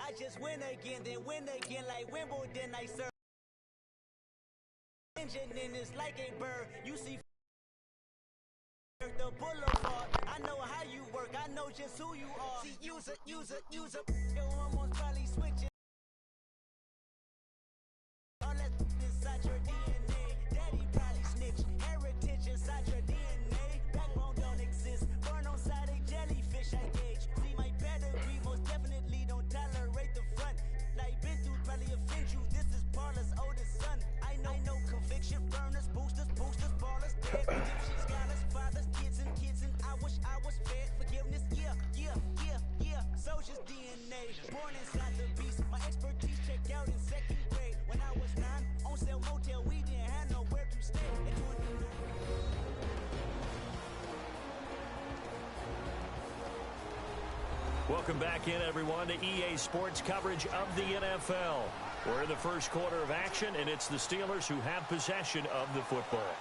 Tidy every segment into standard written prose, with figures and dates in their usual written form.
I just win again, then win again like Wimbledon. I serve engine in this like a bird. You see the boulevard. I know how you work. I know just who you are. See, user. Yo, almost probably switching. All that inside your DNA. Daddy probably snitch. Heritage inside your DNA. Backbone don't exist. Burn on side a jellyfish. I gauge. See my pedigree. Most definitely don't tolerate the front. Like been through probably offend you. This is Paula's oldest son. I know conviction. Burners, boosters, ballers, dead. Egyptian scholars, fathers, kids and I wish I was fed forgiveness. Yeah. Soldier's DNA, born inside the beast. My expertise checked out in second grade. When I was 9, on sale motel, we didn't have nowhere to stay. Welcome back in, everyone, to EA Sports coverage of the NFL. We're in the first quarter of action, and it's the Steelers who have possession of the football.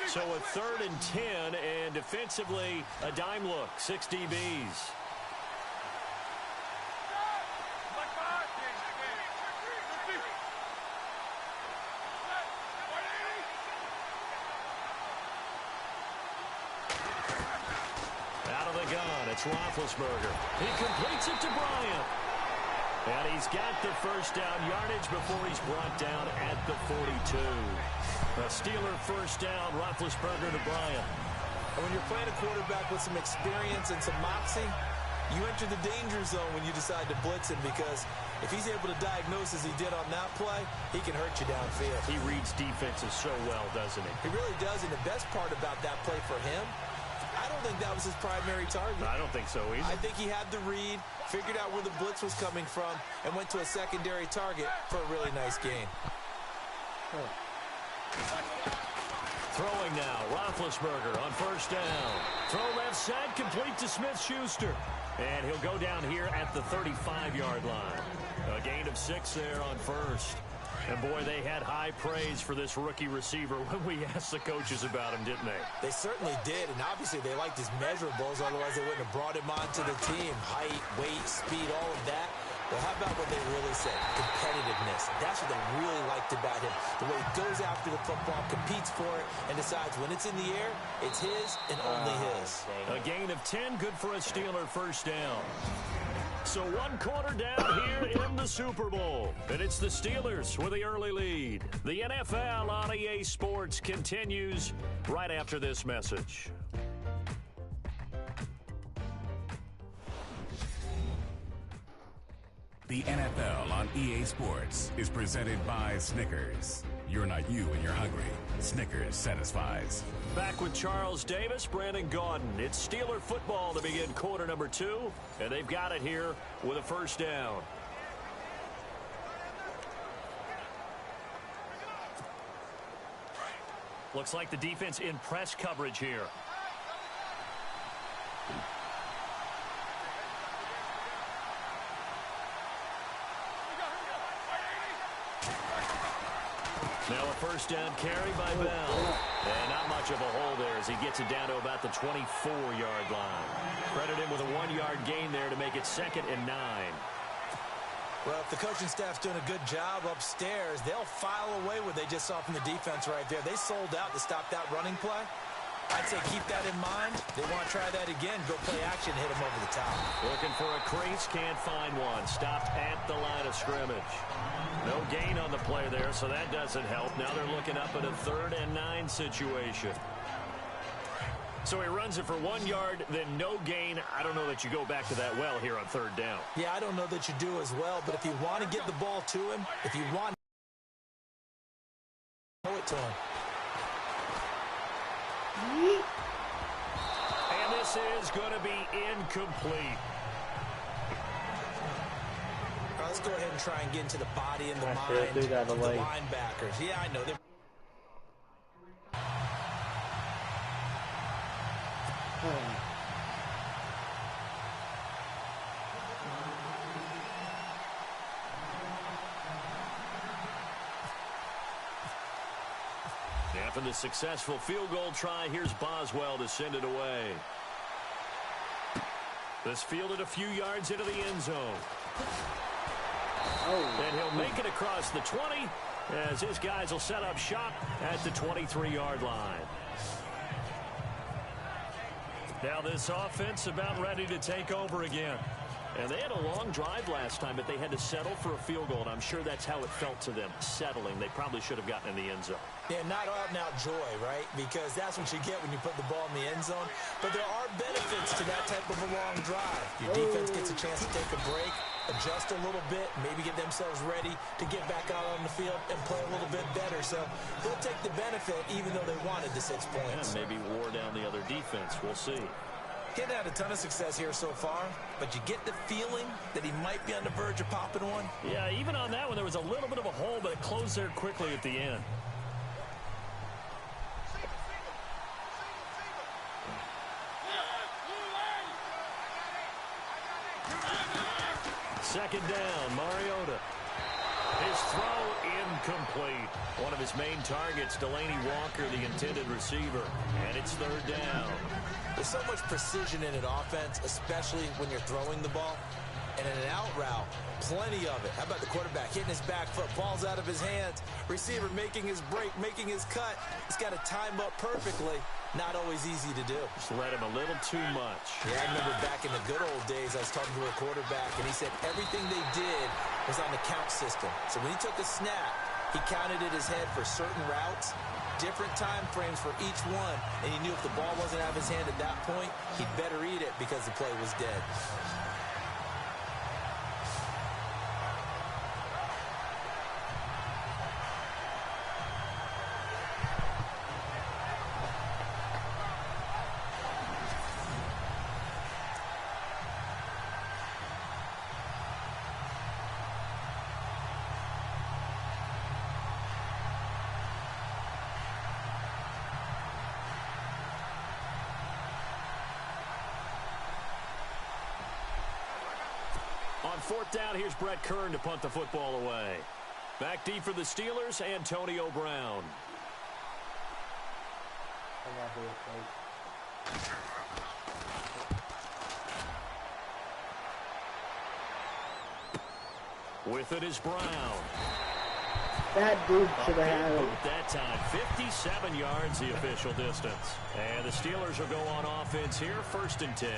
So a 3rd and 10, and defensively, a dime look, 6 DBs. Out of the gun, it's Roethlisberger. He completes it to Bryant. And he's got the first down yardage before he's brought down at the 42. A Steeler first down, Roethlisberger to Bryant. And when you're playing a quarterback with some experience and some moxie, you enter the danger zone when you decide to blitz him, because if he's able to diagnose as he did on that play, he can hurt you downfield. He reads defenses so well, doesn't he? He really does, and the best part about that play for him, I don't think that was his primary target. I don't think so either. I think he had the read, figured out where the blitz was coming from, and went to a secondary target for a really nice gain. Throwing now, Roethlisberger on first down. Throw left side, complete to Smith-Schuster. And he'll go down here at the 35-yard line. A gain of 6 there on first. And, boy, they had high praise for this rookie receiver when we asked the coaches about him, didn't they? They certainly did, and obviously they liked his measurables, otherwise they wouldn't have brought him onto the team. Height, weight, speed, all of that. Well, how about what they really said? Competitiveness. That's what they really liked about him. The way he goes after the football, competes for it, and decides when it's in the air, it's his and only his. A gain of 10, good for a Steeler first down. So 1 quarter down here in the Super Bowl. And it's the Steelers with the early lead. The NFL on EA Sports continues right after this message. The NFL on EA Sports is presented by Snickers. You're not you when you're hungry. Snickers satisfies. Back with Charles Davis, Brandon Gaudin. It's Steeler football to begin quarter number 2, and they've got it here with a first down. Looks like the defense in press coverage here. Now a first down carry by Bell. And not much of a hole there as he gets it down to about the 24-yard line. Credit him with a 1-yard gain there to make it 2nd and 9. Well, if the coaching staff's doing a good job upstairs, they'll file away what they just saw from the defense right there. They sold out to stop that running play. I'd say keep that in mind. They want to try that again. Go play action, hit them over the top. Looking for a crease, can't find one. Stopped at the line of scrimmage. No gain on the play there, so that doesn't help. Now they're looking up at a 3rd and 9 situation. So he runs it for 1 yard, then no gain. I don't know that you go back to that well here on 3rd down. Yeah, I don't know that you do as well, but if you want to get the ball to him, if you want to throw it to him. And This is going to be incomplete. All right, let's go ahead and try and get into the body and the mind do that of the away. linebackers. Yeah, I know. After the successful field goal try, here's Boswell to send it away. This fielded a few yards into the end zone. And he'll make it across the 20 as his guys will set up shop at the 23-yard line. Now this offense about ready to take over again. And they had a long drive last time, but they had to settle for a field goal, and I'm sure that's how it felt to them, settling. They probably should have gotten in the end zone. Yeah, not out-and-out joy, right? Because that's what you get when you put the ball in the end zone. But there are benefits to that type of a long drive. Your defense gets a chance to take a break, adjust a little bit, maybe get themselves ready to get back out on the field and play a little bit better. So they'll take the benefit even though they wanted the 6 points. Yeah, maybe wore down the other defense. We'll see. He's had a ton of success here so far, but you get the feeling that he might be on the verge of popping one. Yeah, even on that one, there was a little bit of a hole, but it closed there quickly at the end. Second down, Mariota. His throw incomplete. One of his main targets, Delaney Walker, the intended receiver. And it's third down. There's so much precision in an offense, especially when you're throwing the ball. And in an out route, plenty of it. How about the quarterback hitting his back foot, ball's out of his hands, receiver making his break, making his cut. He's got to time up perfectly. Not always easy to do. Just let him a little too much. Yeah, I remember back in the good old days, I was talking to a quarterback, and he said everything they did was on the count system. So when he took a snap, he counted in his head for certain routes, different time frames for each one, and he knew if the ball wasn't out of his hand at that point, he'd better eat it because the play was dead. On fourth down, here's Brett Kern to punt the football away. Back deep for the Steelers, Antonio Brown. With it is Brown. That dude should have had him. That time, 57 yards the official distance. And the Steelers will go on offense here, 1st and 10.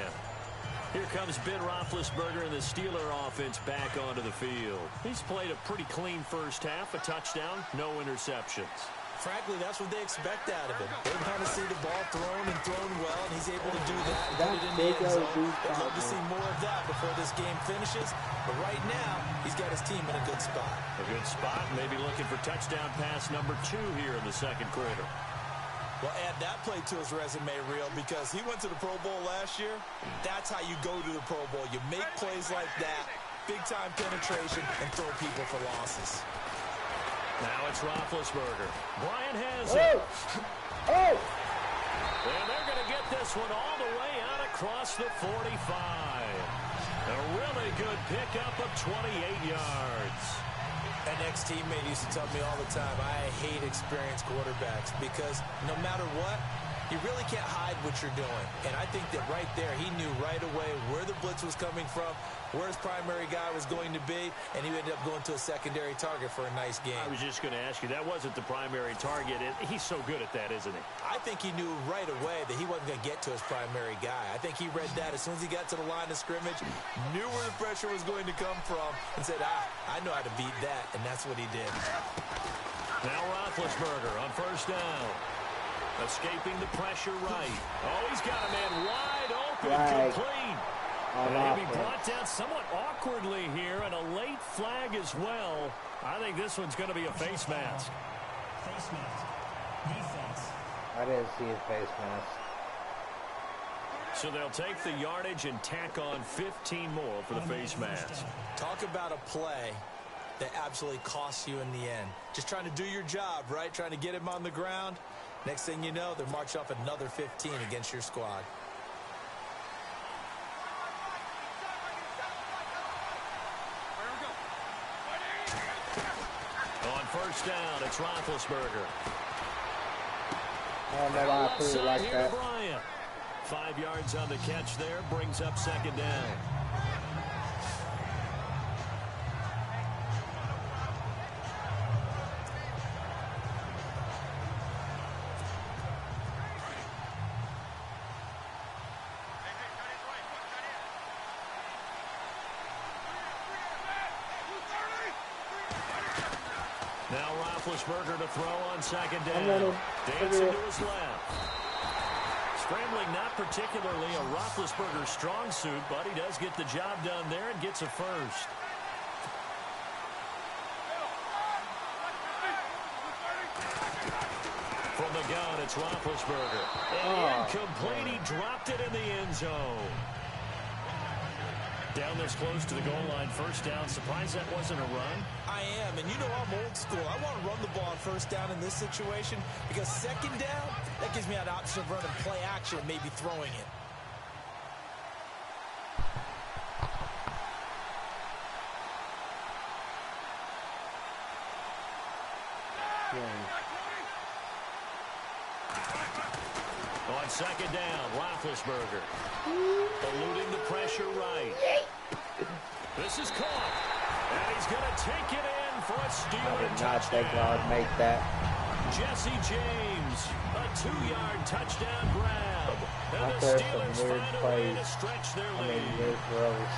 Here comes Ben Roethlisberger and the Steeler offense back onto the field. He's played a pretty clean first half, a touchdown, no interceptions. Frankly, that's what they expect out of him. They want to see the ball thrown and thrown well, and he's able to do that and put it in the end zone. They'd love to see more of that before this game finishes. But right now, he's got his team in a good spot. A good spot, maybe looking for touchdown pass number 2 here in the second quarter. Well, add that play to his resume, Real, because he went to the Pro Bowl last year. That's how you go to the Pro Bowl. You make plays like that, big-time penetration, and throw people for losses. Now it's Roethlisberger. Bryant has it. Oh! And they're going to get this one all the way out across the 45. A really good pickup of 28 yards. An ex-teammate used to tell me all the time, I hate experienced quarterbacks because no matter what, you really can't hide what you're doing. And I think that right there, he knew right away where the blitz was coming from, where his primary guy was going to be, and he ended up going to a secondary target for a nice game. I was just going to ask you, that wasn't the primary target. He's so good at that, isn't he? I think he knew right away that he wasn't going to get to his primary guy. I think he read that as soon as he got to the line of scrimmage, knew where the pressure was going to come from, and said, I know how to beat that, and that's what he did. Now Roethlisberger on 1st down. Escaping the pressure right. Oh, he's got a man wide open, complete. Maybe brought down somewhat awkwardly here, and a late flag as well. I think this one's going to be a face mask. Face mask. Defense. I didn't see his face mask. So they'll take the yardage and tack on 15 more for the face mask. Talk about a play that absolutely costs you in the end. Just trying to do your job, right? Trying to get him on the ground. Next thing you know, they're marching off another 15 against your squad. On first down, it's Roethlisberger. I don't know why I put it like that. 5 yards on the catch there, brings up second down. Now Roethlisberger to throw on second down. Dancing to his left. Scrambling not particularly a Roethlisberger strong suit, but he does get the job done there and gets a first. From the gun, it's Roethlisberger. And incomplete, he dropped it in the end zone. Down this close to the goal line, first down. Surprised that wasn't a run? I am, and you know I'm old school. I want to run the ball on first down in this situation because second down, that gives me an option of running play action and maybe throwing it. On second down, Roethlisberger. Eluding the pressure right. This is caught. And he's going to take it in for a Steeler touchdown. I did not think I'd make that. Jesse James, a 2-yard touchdown grab. And the There's Steelers some weird find a way plays. to stretch their I lead. mean, weird throws.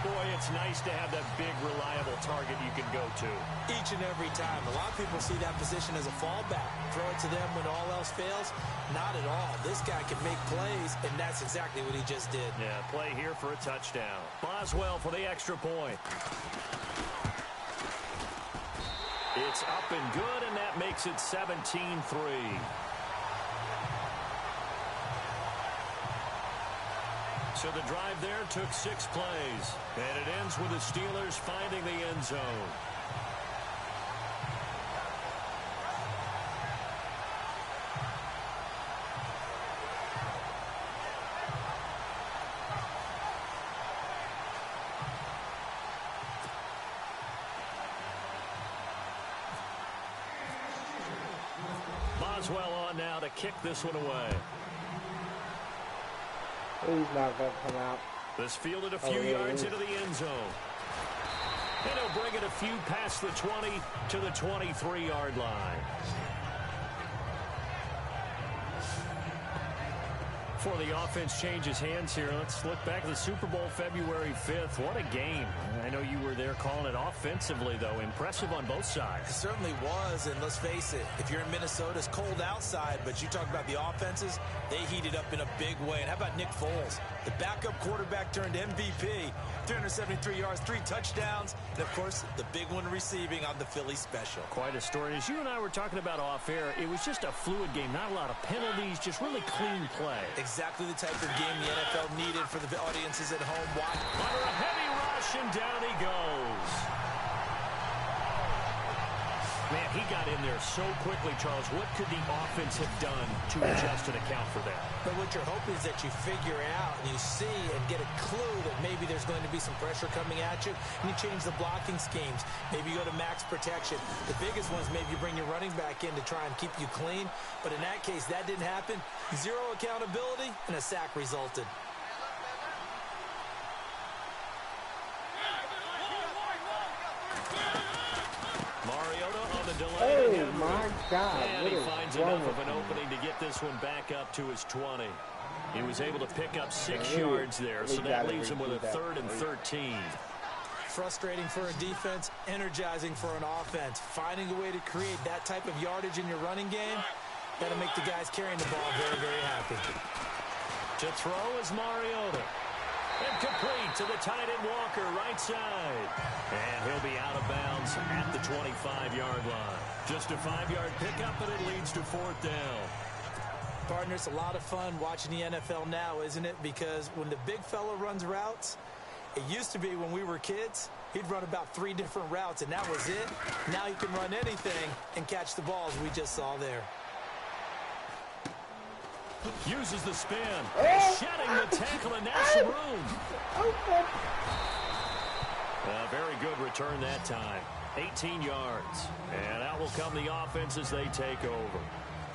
Boy, it's nice to have that big, reliable target you can go to. Each and every time. A lot of people see that position as a fallback. Throw it to them when all else fails. Not at all. This guy can make plays, and that's exactly what he just did. Yeah, play here for a touchdown. Boswell for the extra point. It's up and good, and that makes it 17-3. So the drive there took 6 plays, and it ends with the Steelers finding the end zone. Boswell on now to kick this one away. He's not going to come out. This fielded a few yards into the end zone. And he'll bring it a few past the 20 to the 23-yard line. Before the offense changes hands here, let's look back at the Super Bowl February 5th. What a game. I know you were there calling it offensively, though. Impressive on both sides. It certainly was, and let's face it, if you're in Minnesota, it's cold outside, but you talk about the offenses, they heated up in a big way. And how about Nick Foles? The backup quarterback turned MVP, 373 yards, 3 touchdowns, and, of course, the big one receiving on the Philly special. Quite a story. As you and I were talking about off air, it was just a fluid game. Not a lot of penalties, just really clean play. Exactly the type of game the NFL needed for the audiences at home. Watch. Under a heavy rush, and down he goes. Man, he got in there so quickly, Charles. What could the offense have done to adjust and account for that? But what you're hoping is that you figure out and you see and get a clue that maybe there's going to be some pressure coming at you, and you change the blocking schemes. Maybe you go to max protection. The biggest one is maybe you bring your running back in to try and keep you clean. But in that case, that didn't happen. 0 accountability, and a sack resulted. Oh, my God. And he finds enough of an opening to get this one back up to his 20. He was able to pick up 6 yards there, so that leaves him with a 3rd and 13. Frustrating for a defense, energizing for an offense. Finding a way to create that type of yardage in your running game, that'll make the guys carrying the ball very, very happy. To throw is Mariota. And complete to the tight end Walker, right side. And he'll be out of bounds at the 25-yard line. Just a 5-yard pickup, and it leads to 4th down. Partner, it's a lot of fun watching the NFL now, isn't it? Because when the big fella runs routes, it used to be when we were kids, he'd run about 3 different routes, and that was it. Now he can run anything and catch the balls we just saw there. Uses the spin. Shedding the tackle, and now some room. A very good return that time. 18 yards. And out will come the offense as they take over.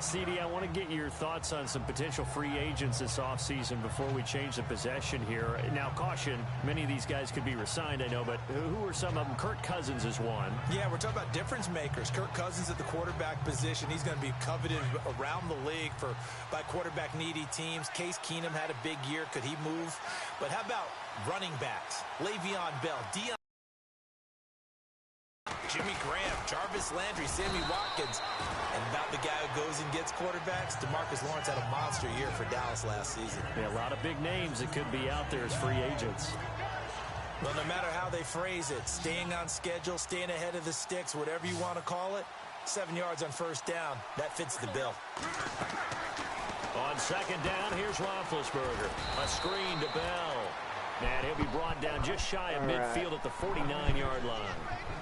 CD, I want to get your thoughts on some potential free agents this offseason before we change the possession here. Now, caution, many of these guys could be re-signed, I know, but who are some of them? Kirk Cousins is one. Yeah, we're talking about difference makers. Kirk Cousins at the quarterback position. He's going to be coveted around the league by quarterback-needy teams. Case Keenum had a big year. Could he move? But how about running backs? Le'Veon Bell, Deion, Jimmy Graham, Jarvis Landry, Sammy Watkins. And about the guy who goes and gets quarterbacks, DeMarcus Lawrence had a monster year for Dallas last season. Yeah, a lot of big names that could be out there as free agents. Well, no matter how they phrase it, staying on schedule, staying ahead of the sticks, whatever you want to call it, 7 yards on first down, that fits the bill. On second down, here's Roethlisberger. A screen to Bell. And he'll be brought down just shy of midfield at the 49-yard line.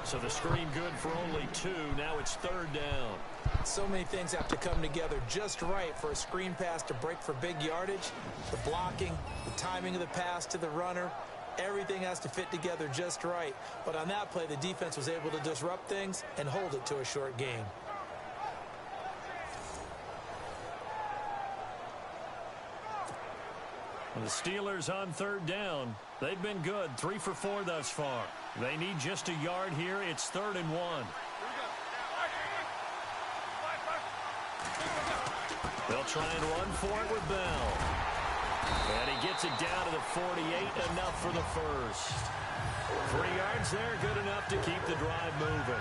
So the screen good for only 2. Now it's third down. So many things have to come together just right for a screen pass to break for big yardage. The blocking, the timing of the pass to the runner, everything has to fit together just right. But on that play, the defense was able to disrupt things and hold it to a short gain. The Steelers on third down. They've been good, 3 for 4 thus far. They need just a yard here. It's 3rd and 1. They'll try and run for it with Bell. And he gets it down to the 48, enough for the first. 3 yards there, good enough to keep the drive moving.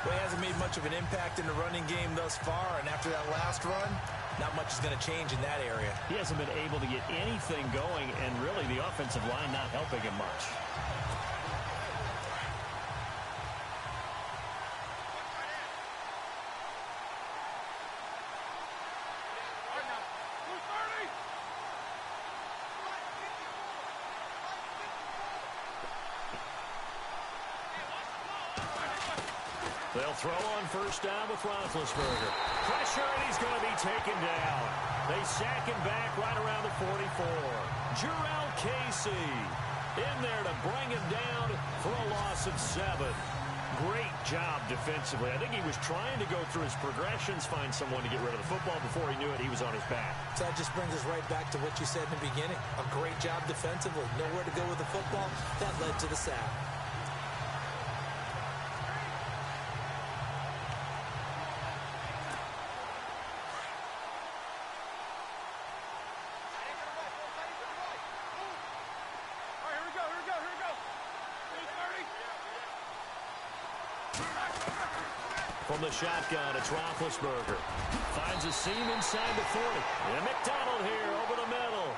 Well, he hasn't made much of an impact in the running game thus far, and after that last run, not much is going to change in that area. He hasn't been able to get anything going, and really the offensive line not helping him much. They'll throw on first down with Roethlisberger. Pressure, and he's going to be taken down. They sack him back right around the 44. Jurrell Casey in there to bring him down for a loss of 7. Great job defensively. I think he was trying to go through his progressions, find someone to get rid of the football. Before he knew it, he was on his back. So that just brings us right back to what you said in the beginning. A great job defensively. Nowhere to go with the football. That led to the sack. From the shotgun, it's Roethlisberger. Finds a seam inside the 40. And McDonald here over the middle.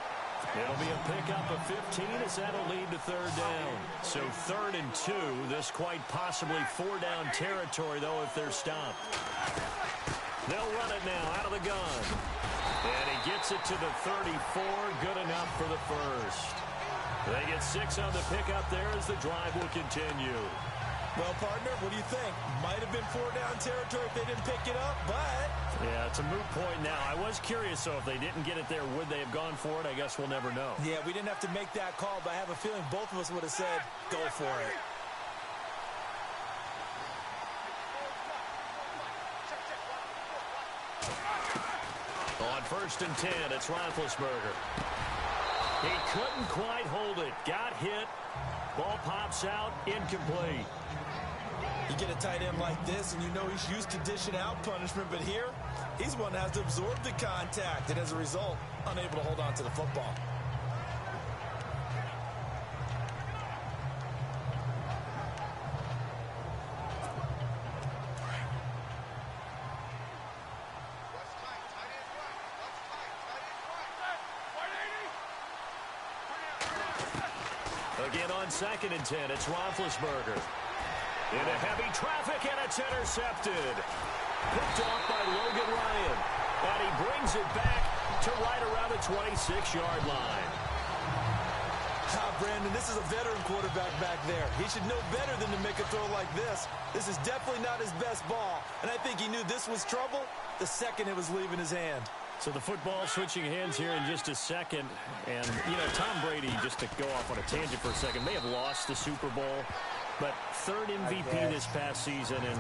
It'll be a pickup of 15 as that'll lead to third down. So 3rd and 2. This quite possibly 4-down territory, though, if they're stopped. They'll run it now out of the gun. And he gets it to the 34. Good enough for the first. They get 6 on the pickup there as the drive will continue. Well, partner, what do you think? Might have been 4-down territory if they didn't pick it up, but... Yeah, it's a moot point now. I was curious, so if they didn't get it there, would they have gone for it? I guess we'll never know. Yeah, we didn't have to make that call, but I have a feeling both of us would have said, go for it. On 1st and 10, it's Roethlisberger. He couldn't quite hold it. Got hit. Ball pops out, incomplete. You get a tight end like this, and you know he's used to dishing out punishment, but here, he's one that has to absorb the contact, and as a result, unable to hold on to the football. Again on 2nd and 10, it's Roethlisberger. Into heavy traffic, and it's intercepted. Picked off by Logan Ryan. And he brings it back to right around the 26-yard line. Brandon, this is a veteran quarterback back there. He should know better than to make a throw like this. This is definitely not his best ball, and I think he knew this was trouble the second it was leaving his hand. So the football switching hands here in just a second. And, Tom Brady, just to go off on a tangent for a second, may have lost the Super Bowl, but third MVP this past season, and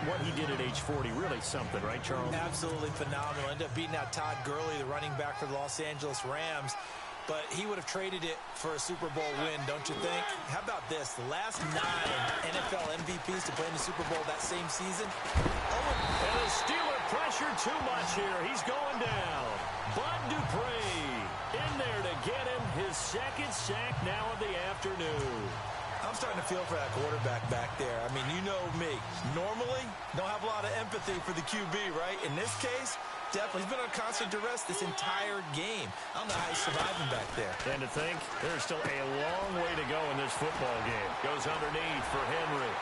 what he did at age 40, really something, right, Charles? Absolutely phenomenal. Ended up beating out Todd Gurley, the running back for the Los Angeles Rams. But he would have traded it for a Super Bowl win, don't you think? How about this? The last 9 NFL MVPs to play in the Super Bowl that same season. And the Steeler pressure too much here. He's going down. Bud Dupree in there to get him his second sack now of the afternoon. I'm starting to feel for that quarterback back there. I mean, you know me. Normally, don't have a lot of empathy for the QB, right? In this case, definitely. He's been on constant duress this entire game. I don't know how he's surviving back there. And to think, there's still a long way to go in this football game. Goes underneath for Henry.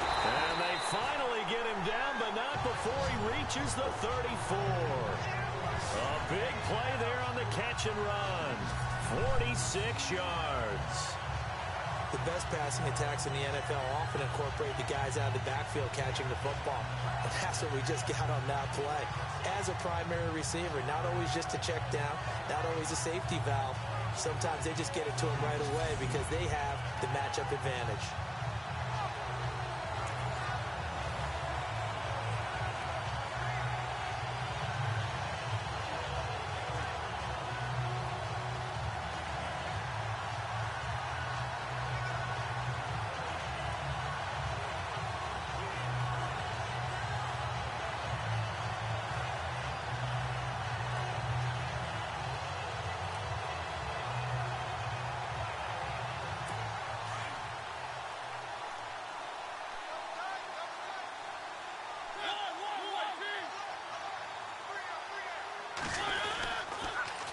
And they finally get him down, but not before he reaches the 34. A big play there on the catch and run. 46 yards. The best passing attacks in the NFL often incorporate the guys out of the backfield catching the football. And that's what we just got on that play. As a primary receiver, not always just a check down, not always a safety valve. Sometimes they just get it to him right away because they have the matchup advantage.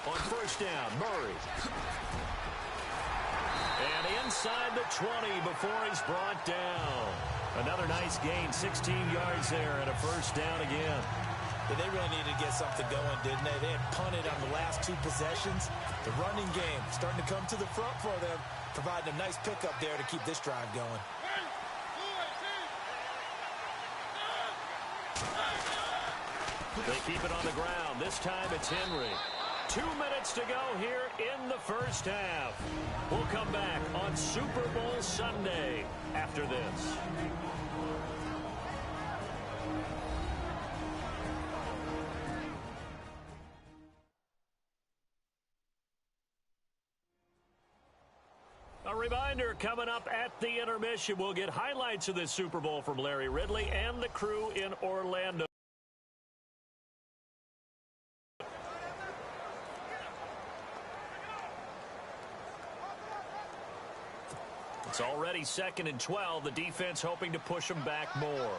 On first down, Murray. And inside the 20 before he's brought down. Another nice gain, 16 yards there and a first down again. But they really needed to get something going, didn't they? They had punted on the last 2 possessions. The running game starting to come to the front for them, providing a nice pickup there to keep this drive going. They keep it on the ground. This time it's Henry. 2 minutes to go here in the first half. We'll come back on Super Bowl Sunday after this. A reminder, coming up at the intermission, we'll get highlights of this Super Bowl from Larry Ridley and the crew in Orlando. It's already 2nd and 12. The defense hoping to push them back more.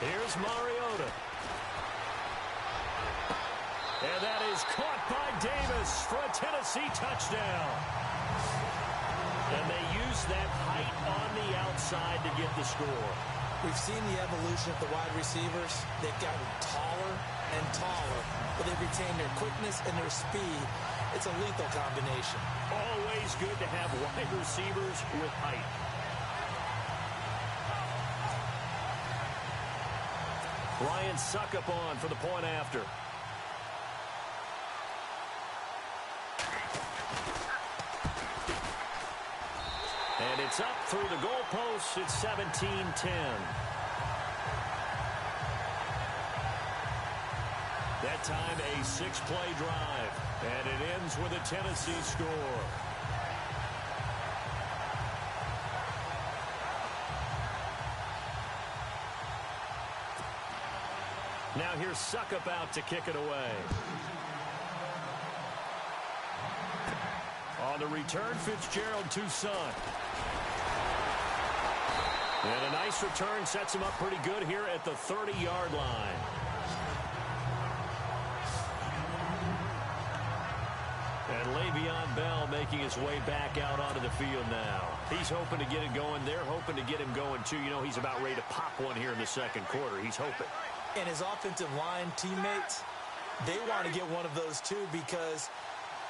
Here's Mariota. And that is caught by Davis for a Tennessee touchdown. And they use that height on the outside to get the score. We've seen the evolution of the wide receivers. They've gotten taller and taller, but they've retained their quickness and their speed. It's a lethal combination. Always good to have wide receivers with height. Ryan Succop on for the point after. And it's up through the goalposts. It's 17-10. That time a 6-play drive. And it ends with a Tennessee score. Now here's Succop out to kick it away. On the return, Fitzgerald Toussaint. And a nice return sets him up pretty good here at the 30-yard line. And Le'Veon Bell making his way back out onto the field now. He's hoping to get it going. They're hoping to get him going, too. You know, he's about ready to pop one here in the second quarter. He's hoping. And his offensive line teammates, they want to get one of those, too, because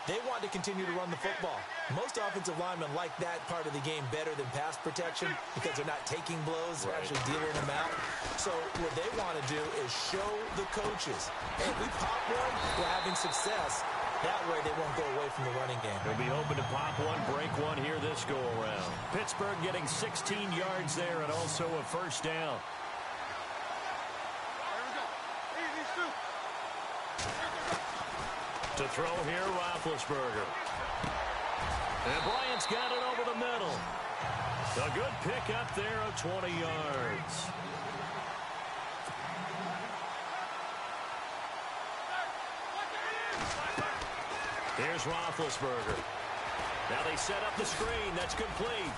they want to continue to run the football. Most offensive linemen like that part of the game better than pass protection because they're not taking blows. They're actually dealing them out. So what they want to do is show the coaches, hey, if we pop one, we're having success. That way they won't go away from the running game. They'll be hoping to pop one, break one here this go-around. Pittsburgh getting 16 yards there and also a first down. To throw here, Roethlisberger. And Bryant's got it over the middle. A good pick up there of 20 yards. Here's Roethlisberger. Now they set up the screen. That's complete.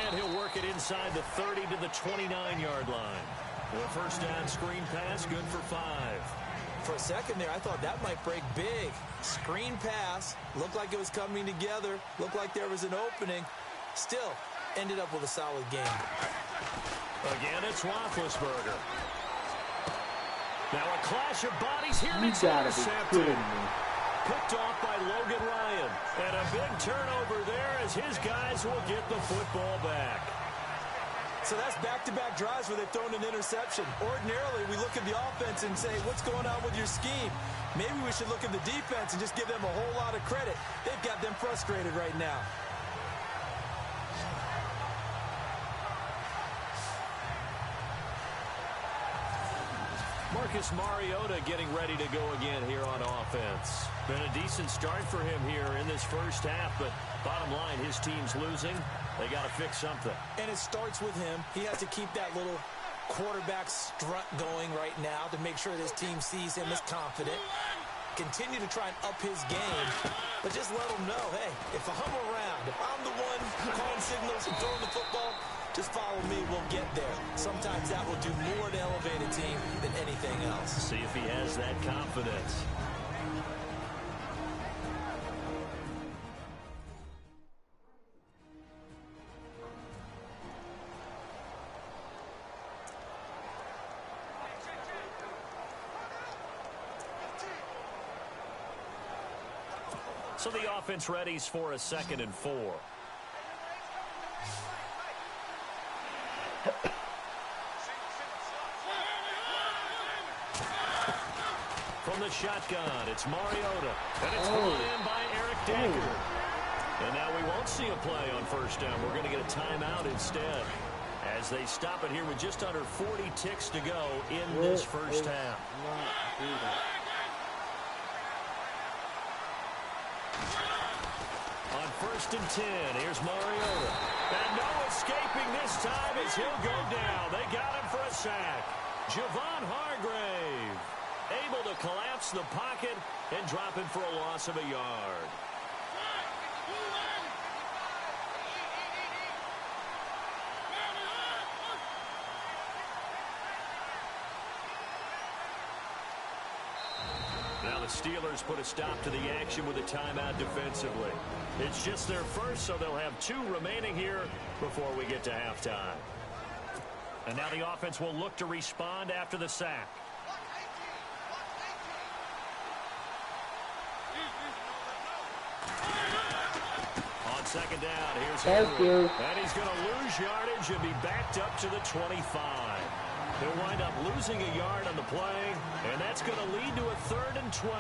And he'll work it inside the 30 to the 29-yard line. The first down screen pass, good for 5. For a second there, I thought that might break big. Screen pass. Looked like it was coming together. Looked like there was an opening. Still, ended up with a solid game. Again, it's Roethlisberger. Now a clash of bodies here. You gotta be kidding me. Picked off by Logan Ryan. And a big turnover there as his guys will get the football back. So that's back-to-back drives where they've thrown an interception. Ordinarily, we look at the offense and say, what's going on with your scheme? Maybe we should look at the defense and just give them a whole lot of credit. They've got them frustrated right now. Marcus Mariota getting ready to go again here on offense. Been a decent start for him here in this first half, but bottom line, his team's losing. They got to fix something. And it starts with him. He has to keep that little quarterback strut going right now to make sure this team sees him as confident. Continue to try and up his game, but just let him know, hey, if I'm around, if I'm the one calling signals and throwing the football, just follow me, we'll get there. Sometimes that will do more to elevate a team than anything else. See if he has that confidence. So the offense readies for a 2nd and 4. From the shotgun, it's Mariota. And it's brought in by Eric Decker. And now we won't see a play on first down. We're going to get a timeout instead as they stop it here with just under 40 ticks to go in this first half. On 1st and 10, here's Mariota. And no escaping this time as he'll go down. They got him for a sack. Javon Hargrave able to collapse the pocket and drop him for a loss of a yard. Now the Steelers put a stop to the action with a timeout defensively. It's just their first, so they'll have 2 remaining here before we get to halftime. And now the offense will look to respond after the sack. On 2nd down, here's Henry. And he's going to lose yardage and be backed up to the 25. He'll wind up losing a yard on the play, and that's going to lead to a 3rd and 12.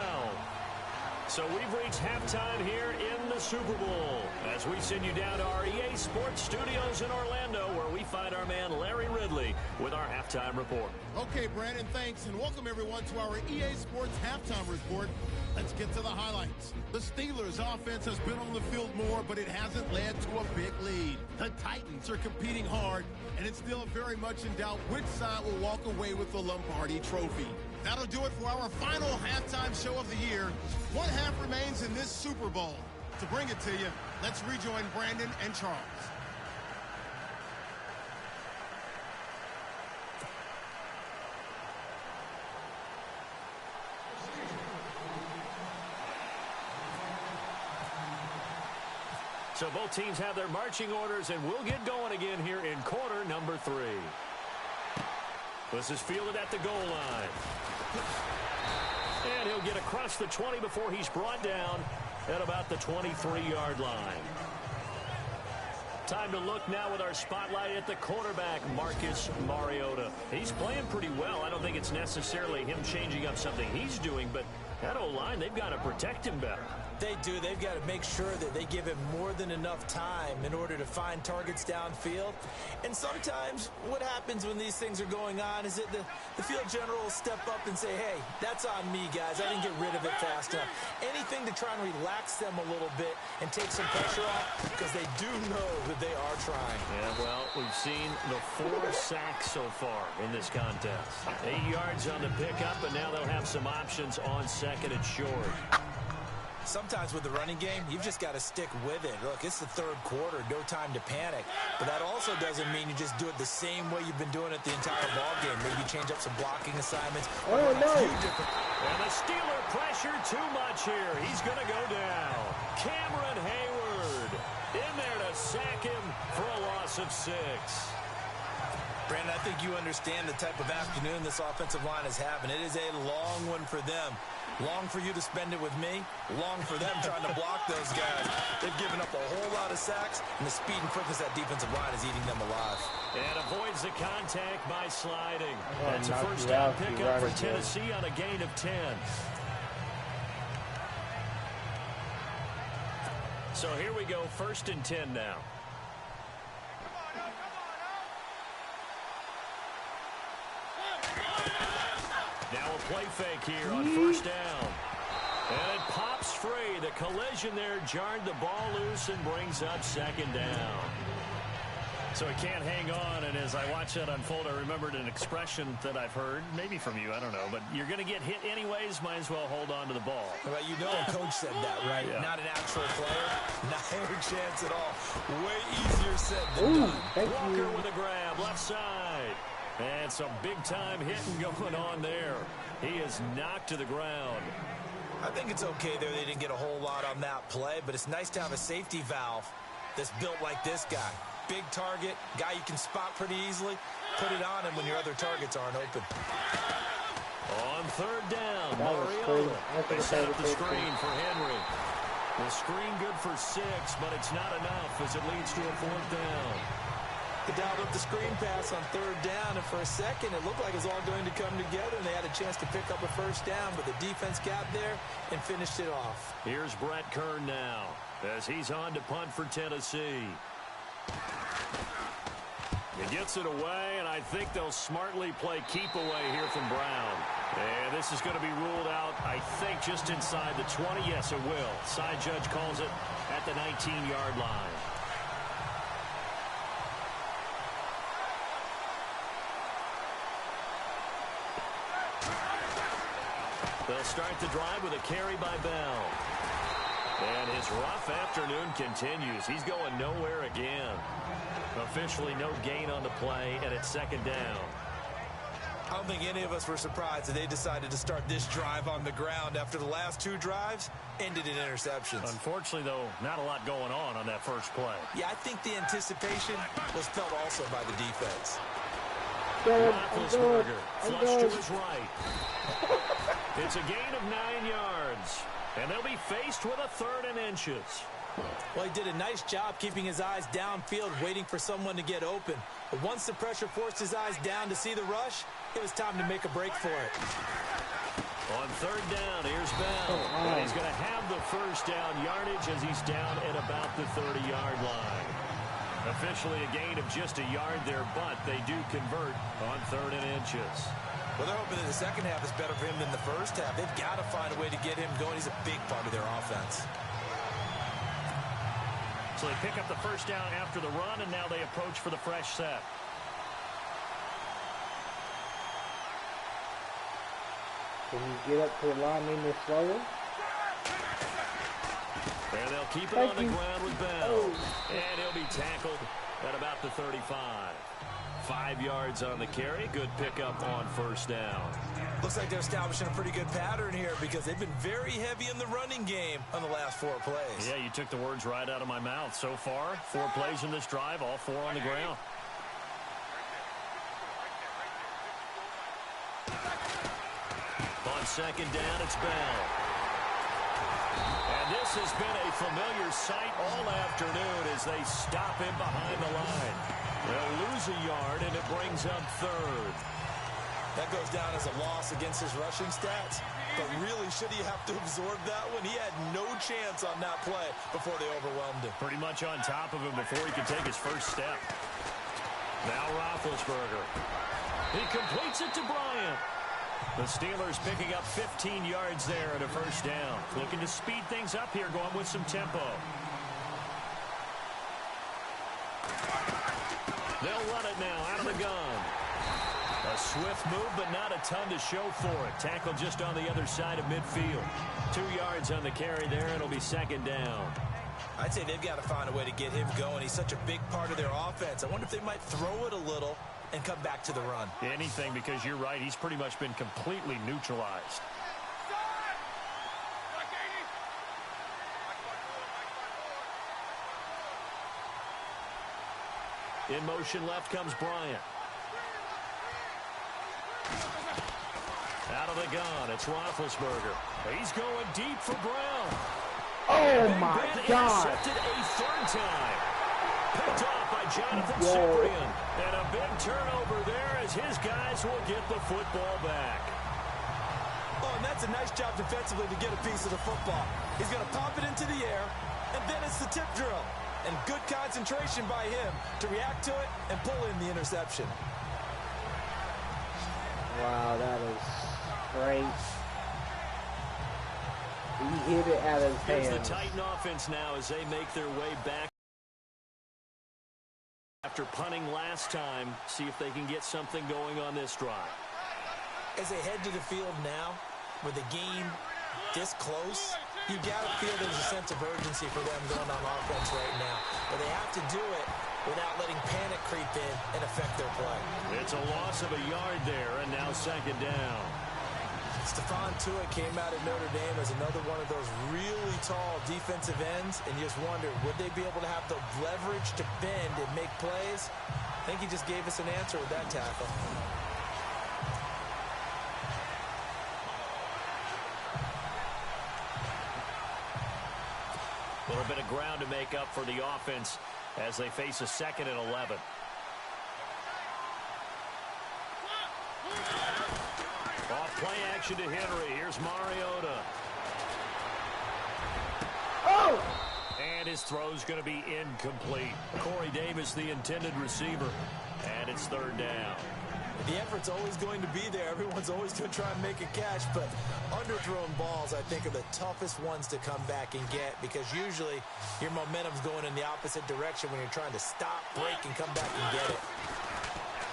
So we've reached halftime here in the Super Bowl as we send you down to our EA Sports Studios in Orlando, where we find our man Larry Ridley with our halftime report. Okay, Brandon, thanks, and welcome everyone to our EA Sports halftime report. Let's get to the highlights. The Steelers' offense has been on the field more, but it hasn't led to a big lead. The Titans are competing hard, and it's still very much in doubt which side will walk away with the Lombardi Trophy. That'll do it for our final halftime show of the year. One half remains in this Super Bowl. To bring it to you, let's rejoin Brandon and Charles. So both teams have their marching orders, and we'll get going again here in quarter number 3. This is fielded at the goal line. And he'll get across the 20 before he's brought down at about the 23-yard line. Time to look now with our spotlight at the quarterback, Marcus Mariota. He's playing pretty well. I don't think it's necessarily him changing up something he's doing, but that O-line, they've got to protect him better. They do. They've got to make sure that they give him more than enough time in order to find targets downfield. And sometimes what happens when these things are going on is that the field general will step up and say, hey, that's on me, guys. I didn't get rid of it fast enough. Anything to try and relax them a little bit and take some pressure off, because they do know that they are trying. Yeah, well, we've seen the 4 sacks so far in this contest. 8 yards on the pickup, and now they'll have some options on second and short. Sometimes with the running game, you've just got to stick with it. Look, it's the third quarter, no time to panic. But that also doesn't mean you just do it the same way you've been doing it the entire ball game. Maybe change up some blocking assignments. Oh, no. And the Steeler pressure too much here. He's going to go down. Cameron Hayward in there to sack him for a loss of 6. Brandon, I think you understand the type of afternoon this offensive line is having. It is a long one for them. Long for you to spend it with me. Long for them trying to block those guys. They've given up a whole lot of sacks, and the speed and quickness of that defensive line is eating them alive. And avoids the contact by sliding. That's a first down pickup for Tennessee on a gain of 10. So here we go, 1st and 10 now. Now a play fake here on 1st down. And it pops free. The collision there jarred the ball loose and brings up 2nd down. So he can't hang on, and as I watch that unfold, I remembered an expression that I've heard, maybe from you, I don't know, but you're going to get hit anyways, might as well hold on to the ball. Well, you know a coach said that, right? Yeah. Not an actual player. Not a chance at all. Way easier said than done. Walker with a grab, left side. And some big-time hitting going on there. He is knocked to the ground. I think it's okay there. They didn't get a whole lot on that play, but it's nice to have a safety valve that's built like this guy. Big target, guy you can spot pretty easily. Put it on him when your other targets aren't open. On 3rd down, Mariota. They set up the screen for Henry. The screen good for 6, but it's not enough as it leads to a 4th down. They dialed up the screen pass on 3rd down, and for a second it looked like it was all going to come together, and they had a chance to pick up a 1st down, but the defense got there and finished it off. Here's Brett Kern now as he's on to punt for Tennessee. He gets it away, and I think they'll smartly play keep away here from Brown. And this is going to be ruled out, I think, just inside the 20. Yes, it will. Side judge calls it at the 19-yard line. They'll start the drive with a carry by Bell. And his rough afternoon continues. He's going nowhere again. Officially no gain on the play, and it's 2nd down. I don't think any of us were surprised that they decided to start this drive on the ground after the last 2 drives ended in interceptions. Unfortunately, though, not a lot going on that first play. Yeah, I think the anticipation was felt also by the defense. Roethlisberger flushed to his right. It's a gain of 9 yards, and they'll be faced with a 3rd and inches. Well, he did a nice job keeping his eyes downfield, waiting for someone to get open. But once the pressure forced his eyes down to see the rush, it was time to make a break for it. On 3rd down, here's Bell. And he's going to have the 1st down yardage as he's down at about the 30-yard line. Officially a gain of just a yard there, but they do convert on 3rd and inches. Well, they're hoping that the second half is better for him than the first half. They've got to find a way to get him going. He's a big part of their offense. So they pick up the 1st down after the run, and now they approach for the fresh set. Can you get up to the line any slower? And they'll keep it on the ground with Bell. And he'll be tackled at about the 35. 5 yards on the carry. Good pickup on 1st down. Looks like they're establishing a pretty good pattern here because they've been very heavy in the running game on the last 4 plays. Yeah, you took the words right out of my mouth. So far, 4 plays in this drive, all 4 on the ground. On second down, it's Bell. And this has been a familiar sight all afternoon as they stop him behind the line. They'll lose a yard, and it brings up 3rd. That goes down as a loss against his rushing stats. But really, should he have to absorb that one? He had no chance on that play before they overwhelmed him. Pretty much on top of him before he could take his first step. Now Roethlisberger. He completes it to Bryant. The Steelers picking up 15 yards there at a first down. Looking to speed things up here, going with some tempo. They'll run it now out of the gun. A swift move, but not a ton to show for it. Tackle just on the other side of midfield. 2 yards on the carry there. It'll be second down. I'd say they've got to find a way to get him going. He's such a big part of their offense. I wonder if they might throw it a little and come back to the run. Anything, because you're right. He's pretty much been completely neutralized. In motion left comes Bryant. Out of the gun, it's Roethlisberger. He's going deep for Brown. Oh, my God. Intercepted a 3rd time. Picked off by Jonathan Cyprien. And a big turnover there as his guys will get the football back. Oh, and that's a nice job defensively to get a piece of the football. He's going to pop it into the air, and then it's the tip drill. And good concentration by him to react to it and pull in the interception. Wow, that is great. He hit it out of his hands. Here's the Titan offense now as they make their way back after punting last time. See if they can get something going on this drive. As they head to the field now, with the game this close, you got to feel there's a sense of urgency for them going on offense right now. But they have to do it without letting panic creep in and affect their play. It's a loss of a yard there, and now second down. Stephon Tuitt came out of Notre Dame as another one of those really tall defensive ends, and you just wonder, would they be able to have the leverage to bend and make plays? I think he just gave us an answer with that tackle. A little bit of ground to make up for the offense as they face a 2nd and 11. Off play action to Henry. Here's Mariota. Oh! And his throw's going to be incomplete. Corey Davis, the intended receiver. And it's 3rd down. The effort's always going to be there. Everyone's always going to try and make a catch, but underthrown balls, I think, are the toughest ones to come back and get because usually your momentum's going in the opposite direction when you're trying to stop, break, and come back and get it.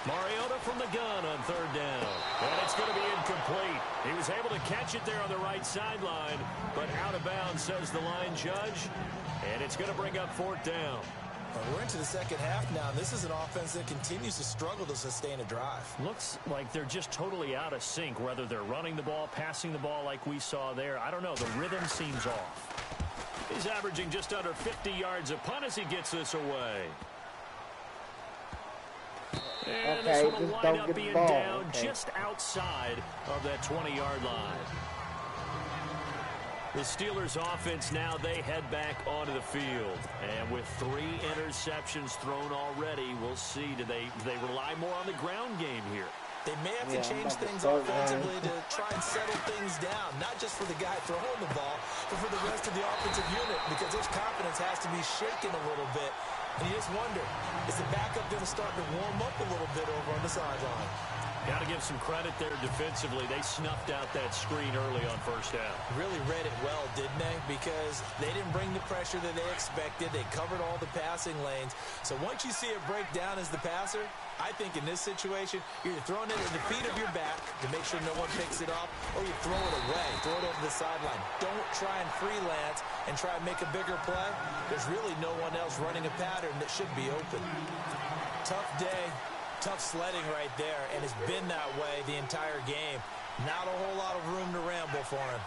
Mariota from the gun on 3rd down. And it's going to be incomplete. He was able to catch it there on the right sideline, but out of bounds, says the line judge. And it's going to bring up 4th down. We're into the second half now, and this is an offense that continues to struggle to sustain a drive. Looks like they're just totally out of sync, whether they're running the ball, passing the ball like we saw there. I don't know. The rhythm seems off. He's averaging just under 50 yards a punt as he gets this away. And this one will wind up being down just outside of that 20-yard line. The Steelers offense now, they head back onto the field. And with 3 interceptions thrown already, we'll see. Do they rely more on the ground game here? They may have to change things offensively to try and settle things down, not just for the guy throwing the ball, but for the rest of the offensive unit, because his confidence has to be shaken a little bit. And you just wonder, is the backup going to start to warm up a little bit over on the sideline? Got to give some credit there defensively. They snuffed out that screen early on 1st down. Really read it well, didn't they? Because they didn't bring the pressure that they expected. They covered all the passing lanes. So once you see it break down as the passer, I think in this situation, you're throwing it at the feet of your back to make sure no one picks it up, or you throw it away, throw it over the sideline. Don't try and freelance and try and make a bigger play. There's really no one else running a pattern that should be open. Tough day. Tough sledding right there, and it's been that way the entire game. Not a whole lot of room to ramble for him.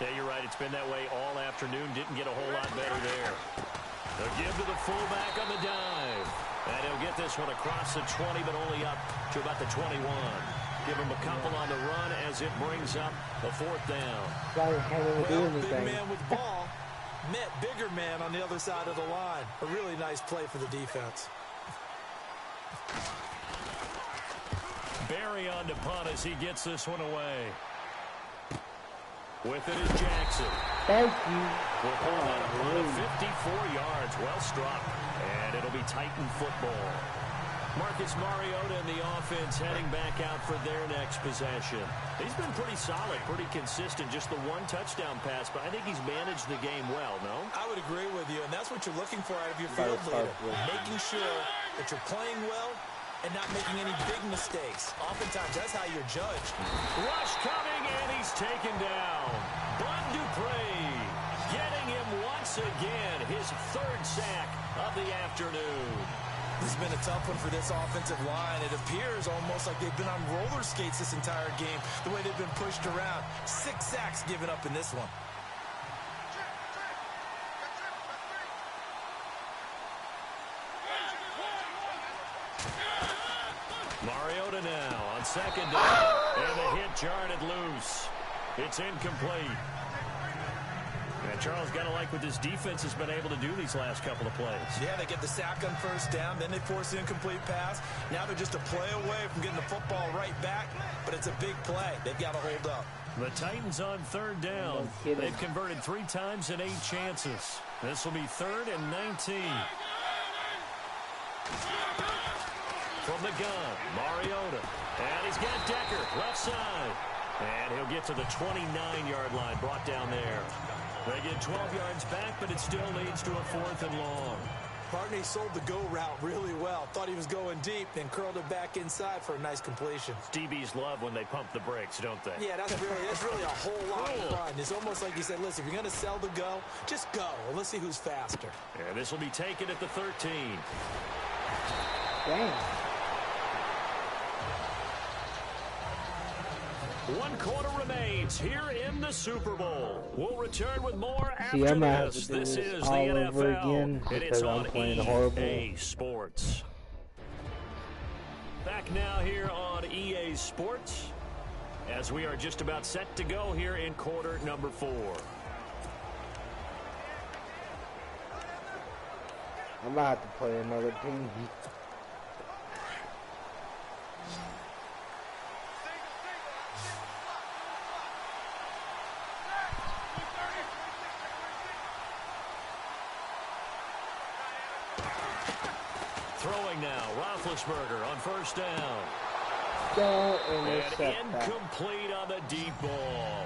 Yeah, you're right. It's been that way all afternoon. Didn't get a whole lot better there. They'll give to the fullback on the dive. And he'll get this one across the 20, but only up to about the 21. Give him a couple on the run as it brings up the 4th down. Well, big man with ball met bigger man on the other side of the line. A really nice play for the defense. Barry on to punt as he gets this one away. With it is Jackson. Thank you. Will hold on a punt of 54 yards. Well struck. And it'll be Titan football. Marcus Mariota and the offense heading back out for their next possession. He's been pretty solid, pretty consistent. Just the one touchdown pass, but I think he's managed the game well, no? I would agree with you, and that's what you're looking for out of your field leader. Making sure that you're playing well and not making any big mistakes. Oftentimes, that's how you're judged. Rush coming, and he's taken down. Bud Dupree getting him once again, his 3rd sack of the afternoon. This has been a tough one for this offensive line. It appears almost like they've been on roller skates this entire game, the way they've been pushed around. 6 sacks given up in this one. Mariota now on 2nd down. And the hit jarred it loose. It's incomplete. And Charles, got to like what this defense has been able to do these last couple of plays. Yeah, they get the sack on 1st down, then they force the incomplete pass. Now they're just a play away from getting the football right back, but it's a big play. They've got to hold up. The Titans on 3rd down. They've converted 3 times in 8 chances. This will be 3rd and 19. From the gun, Mariota. And he's got Decker, left side. And he'll get to the 29-yard line, brought down there. They get 12 yards back, but it still leads to a 4th and long. Partney sold the go route really well. Thought he was going deep, then curled it back inside for a nice completion. DBs love when they pump the brakes, don't they? Yeah, that's really a whole lot of fun. It's almost like you said, listen, if you're going to sell the go, just go. And let's see who's faster. And this will be taken at the 13. Dang. 1 quarter remains here in the Super Bowl. We'll return with more after See, I'm gonna have this. to do This is all the over NFL, again and it's because on I'm playing horrible. EA Sports. Back now here on EA Sports as we are just about set to go here in quarter number 4. I'm about to have to play another team. Throwing now, Roethlisberger on 1st down. Don't And intercept that. incomplete on the deep ball.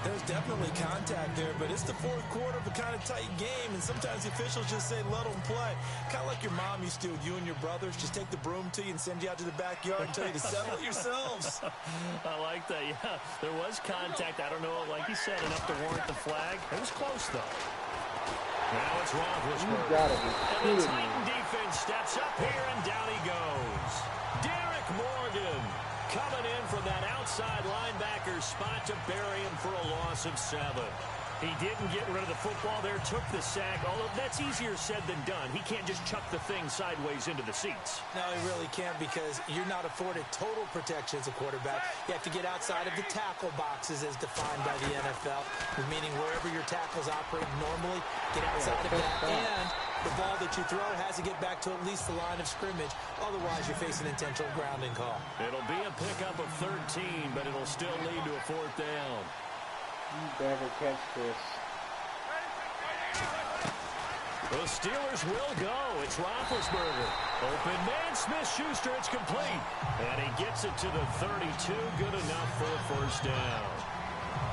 There's definitely contact there, but it's the 4th quarter of a kind of tight game, and sometimes the officials just say, let them play. Kind of like your mom used to with you and your brothers. Just take the broom to you and send you out to the backyard and tell you to settle it yourselves. I like that, yeah. There was contact. I don't know, like you said, enough to warrant the flag. It was close, though. Now it's You Roethlisberger. gotta be And the kidding me. Titan defense steps up here, and down he goes. Derek Morgan coming in from that outside linebacker spot to bury him for a loss of 7. He didn't get rid of the football there, took the sack, although that's easier said than done. He can't just chuck the thing sideways into the seats. No, he really can't because you're not afforded total protection as a quarterback. You have to get outside of the tackle boxes as defined by the NFL, meaning wherever your tackles operate normally, get outside of that. And the ball that you throw has to get back to at least the line of scrimmage. Otherwise, you're facing an intentional grounding call. It'll be a pickup of 13, but it'll still lead to a 4th down. You better catch this. The Steelers will go. It's Roethlisberger. Open man, Smith-Schuster. It's complete. And he gets it to the 32. Good enough for a 1st down.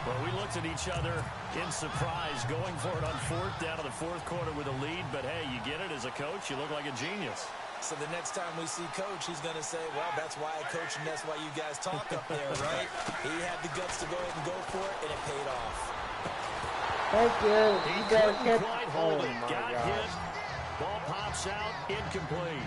Well, we looked at each other in surprise going for it on 4th down in the 4th quarter with a lead. But, hey, you get it as a coach. You look like a genius. So the next time we see Coach, he's going to say, well, that's why I coach and that's why you guys talk up there, right? He had the guts to go ahead and go for it, and it paid off. Thank you. He You better couldn't catch. quite Oh hold it. my Got gosh. hit. Ball pops out. Incomplete.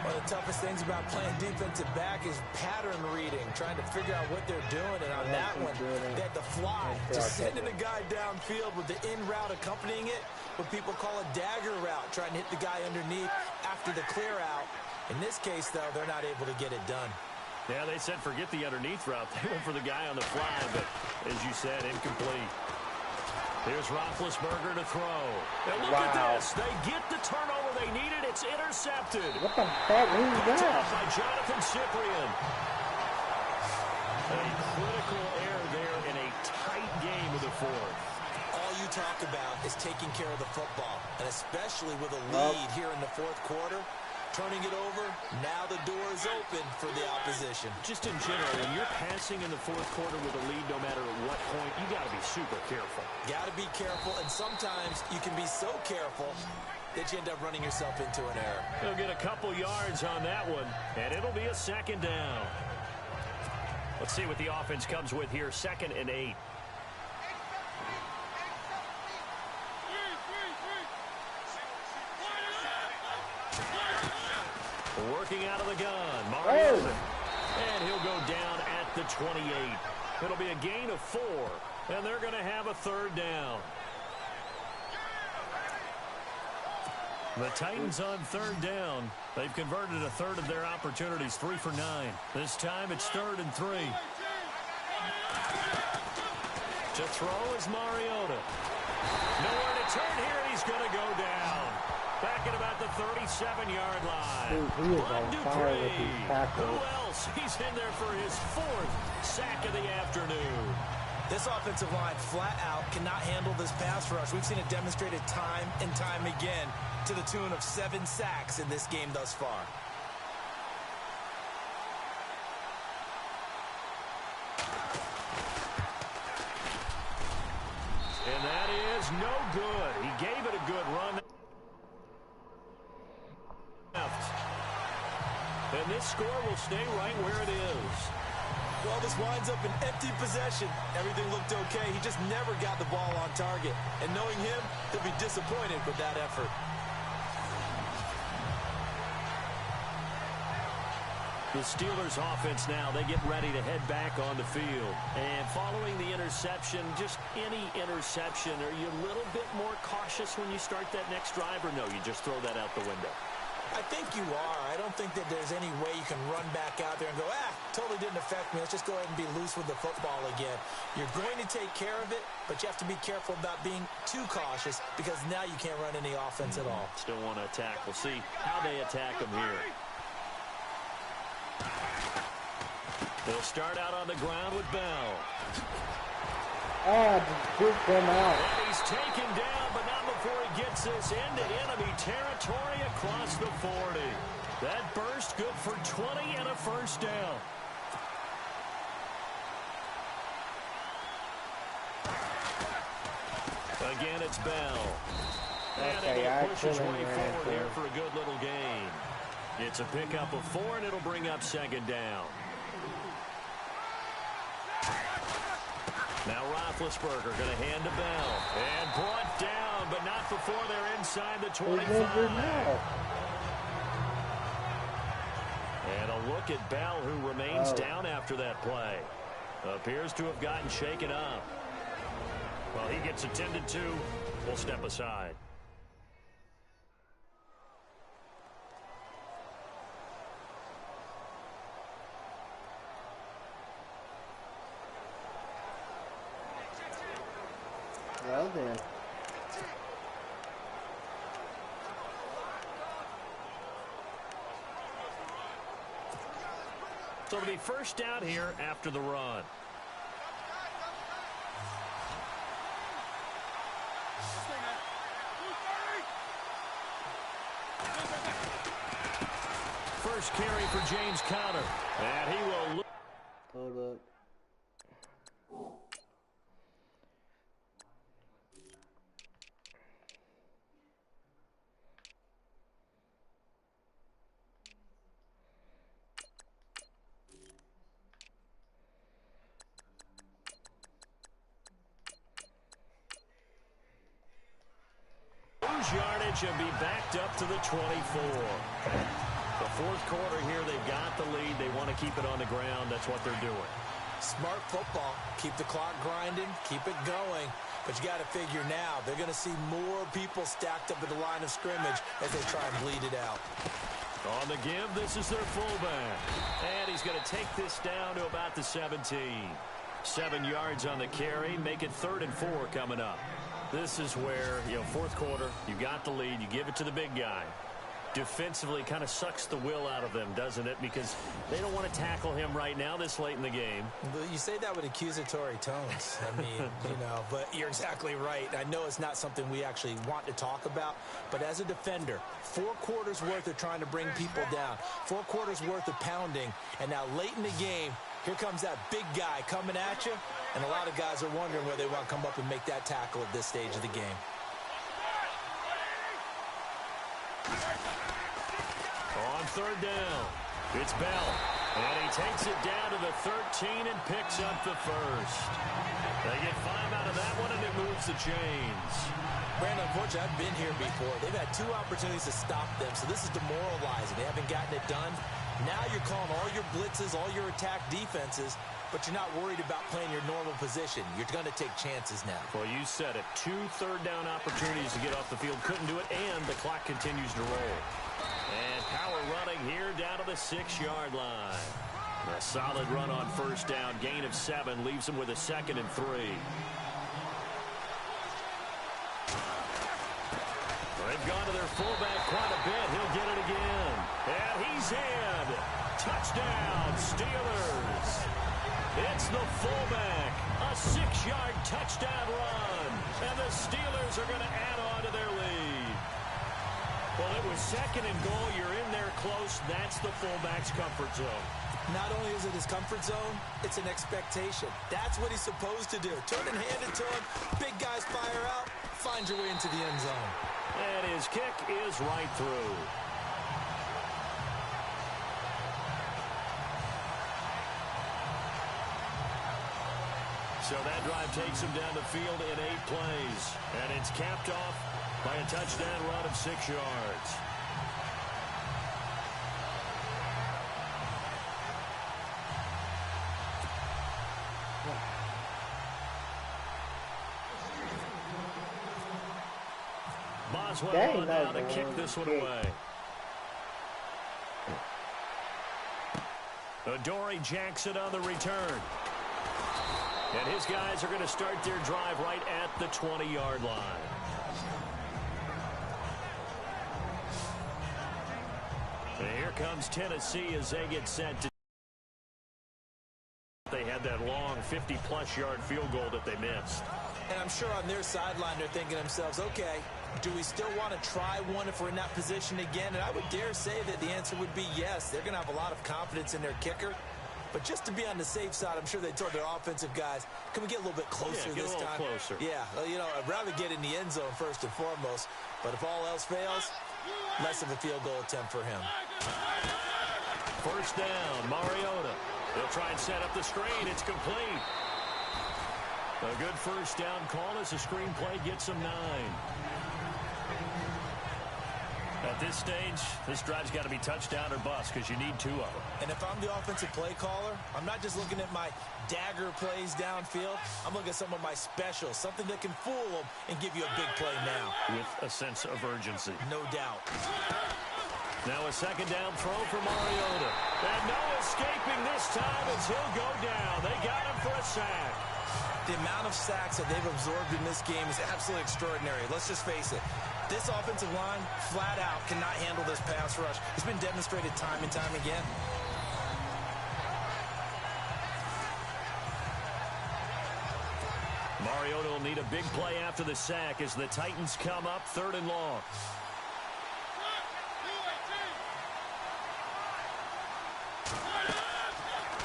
One of the toughest things about playing defensive back is pattern reading, trying to figure out what they're doing. And on that one, they had to fly, just sending a guy downfield with the in route accompanying it, what people call a dagger route, trying to hit the guy underneath after the clear out. In this case, though, they're not able to get it done. Yeah, they said forget the underneath route. They went for the guy on the fly, but as you said, incomplete. Here's Roethlisberger to throw. And look at this. They get the turnover they needed. It's intercepted. What the fuck? Who's that? By Jonathan Cyprien. A critical error there in a tight game of the fourth. All you talk about is taking care of the football, and especially with a lead here in the fourth quarter. Turning it over, now the door is open for the opposition. Just in general, when you're passing in the fourth quarter with a lead, no matter at what point, you got to be super careful. Got to be careful, and sometimes you can be so careful that you end up running yourself into an error. He'll get a couple yards on that one, and it'll be a second down. Let's see what the offense comes with here, 2nd and 8. Working out of the gun, Mariota. And he'll go down at the 28. It'll be a gain of 4, and they're going to have a 3rd down. The Titans on 3rd down. They've converted a third of their opportunities, 3 for 9. This time it's 3rd and 3. To throw is Mariota. Nowhere to turn here, and he's going to go down. Back at about the 37-yard line. Dude, he is on fire with these tackles. Who else? He's in there for his 4th sack of the afternoon. This offensive line flat out cannot handle this pass rush. We've seen it demonstrated time and time again to the tune of 7 sacks in this game thus far. And that is no good. He gave it a good run. And this score will stay right where it is. Well, this winds up an empty possession. Everything looked okay. He just never got the ball on target. And knowing him, he'll be disappointed with that effort. The Steelers offense now, they get ready to head back on the field. And following the interception, just any interception, are you a little bit more cautious when you start that next drive, or no, you just throw that out the window? I think you are. I don't think that there's any way you can run back out there and go, totally didn't affect me. Let's just go ahead and be loose with the football again. You're going to take care of it, but you have to be careful about being too cautious because now you can't run any offense at all. Still want to attack. We'll see how they attack them here. They'll start out on the ground with Bell. Just juke them out. And he's taken down, but not before he gets this into enemy territory across the 40. That burst good for 20 and a first down. Again, it's Bell. And he'll push his way forward here for a good little gain. It's a pickup of 4, and it'll bring up 2nd down. Now Roethlisberger going to hand to Bell. And brought down, but not before they're inside the 25. And a look at Bell, who remains down after that play. Appears to have gotten shaken up. Well, he gets attended to. We'll step aside. Well then. So it'll be first down here after the run. First carry for James Conner. And he will look. Hold up. Yardage and be backed up to the 24. The fourth quarter here. They've got the lead. They want to keep it on the ground. That's what they're doing. Smart football. Keep the clock grinding. Keep it going. But you got to figure now, they're going to see more people stacked up at the line of scrimmage as they try and bleed it out. On the give, this is their fullback. And he's going to take this down to about the 17. 7 yards on the carry. Make it 3rd and 4 coming up. This is where, fourth quarter, you got the lead. You give it to the big guy. Defensively kind of sucks the will out of them, doesn't it? Because they don't want to tackle him right now this late in the game. But you say that with accusatory tones. I mean, but you're exactly right. I know it's not something we actually want to talk about, but as a defender, 4 quarters worth of trying to bring people down, 4 quarters worth of pounding, and now late in the game, here comes that big guy coming at you, and a lot of guys are wondering where they want to come up and make that tackle at this stage of the game. On 3rd down, it's Bell, and he takes it down to the 13 and picks up the first. They get 5 out of that one, and it moves the chains. Brandon, unfortunately, I've been here before. They've had 2 opportunities to stop them, so this is demoralizing. They haven't gotten it done. Now you're calling all your blitzes, all your attack defenses, but you're not worried about playing your normal position. You're going to take chances now. Well, you said it. 2 third-down opportunities to get off the field. Couldn't do it, and the clock continues to roll. And power running here down to the 6-yard line. A solid run on first down. Gain of 7 leaves him with a 2nd and 3. They've gone to their fullback quite a bit. He'll get it again. And he's in. Touchdown, Steelers. It's the fullback. A 6-yard touchdown run. And the Steelers are going to add on to their lead. Well, it was 2nd and goal. You're in there close. That's the fullback's comfort zone. Not only is it his comfort zone, it's an expectation. That's what he's supposed to do. Turn and hand it to him. Big guys fire out. Find your way into the end zone. And his kick is right through. So that drive takes him down the field in 8 plays. And it's capped off by a touchdown run of 6 yards. Boswell on now to kick this one away. Adoree Jackson on the return. And his guys are going to start their drive right at the 20-yard line. And here comes Tennessee as they get set to. They had that long 50-plus yard field goal that they missed. And I'm sure on their sideline they're thinking to themselves, okay, do we still want to try one if we're in that position again? And I would dare say that the answer would be yes. They're going to have a lot of confidence in their kicker. But just to be on the safe side, I'm sure they told their offensive guys, can we get a little bit closer this time? Closer. Yeah, I'd rather get in the end zone first and foremost. But if all else fails, less of a field goal attempt for him. First down, Mariota. They'll try and set up the screen. It's complete. A good first down call as the screen play gets them 9. At this stage, this drive's got to be touchdown or bust because you need 2 of them. And if I'm the offensive play caller, I'm not just looking at my dagger plays downfield. I'm looking at some of my specials, something that can fool them and give you a big play now. With a sense of urgency. No doubt. Now a second down throw for Mariota. And no escaping this time as he'll go down. They got him for a sack. The amount of sacks that they've absorbed in this game is absolutely extraordinary. Let's just face it. This offensive line, flat out, cannot handle this pass rush. It's been demonstrated time and time again. Mariota will need a big play after the sack as the Titans come up 3rd and long.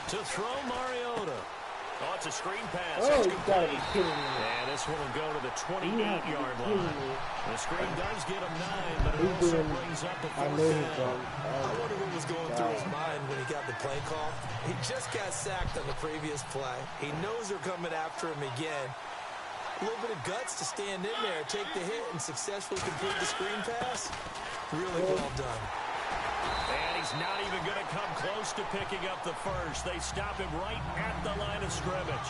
To throw Mariota. Oh, it's a screen pass. Oh, you gotta be kidding me. And this one will go to the 28-yard line. The screen does get him 9, but it also brings up the 4th down. I wonder what was going through his mind when he got the play call. He just got sacked on the previous play. He knows they're coming after him again. A little bit of guts to stand in there, take the hit, and successfully complete the screen pass. Really well done. And he's not even going to come close to picking up the first. They stop him right at the line of scrimmage.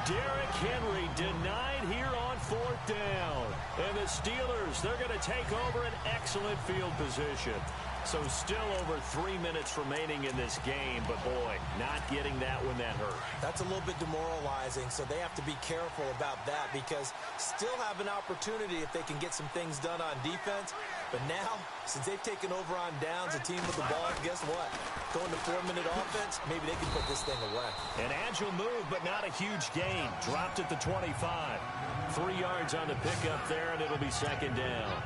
Derrick Henry denied here on 4th down. And the Steelers, they're going to take over an excellent field position. So still over 3 minutes remaining in this game, but boy, not getting that when that hurt. That's a little bit demoralizing, so they have to be careful about that because still have an opportunity if they can get some things done on defense. But now, since they've taken over on downs, a team with the ball, guess what? Going to 4-minute offense, maybe they can put this thing away. An agile move, but not a huge gain. Dropped at the 25. 3 yards on the pickup there, and it'll be 2nd down.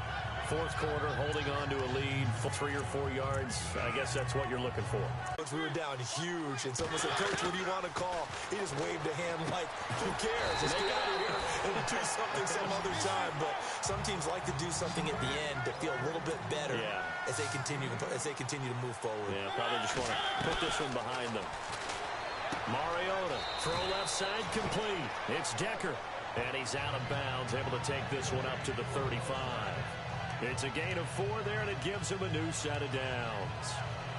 4th quarter, holding on to a lead, 3 or 4 yards. I guess that's what you're looking for. Coach, we were down huge, and someone said, Coach, what do you want to call? He just waved a hand like, who cares? Let's get out of here and do something some other time. But some teams like to do something at the end to feel a little bit better as they continue to move forward. Yeah, probably just want to put this one behind them. Mariota, throw left side complete. It's Decker, and he's out of bounds, able to take this one up to the 35. It's a gain of 4 there, and it gives him a new set of downs.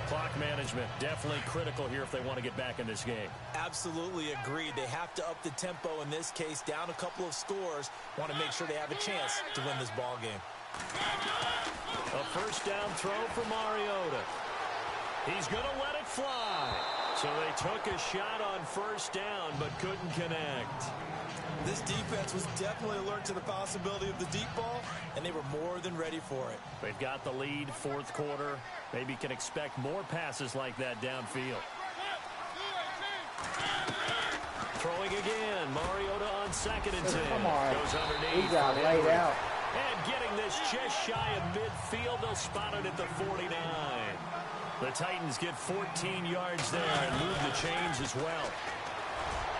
Clock management, definitely critical here if they want to get back in this game. Absolutely agreed. They have to up the tempo in this case, down a couple of scores. Want to make sure they have a chance to win this ball game. A 1st down throw for Mariota. He's going to let it fly. So they took a shot on 1st down, but couldn't connect. This defense was definitely alert to the possibility of the deep ball, and they were more than ready for it. They've got the lead, 4th quarter. Maybe can expect more passes like that downfield. Throwing again. Mariota on 2nd and 10. Come on. Goes underneath. He got laid out. And getting this just shy of midfield. They'll spot it at the 49. The Titans get 14 yards there and move the chains as well.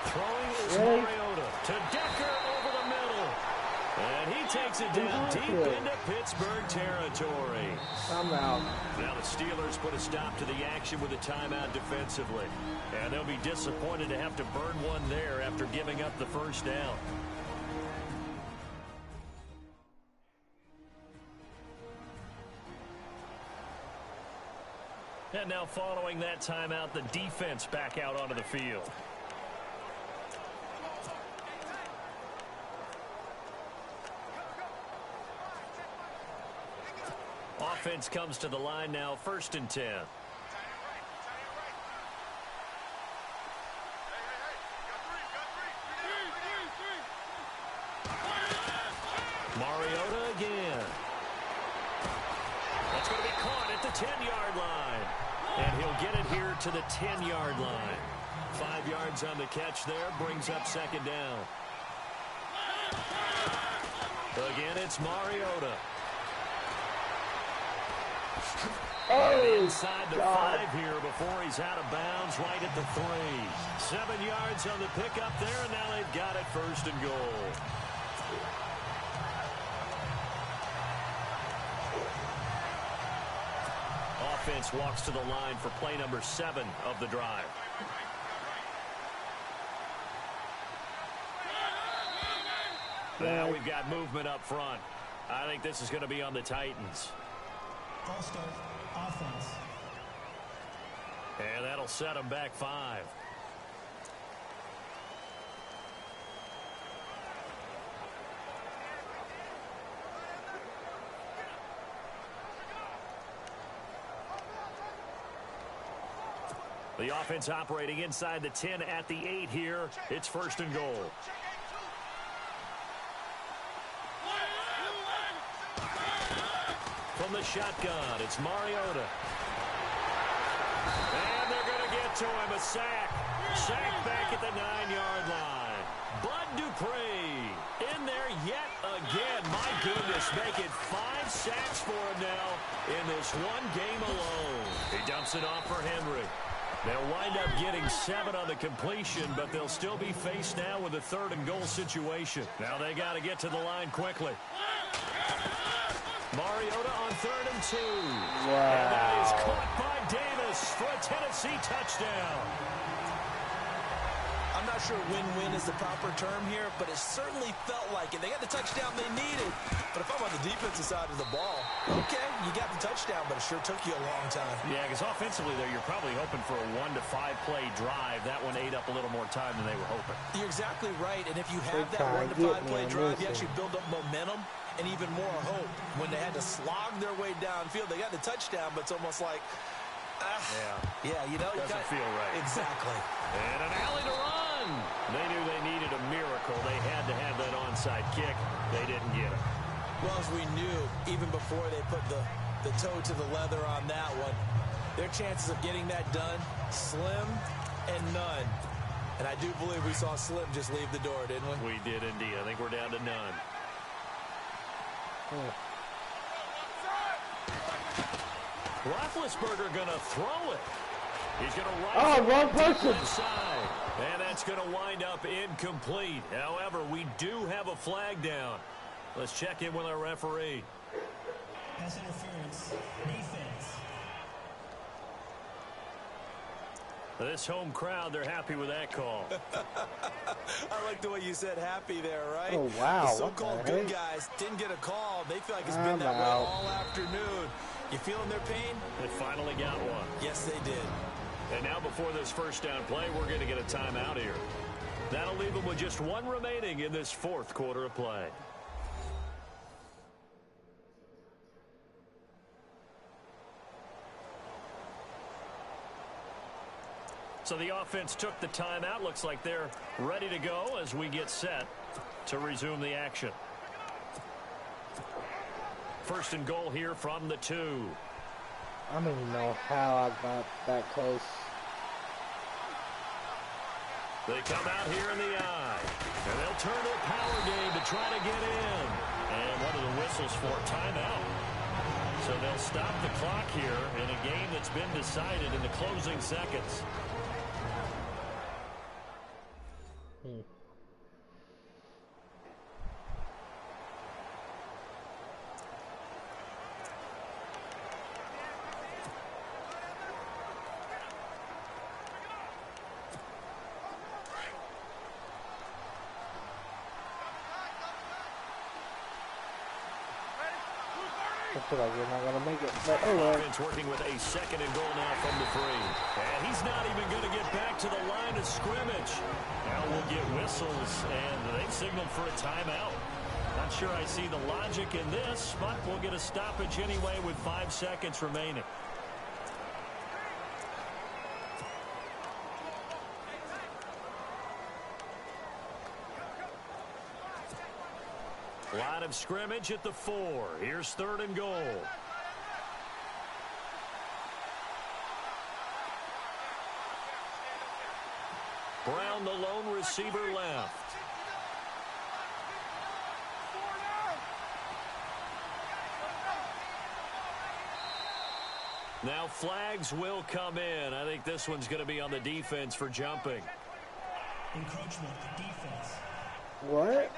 Throwing is Mariota to Decker over the middle. And he takes it down deep into Pittsburgh territory. I'm out. Now the Steelers put a stop to the action with a timeout defensively. And they'll be disappointed to have to burn one there after giving up the 1st down. And now following that timeout, the defense back out onto the field. Offense comes to the line now, 1st and 10. Mariota again. That's going to be caught at the 10-yard line. And he'll get it here to the 10-yard line. 5 yards on the catch there, brings up 2nd down. Again, it's Mariota. Oh, inside the 5 here before he's out of bounds right at the 3. 7 yards on the pickup there, and now they've got it 1st and goal. Offense walks to the line for play number 7 of the drive. Now we've got movement up front. I think this is going to be on the Titans. False start, offense. And that'll set them back 5. The offense operating inside the 10 at the 8 here. It's 1st and goal. From the shotgun, it's Mariota. And they're going to get to him. A sack. Sack back at the 9-yard line. Bud Dupree in there yet again. My goodness, making 5 sacks for him now in this one game alone. He dumps it off for Henry. They'll wind up getting 7 on the completion, but they'll still be faced now with a 3rd and goal situation. Now they got to get to the line quickly. Mariota on 3rd and 2. Wow. And that is caught by Davis for a Tennessee touchdown. I'm not sure win-win is the proper term here, but it certainly felt like it. They got the touchdown they needed. But if I'm on the defensive side of the ball, okay, you got the touchdown, but it sure took you a long time. Yeah, because offensively there, you're probably hoping for a 1 to 5 play drive. That one ate up a little more time than they were hoping. You're exactly right, and if you have that 1 to 5 play drive, you actually build up momentum and even more hope. When they had to slog their way downfield, they got the touchdown, but it's almost like, yeah, you know, doesn't feel right. Exactly. And an alley to run. They knew they needed a miracle. They had to have that onside kick. They didn't get it. Well, as we knew, even before they put the toe to the leather on that one, their chances of getting that done, slim and none. And I do believe we saw Slim just leave the door, didn't we? We did indeed. I think we're down to none. Roethlisberger going to throw it. He's going to run wrong person. Left side. And that's going to wind up incomplete. However, we do have a flag down. Let's check in with our referee. Pass interference. Defense. This home crowd, they're happy with that call. I like the way you said happy there, right? Oh, wow. The so-called good guys didn't get a call. They feel like it's been that way all afternoon. You feeling their pain? They finally got one. Yes, they did. And now before this first down play, we're going to get a timeout here. That'll leave them with just one remaining in this fourth quarter of play. So the offense took the timeout. Looks like they're ready to go as we get set to resume the action. First and goal here from the 2. I don't even know how I got that close. They come out here in the eye. And they'll turn to a power game to try to get in. And what are the whistles for? Timeout. So they'll stop the clock here in a game that's been decided in the closing seconds. I feel like you're not going to make it. But oh well. Offense working with a second and goal now from the 3. And he's not even going to get back to the line of scrimmage. Now we'll get whistles, and they've signaled for a timeout. Not sure I see the logic in this, but we'll get a stoppage anyway with 5 seconds remaining. Line of scrimmage at the 4. Here's third and goal. Brown, the lone receiver, left. Now flags will come in. I think this one's going to be on the defense for jumping. Encroachment. Defense. What?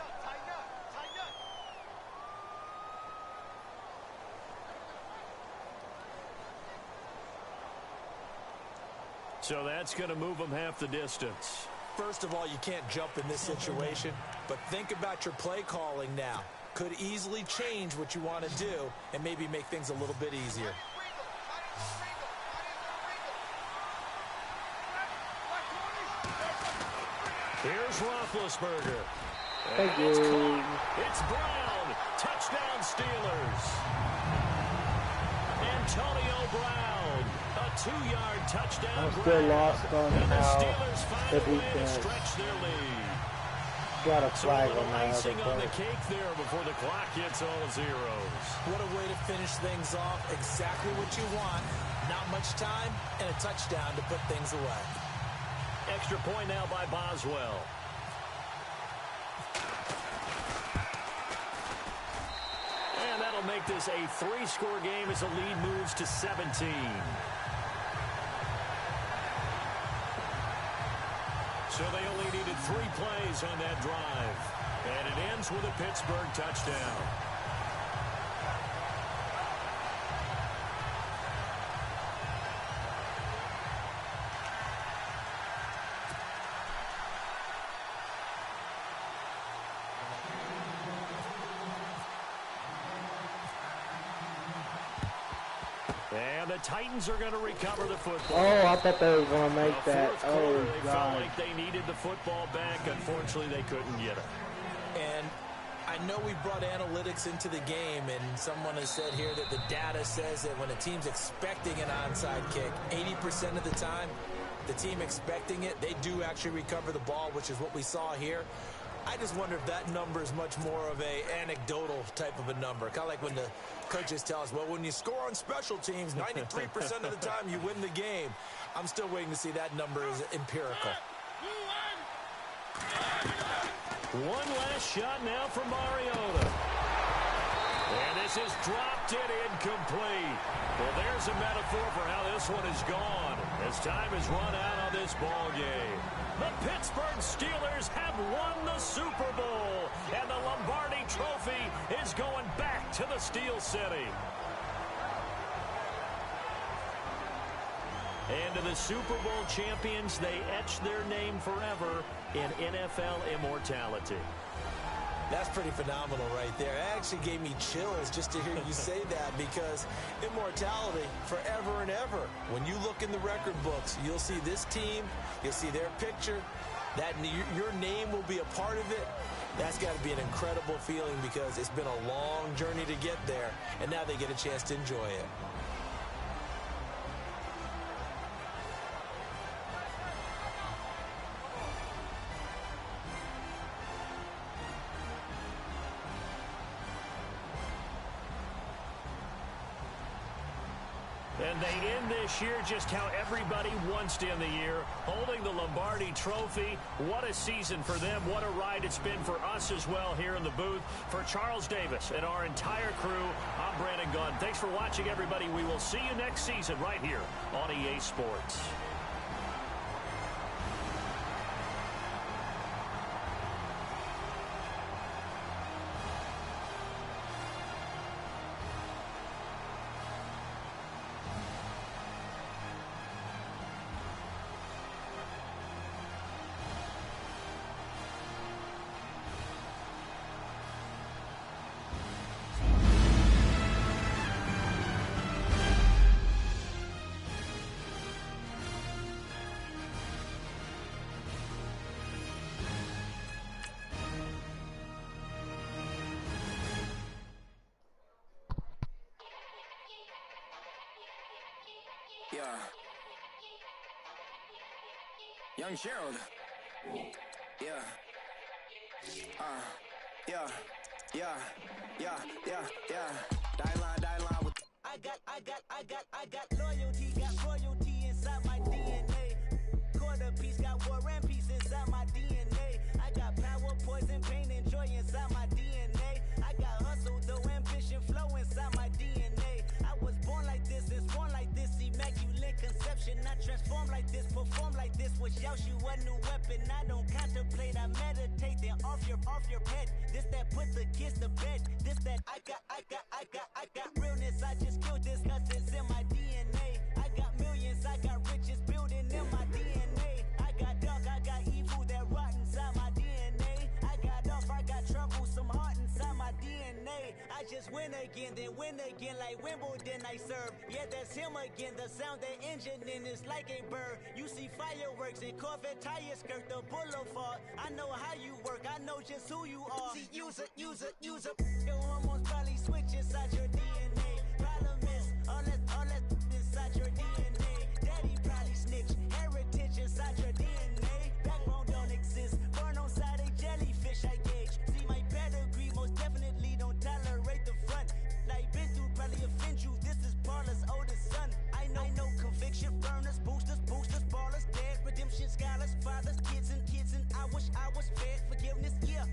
So that's going to move them half the distance. First of all, you can't jump in this situation, but think about your play calling now. Could easily change what you want to do and maybe make things a little bit easier. Here's Roethlisberger. Thank you. It's Brown. Touchdown Steelers. Antonio Brown. A 2-yard touchdown. I'm still lost on and the how Steelers find the a way to defense stretch their lead. got a So flag a little on that icing other on the play. cake there before the clock hits all zeros. What a way to finish things off. Exactly what you want. Not much time and a touchdown to put things away. Extra point now by Boswell. And that'll make this a 3-score game as the lead moves to 17. So they only needed 3 plays on that drive. And it ends with a Pittsburgh touchdown. And the Titans are going to recover the football. Oh, I thought they were going to make that. Fourth quarter, Oh, they felt God. like they needed the football back. Unfortunately, they couldn't get it. And I know we brought analytics into the game, and someone has said here that the data says that when a team's expecting an onside kick, 80% of the time, the team expecting it, they do actually recover the ball, which is what we saw here. I just wonder if that number is much more of a anecdotal type of a number. Kind of like when the coaches tell us, well, when you score on special teams, 93% of the time you win the game. I'm still waiting to see that number is empirical. One last shot now from Mariota. And this is dropped it incomplete. Well, there's a metaphor for how this one is gone as time has run out on this ball game. The Pittsburgh Steelers have won the Super Bowl, and the Lombardi Trophy is going back to the Steel City. And to the Super Bowl champions, they etch their name forever in NFL immortality. That's pretty phenomenal right there. It actually gave me chills just to hear you say that, because immortality forever and ever. When you look in the record books, you'll see this team, you'll see their picture, that your name will be a part of it. That's got to be an incredible feeling, because it's been a long journey to get there, and now they get a chance to enjoy it. And they end this year just how everybody wants to end the year, holding the Lombardi Trophy. What a season for them. What a ride it's been for us as well here in the booth. For Charles Davis and our entire crew, I'm Brandon Gunn. Thanks for watching, everybody. We will see you next season right here on EA Sports. Yeah. Young Gerald. Yeah. Yeah. Die line with. I got loyalty, got royalty inside my DNA. Quarter piece, got war and peace inside my DNA. I got power, poison, pain, and joy inside my DNA. I got hustle, though, ambition, flow inside my DNA. I was born like this, and born like this, immaculate conception. I transform like this, perform like this, was Yaoshu a new weapon. I don't contemplate, I meditate, then off your head. This that put the kids to bed. This that I got realness. I just killed this cause it's in my DNA. I got millions, I got riches building in my DNA. I got dark, I got evil that rot inside my DNA. I got off, I got trouble, some heart inside my DNA. I just win again, then win again like Wimbledon I serve. Yeah, that's him again, the sound that engine in is like a bird. You see fireworks and Corvette tires skirt the boulevard. I know how you work, I know just who you are. See, use it. Your hormones probably switch inside your DNA. Problem is, all that inside your DNA. Daddy probably snitch, heritage inside your DNA. Backbone don't exist, born on side a jellyfish I gauge. See my pedigree, most definitely don't tolerate the front. Like been through, probably offend you, this is Paula's oldest son. I know conviction, burners, boosters, ballers, dead, redemption, scholars, fathers, kids and I wish I was fed. Forgiveness, yeah.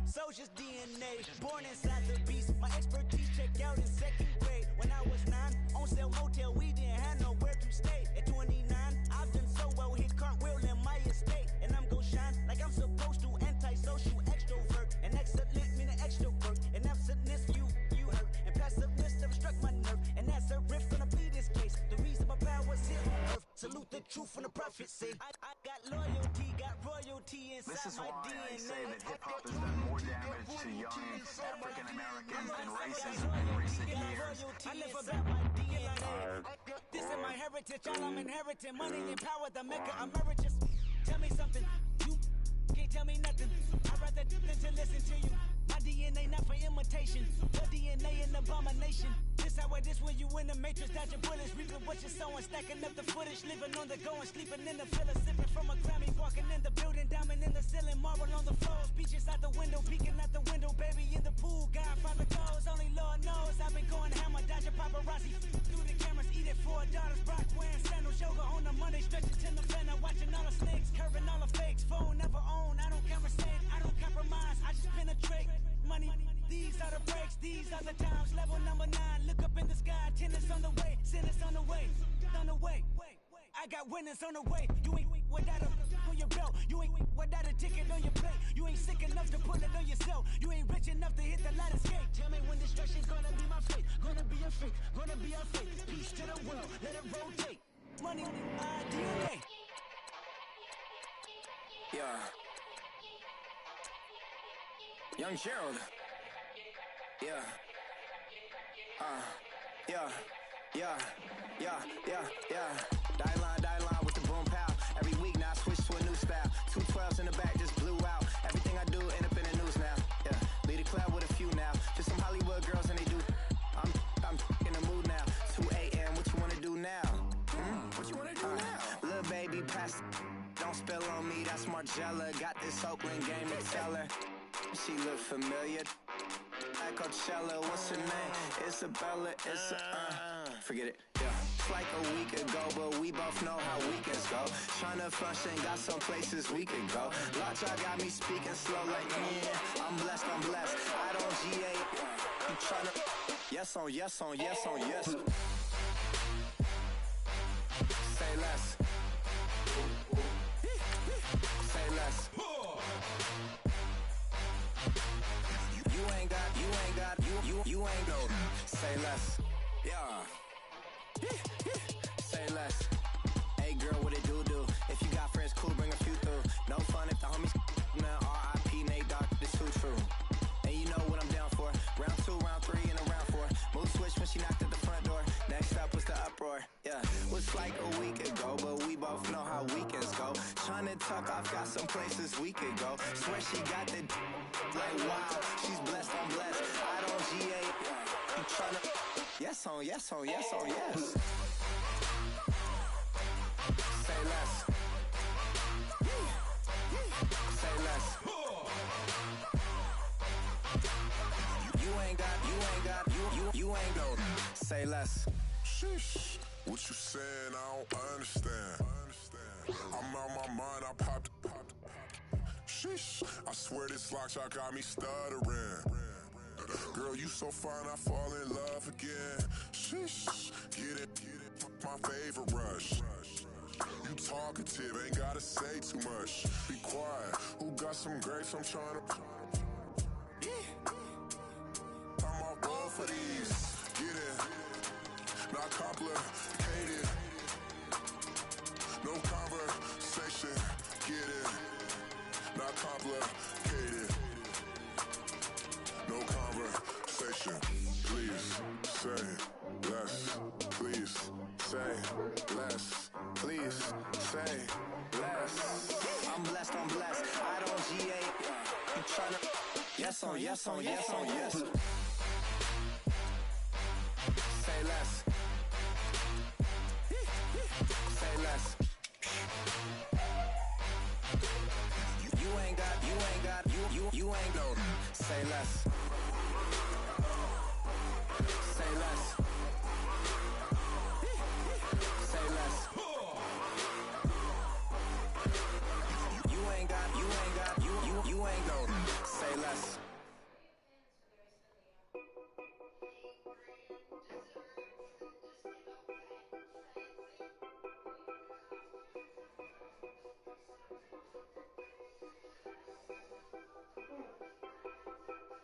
Soldier's DNA, born inside the beast. My expertise checked out in second grade. When I was 9, on sale motel, we didn't have nowhere to stay. At 29, I've done so well, hit cartwheel in my estate. And I'm gon' shine like I'm supposed to, antisocial extrovert. And excellent meaning extra work. And absentness, you hurt. And passiveness never struck my nerve. And that's a riff, gonna be this case. The reason my power's here on earth. Salute the truth when the prophets say. I got loyalty, got royalty. This is why I say that hip-hop has done more damage to young African Americans than racism in recent years. I live about my DNA. This is my heritage, all I'm inheriting. Money and power, the maker emeritus. Tell me something, you can't tell me nothing. I'd rather than to listen to you. My DNA not for imitation. Your DNA an abomination. This how it is when you in the matrix, dodging bullets, reaping what you're sowing, stacking up the footage, living on the go and sleeping in the villa, sipping from a Grammy, walking in the building, diamond in the ceiling, marble on the floors, beaches out the window, peeking out the window, baby in the pool, Godfather goes, only Lord knows, I've been going hammer, dodging paparazzi, through the cameras, eat it for daughters, Brock wearing sandals, yoga on a Monday, stretching to November, watching all the snakes, curving all the fakes, phone never own, I don't conversate, I don't compromise, I just penetrate, money, these are the breaks, these are the times, level number 9, look up in the sky, tennis on the way, sinners on the way, on the way. I got winners on the way. You ain't without a on your belt. You ain't without a ticket on your plate. You ain't sick enough to pull it on yourself. You ain't rich enough to hit the ladder skate. Tell me when destruction's gonna be my fate. Gonna be a fate. Gonna be a fate. Peace to the world. Let it rotate. Money, DNA. Yeah. Young Gerald. Yeah. Yeah. Die line with the boom pow. Every week now I switch to a new style. 212s in the back just blew out. Everything I do end up in the news now. Yeah. Lead a club with a few now. Just some Hollywood girls and they do. I'm in the mood now. 2 a.m. What you wanna do now? What you wanna do now? Little baby pass. Don't spill on me. That's Margella. Got this Oakland game to tell her. She look familiar. At Coachella, what's her name? Isabella, forget it, yeah. It's like a week ago, but we both know how weekends go. Tryna function, got some places we could go. Lockjaw got me speaking slow like, yeah, I'm blessed. I don't GA, I'm tryna, yes on yes. Say less. Say less. You ain't go. Say less. Yeah. Say less. Hey girl, what it do? If you got friends, cool, bring a few through. No fun if the homies man. R.I.P. Nate Dogg, this too true. And you know what I'm down for. Round 2, round 3, and a round 4. Move switch when she knocked at the front door. Next up was the uproar. Yeah, was like a week ago, but we both know how weekends go. Tryna tuck off, got some places we could go. Swear she got the like wow, she's blessed, I'm blessed. I don't GA. I'm tryna yes on yes. Say less. Say less. You ain't go. Say less. Sheesh. What you saying? I don't understand. I'm out my mind. I popped. Sheesh. I swear this lockjaw got me stuttering. Girl, you so fine, I fall in love again. Sheesh. Get it. My favorite rush. You talkative, ain't gotta say too much. Be quiet. Who got some grapes? I'm tryna. I'm all roll for these. Get it. Not complicated. No conversation. Get it. Not complicated. No conversation. Please say less. Please say less. Please say less. I'm blessed. I don't GA. I'm tryna yes on yes. Say less. Say less. You ain't go. Say less. Say less. Say less. You ain't go. Say less.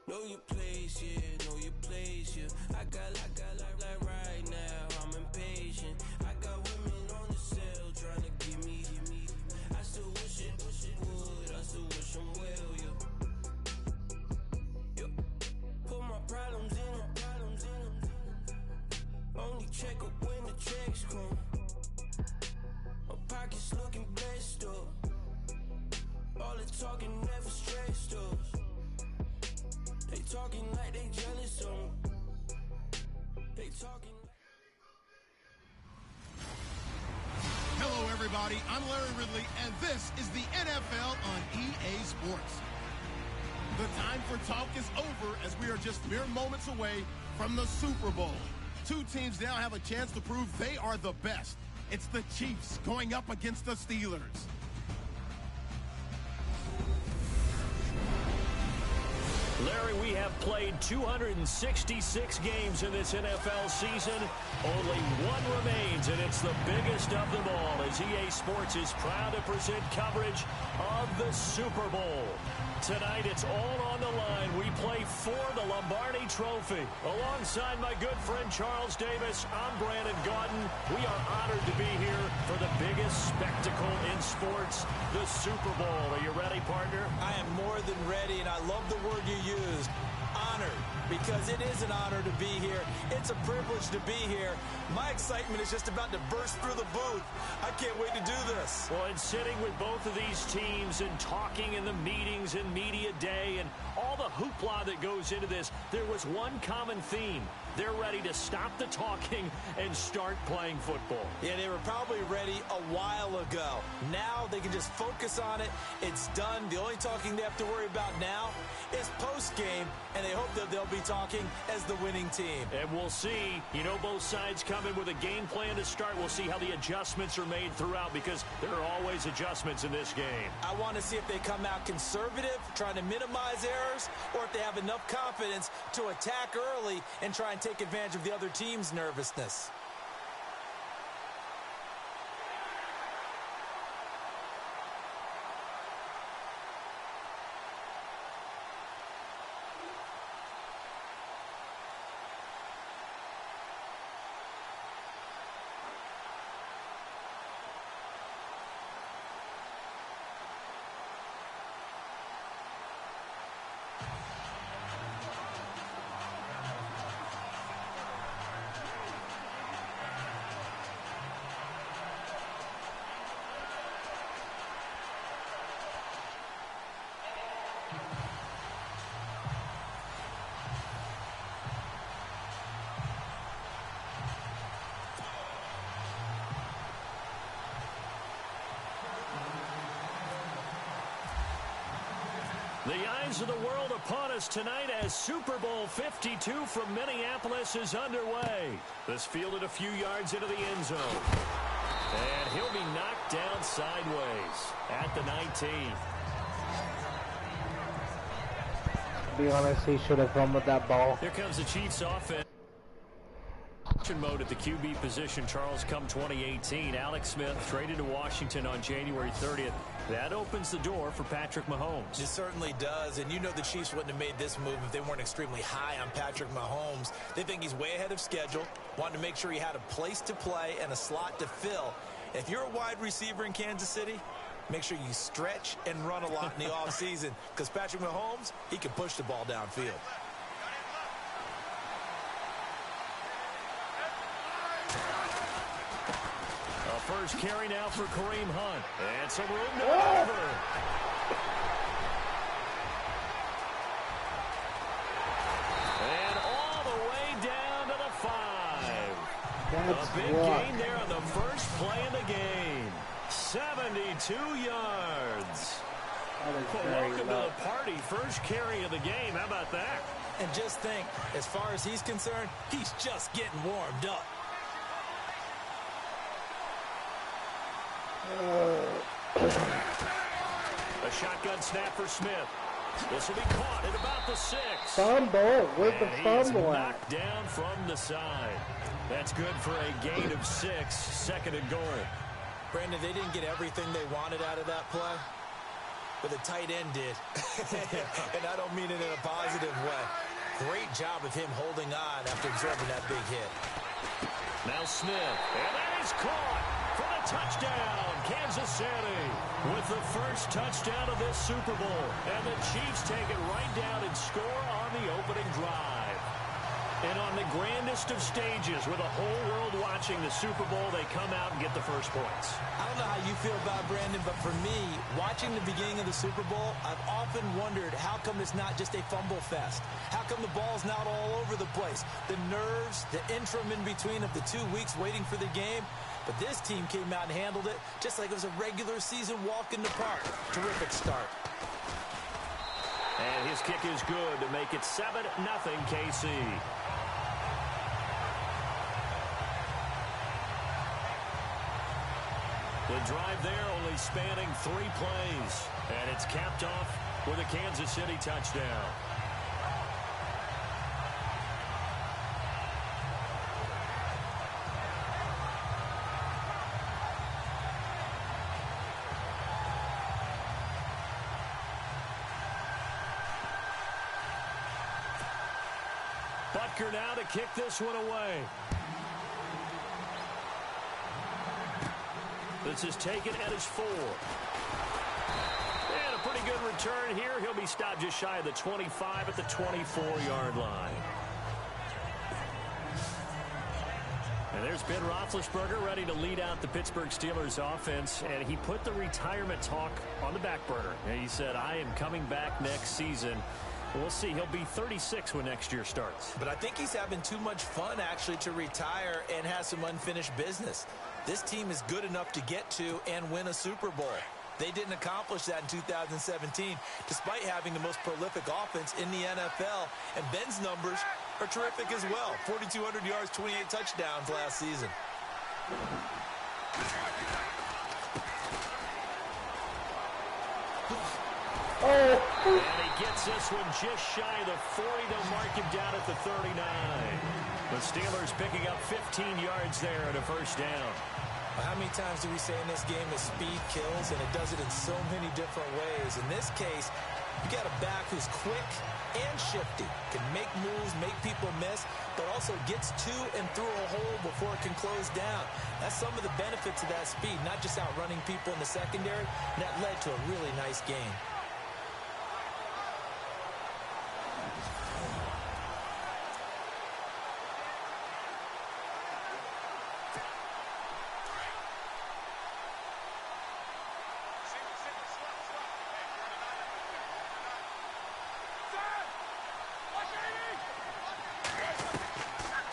Know your place, yeah, know your place, yeah. I got like right now, I'm impatient. I got women on the cell trying to give me. I still wish it would. everybody. I'm Larry Ridley, and this is the NFL on EA Sports. The time for talk is over as we are just mere moments away from the Super Bowl. Two teams now have a chance to prove they are the best. It's the Chiefs going up against the Steelers. Larry, we have played 266 games in this NFL season. Only one remains, and it's the biggest of them all, as EA Sports is proud to present coverage of the Super Bowl. Tonight, it's all on the line. We play for the Lombardi Trophy. Alongside my good friend Charles Davis, I'm Brandon Gaudin. We are honored to be here for the biggest spectacle in sports, the Super Bowl. Are you ready, partner? I am more than ready, and I love the word you used, honored, because it is an honor to be here. It's a privilege to be here. My excitement is just about to burst through the booth. I can't wait to do this. Well, and sitting with both of these teams and talking in the meetings and media day and all the hoopla that goes into this, there was one common theme. They're ready to stop the talking and start playing football. Yeah, they were probably ready a while ago. Now they can just focus on it. It's done. The only talking they have to worry about now is post-game, and they hope that they'll be talking as the winning team. And we'll see. You know, both sides come in with a game plan to start. We'll see how the adjustments are made throughout, because there are always adjustments in this game. I want to see if they come out conservative, trying to minimize errors, or if they have enough confidence to attack early and try and take advantage of the other team's nervousness. The eyes of the world upon us tonight as Super Bowl 52 from Minneapolis is underway. This fielded a few yards into the end zone. And he'll be knocked down sideways at the 19. To be honest, he should have run with that ball. Here comes the Chiefs offense. Mode at the QB position, Charles, come 2018. Alex Smith traded to Washington on January 30th. That opens the door for Patrick Mahomes. It certainly does, and you know the Chiefs wouldn't have made this move if they weren't extremely high on Patrick Mahomes. They think he's way ahead of schedule, wanted to make sure he had a place to play and a slot to fill. If you're a wide receiver in Kansas City, make sure you stretch and run a lot in the offseason, because Patrick Mahomes, he can push the ball downfield. First carry now for Kareem Hunt. And some room to maneuver. And all the way down to the 5. That's a big gain there on the first play of the game. 72 yards. Well, welcome to the party. First carry of the game. How about that? And just think, as far as he's concerned, he's just getting warmed up. A shotgun snap for Smith. This will be caught at about the 6. Fumble with the fumble. Knocked down from the side. That's good for a gain of 6, second and goal. Brandon, they didn't get everything they wanted out of that play, but the tight end did. And I don't mean it in a positive way. Great job of him holding on after absorbing that big hit. Now Smith, and that is caught for the touchdown, Kansas City, with the first touchdown of this Super Bowl. And the Chiefs take it right down and score on the opening drive. And on the grandest of stages, with the whole world watching the Super Bowl, they come out and get the first points. I don't know how you feel about it, Brandon, but for me, watching the beginning of the Super Bowl, I've often wondered how come it's not just a fumble fest? How come the ball's not all over the place? The nerves, the interim in between of the 2 weeks waiting for the game. But this team came out and handled it just like it was a regular season walk in the park. Terrific start. And his kick is good to make it 7-0 KC. The drive there only spanning 3 plays. And it's capped off with a Kansas City touchdown. Butker now to kick this one away. This is taken at his 4. And a pretty good return here. He'll be stopped just shy of the 25 at the 24-yard line. And there's Ben Roethlisberger ready to lead out the Pittsburgh Steelers offense. And he put the retirement talk on the back burner. And he said, I am coming back next season. We'll see. He'll be 36 when next year starts. But I think he's having too much fun, actually, to retire and has some unfinished business. This team is good enough to get to and win a Super Bowl. They didn't accomplish that in 2017, despite having the most prolific offense in the NFL. And Ben's numbers are terrific as well. 4,200 yards, 28 touchdowns last season. And he gets this one just shy of the 40 to mark him down at the 39. The Steelers picking up 15 yards there and a first down. Well, how many times do we say in this game that speed kills, and it does it in so many different ways? In this case, you got a back who's quick and shifty, can make moves, make people miss, but also gets to and through a hole before it can close down. That's some of the benefits of that speed, not just outrunning people in the secondary. And that led to a really nice game.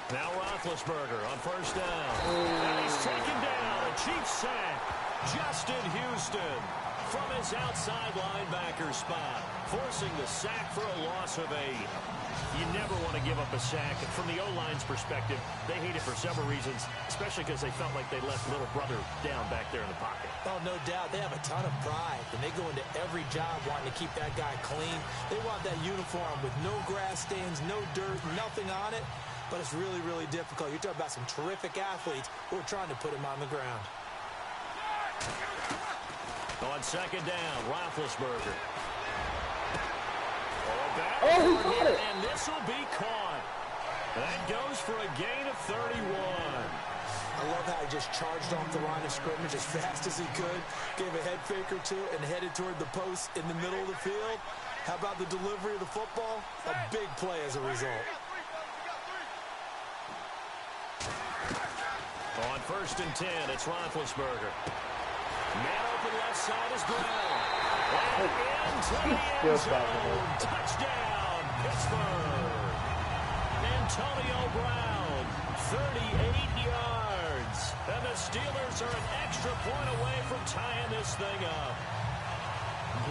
Now Roethlisberger on first down. And he's taken down. A Chiefs sack. Justin Houston from his outside linebacker spot, forcing the sack for a loss of 8. You never want to give up a sack. And from the O-line's perspective, they hate it for several reasons, especially because they felt like they left little brother down back there in the pocket. Oh, no doubt. They have a ton of pride, and they go into every job wanting to keep that guy clean. They want that uniform with no grass stains, no dirt, nothing on it. But it's really, really difficult. You're talking about some terrific athletes who are trying to put him on the ground. On second down, Roethlisberger. Oh, he caught it. And this will be caught. That goes for a gain of 31. I love how he just charged off the line of scrimmage as fast as he could, gave a head fake or two, and headed toward the post in the middle of the field. How about the delivery of the football? A big play as a result. On first and 10, it's Roethlisberger. Man open left side is Brown. And into the end zone. Touchdown, Pittsburgh. Antonio Brown, 38 yards. And the Steelers are an extra point away from tying this thing up.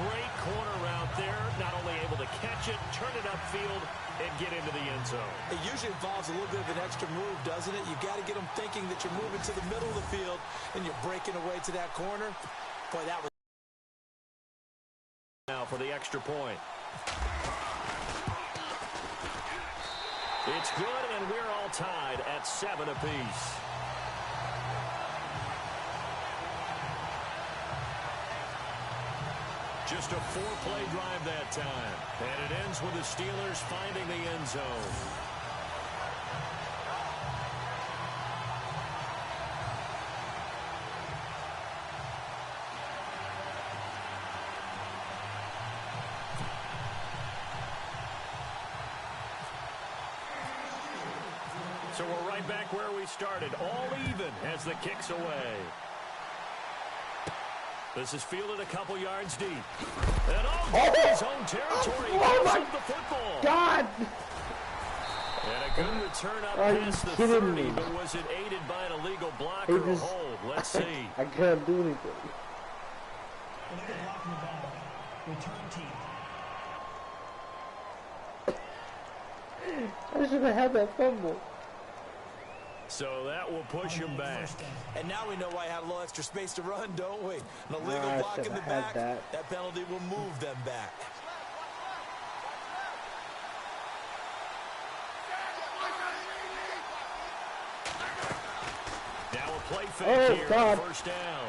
Great corner route there. Not only able to catch it, turn it upfield, and get into the end zone. It usually involves a little bit of an extra move, doesn't it? You got to get them thinking that you're moving to the middle of the field and you're breaking away to that corner. Boy, that was... Now for the extra point. It's good, and we're all tied at 7 apiece. Just a 4-play drive that time. And it ends with the Steelers finding the end zone. So we're right back where we started. All even as the kick's away. This is fielded a couple yards deep. And his own territory. He gives him the football. God! And a good return up Are you past the kidding 30, me? but was it aided by an illegal block or a just- hold? Let's see. I can't do anything. Illegal block in the ball. Return team. I should have had that fumble. So that will push him back. And now we know why I had a little extra space to run, don't we? An illegal I block in the should've had back. that. Penalty will move them back. Now a play fake Oh, here. God. First down.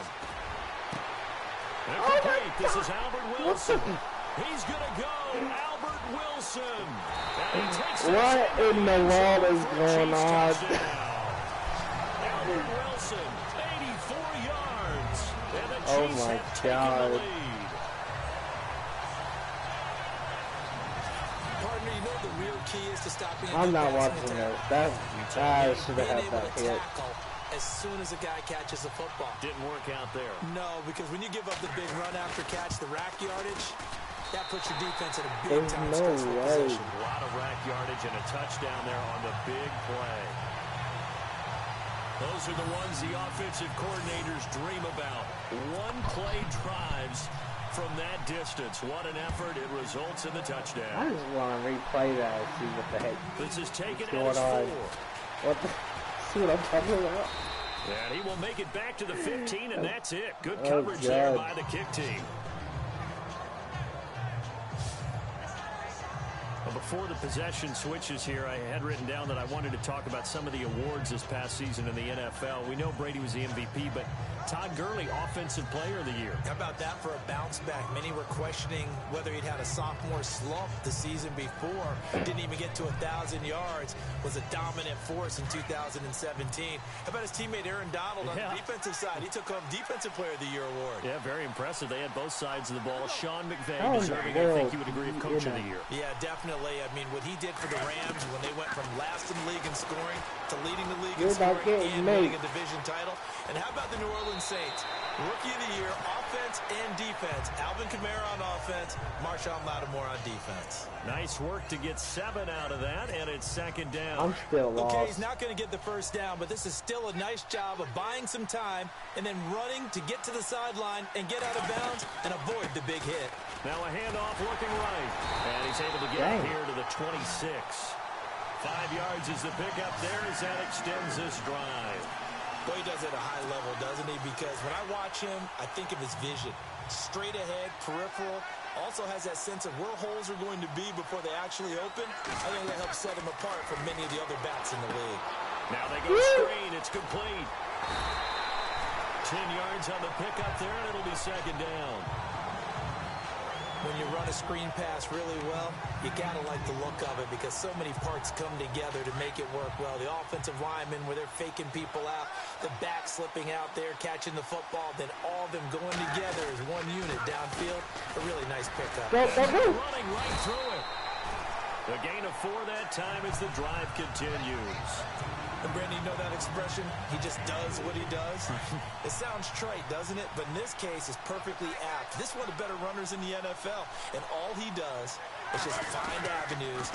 And Oh, my complete. This God. is Albert Wilson. He's going to go. Albert Wilson. And he takes this What in the world is going on? Albert Wilson, 84 yards. And the Oh Chiefs my have taken God. the lead. Partner, you know the real key is to stop being I'm not passing watching attack. that. I should have Being had able that to hit. tackle as soon as a guy catches the football. Didn't work out there. No, because when you give up the big run after catch, the rack yardage, that puts your defense in a big There's time no stressful way. position. A lot of rack yardage and a touchdown there on the big play. Those are the ones the offensive coordinators dream about. One-play drives from that distance. What an effort. It results in the I touchdown. just want to replay that and see what the heck This is taken is at going his on. 4. What the? See what I'm talking about? And he will make it back to the 15, and that's it. Good Oh, coverage there God. by the kick team. Well, before the possession switches here, I had written down that I wanted to talk about some of the awards this past season in the NFL. We know Brady was the MVP, but Todd Gurley, Offensive Player of the Year. How about that for a bounce back? Many were questioning whether he'd had a sophomore slump the season before. Didn't even get to 1,000 yards. Was a dominant force in 2017. How about his teammate Aaron Donald on the defensive side? He took home Defensive Player of the Year award. Yeah, very impressive. They had both sides of the ball. Sean McVay Oh, deserving, no. I think you would agree, of Coach of the Year. Yeah, definitely. I mean, what he did for the Rams when they went from last in the league in scoring to leading the league in You're not scoring getting and me. winning a division title. And how about the New Orleans Saints? Rookie of the Year, offense and defense. Alvin Kamara on offense, Marshawn Lattimore on defense. Nice work to get 7 out of that, and it's second down. I'm still lost. Okay, he's not going to get the first down, but this is still a nice job of buying some time and then running to get to the sideline and get out of bounds and avoid the big hit. Now a handoff looking right, and he's able to get Dang. here to the 26. 5 yards is the pickup there as that extends this drive. Well, he does it at a high level, doesn't he? Because when I watch him, I think of his vision. Straight ahead, peripheral. Also has that sense of where holes are going to be before they actually open. I think that helps set him apart from many of the other backs in the league. Now they go screen. It's complete. 10 yards on the pickup there, and it'll be second down. When you run a screen pass really well, you gotta like the look of it because so many parts come together to make it work well. The offensive linemen where they're faking people out, the back slipping out there, catching the football, then all of them going together as one unit downfield. A really nice pickup. Running right through it. The gain of 4 that time as the drive continues. And Brandon, you know that expression? He just does what he does. It sounds trite, doesn't it? But in this case, it's perfectly apt. This is one of the better runners in the NFL. And all he does is just find avenues,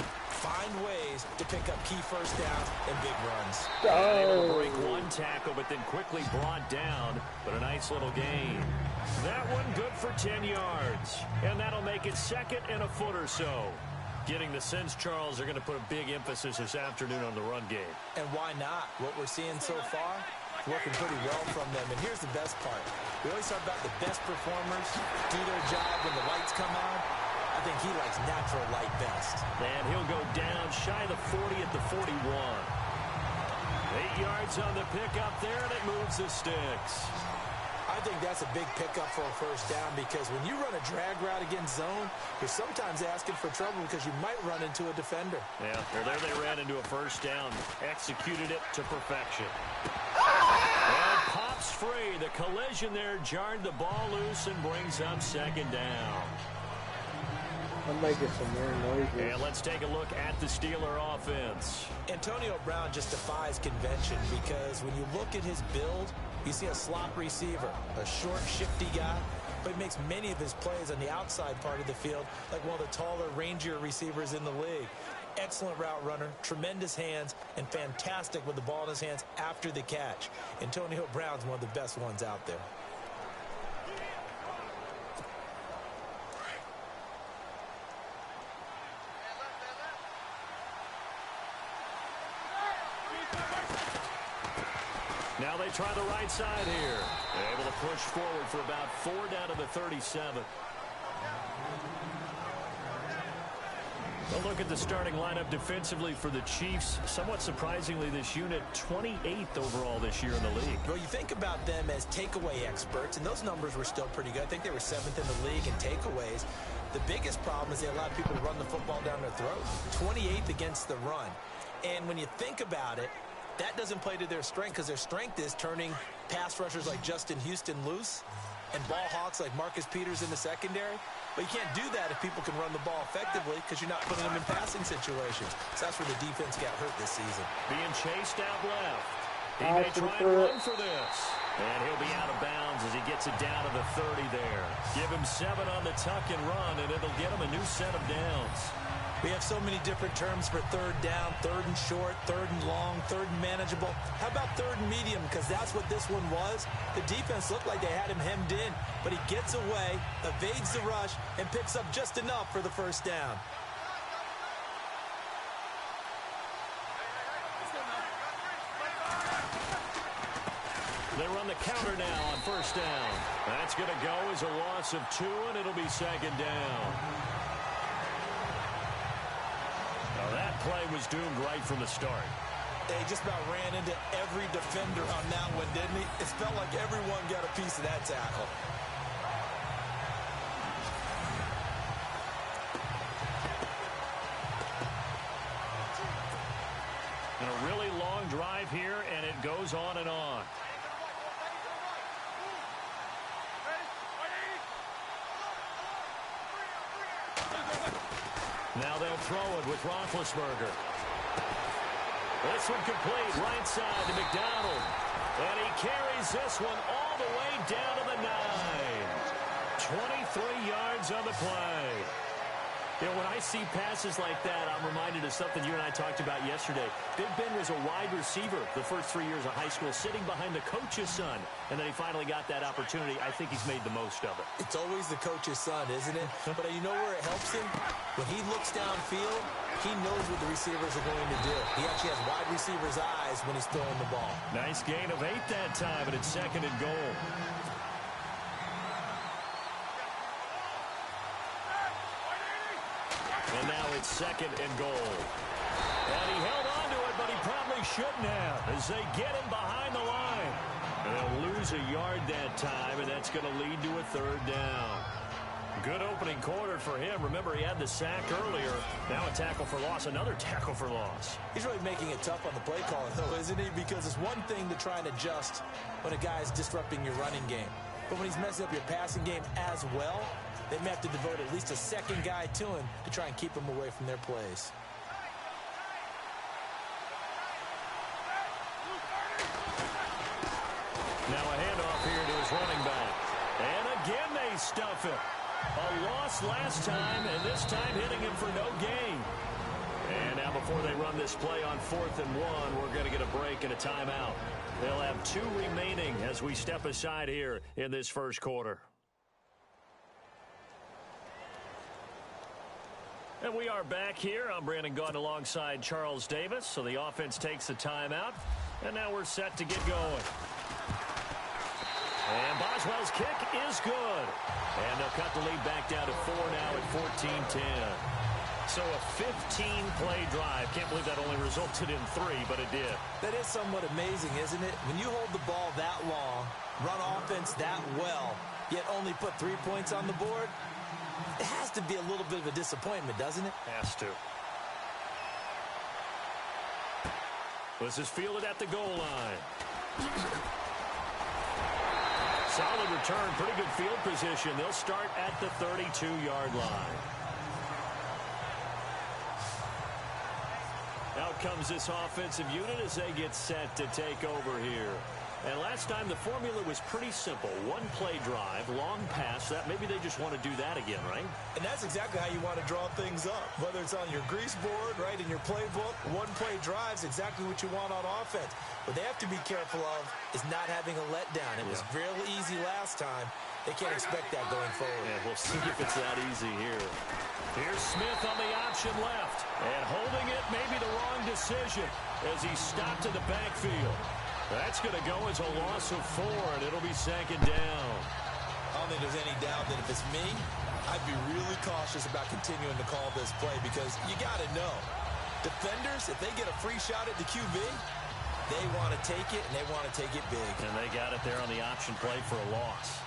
find ways to pick up key first downs and big runs. Able to break one tackle, but then quickly brought down. But a nice little gain. That one good for 10 yards. And that'll make it second and a foot or so. Getting the sense Charles are going to put a big emphasis this afternoon on the run game. And why not? What we're seeing so far, it's working pretty well from them. And here's the best part. We always talk about the best performers do their job when the lights come on. I think he likes natural light best. And he'll go down shy of the 40 at the 41. 8 yards on the pickup there, and it moves the sticks. I think that's a big pickup for a first down because when you run a drag route against zone, you're sometimes asking for trouble because you might run into a defender. Yeah, well, there they ran into a first down. Executed it to perfection. And pops free. The collision there jarred the ball loose and brings up second down. I'm making some weird noises. And let's take a look at the Steeler offense. Antonio Brown just defies convention because when you look at his build, you see a slot receiver, a short, shifty guy, but he makes many of his plays on the outside part of the field like one of the taller, rangier receivers in the league. excellent route runner, tremendous hands, and fantastic with the ball in his hands after the catch. Antonio Brown's one of the best ones out there. Now they try the right side here. They're able to push forward for about 4 down to the 37. A look at the starting lineup defensively for the Chiefs. Somewhat surprisingly, this unit 28th overall this year in the league. Well, you think about them as takeaway experts, and those numbers were still pretty good. I think they were 7th in the league in takeaways. The biggest problem is they allowed people to run the football down their throat. 28th against the run. And when you think about it, that doesn't play to their strength, because their strength is turning pass rushers like Justin Houston loose and ball hawks like Marcus Peters in the secondary. But you can't do that if people can run the ball effectively, because you're not putting them in passing situations. So that's where the defense got hurt this season. Being chased out left. He may try and run for this. And he'll be out of bounds as he gets it down to the 30 there. Give him 7 on the tuck and run, and it'll get him a new set of downs. We have so many different terms for third down, third and short, third and long, third and manageable. How about third and medium? Because that's what this one was. The defense looked like they had him hemmed in, but he gets away, evades the rush, and picks up just enough for the first down. They run the counter now on first down. That's going to go as a loss of 2, and it'll be second down. Now that play was doomed right from the start. They just about ran into every defender on that one, didn't he? It felt like everyone got a piece of that tackle. And a really long drive here, and it goes on and on. Now they'll throw it with Roethlisberger. This one complete, right side to McDonald. And he carries this one all the way down to the 9. 23 yards on the play. You know, when I see passes like that, I'm reminded of something you and I talked about yesterday. Big Ben was a wide receiver the first 3 years of high school, sitting behind the coach's son. And then he finally got that opportunity. I think he's made the most of it. It's always the coach's son, isn't it? But you know where it helps him? When he looks downfield, he knows what the receivers are going to do. He actually has wide receivers' eyes when he's throwing the ball. Nice gain of 8 that time, and it's second and goal. And now it's second and goal. And he held on to it, but he probably shouldn't have, as they get him behind the line. And they'll lose a yard that time, and that's going to lead to a third down. Good opening quarter for him. Remember, he had the sack earlier. Now a tackle for loss, another tackle for loss. He's really making it tough on the play calling, though, isn't he? Because it's one thing to try and adjust when a guy's disrupting your running game. But when he's messing up your passing game as well, they may have to devote at least a second guy to him to try and keep him away from their plays. Now a handoff here to his running back. And again they stuff it. A loss last time, and this time hitting him for no gain. And now before they run this play on 4th and 1, we're going to get a break and a timeout. They'll have 2 remaining as we step aside here in this first quarter. And we are back here. I'm Brandon Gaudin alongside Charles Davis. So the offense takes a timeout. And now we're set to get going. And Boswell's kick is good. And they'll cut the lead back down to 4 now at 14-10. So a 15-play drive. Can't believe that only resulted in 3, but it did. That is somewhat amazing, isn't it? When you hold the ball that long, run offense that well, yet only put 3 points on the board, it has to be a little bit of a disappointment, doesn't it? Has to. This is fielded at the goal line. Solid return, pretty good field position. They'll start at the 32-yard line. Out comes this offensive unit as they get set to take over here. And last time the formula was pretty simple. One play drive, long pass. That maybe they just want to do that again, right? And that's exactly how you want to draw things up. Whether it's on your grease board, right, in your playbook, one play drive's exactly what you want on offense. What they have to be careful of is not having a letdown. It was real easy last time. They can't expect that going forward. Yeah, we'll see if it's that easy here. Here's Smith on the option left. And holding it may be the wrong decision as he stopped in the backfield. That's going to go as a loss of 4, and it'll be second down. I don't think there's any doubt that if it's me, I'd be really cautious about continuing to call this play because you got to know, defenders, if they get a free shot at the QB, they want to take it, and they want to take it big. And they got it there on the option play for a loss.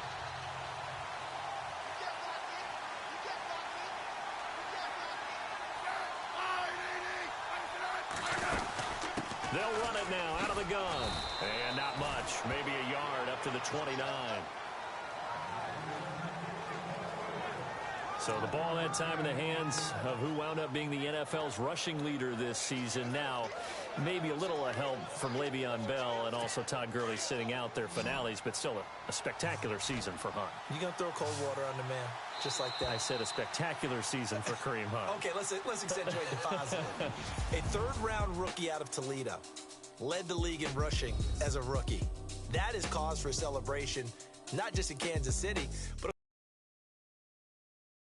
They'll run it now out of the gun. And not much. Maybe a yard up to the 29. So the ball that time in the hands of who wound up being the NFL's rushing leader this season. Now, maybe a little help from Le'Veon Bell and also Todd Gurley sitting out their finales, but still a spectacular season for Hunt. You going to throw cold water on the man just like that? I said a spectacular season for Kareem Hunt. Okay, let's accentuate the positive. A third-round rookie out of Toledo led the league in rushing as a rookie. That is cause for celebration, not just in Kansas City, but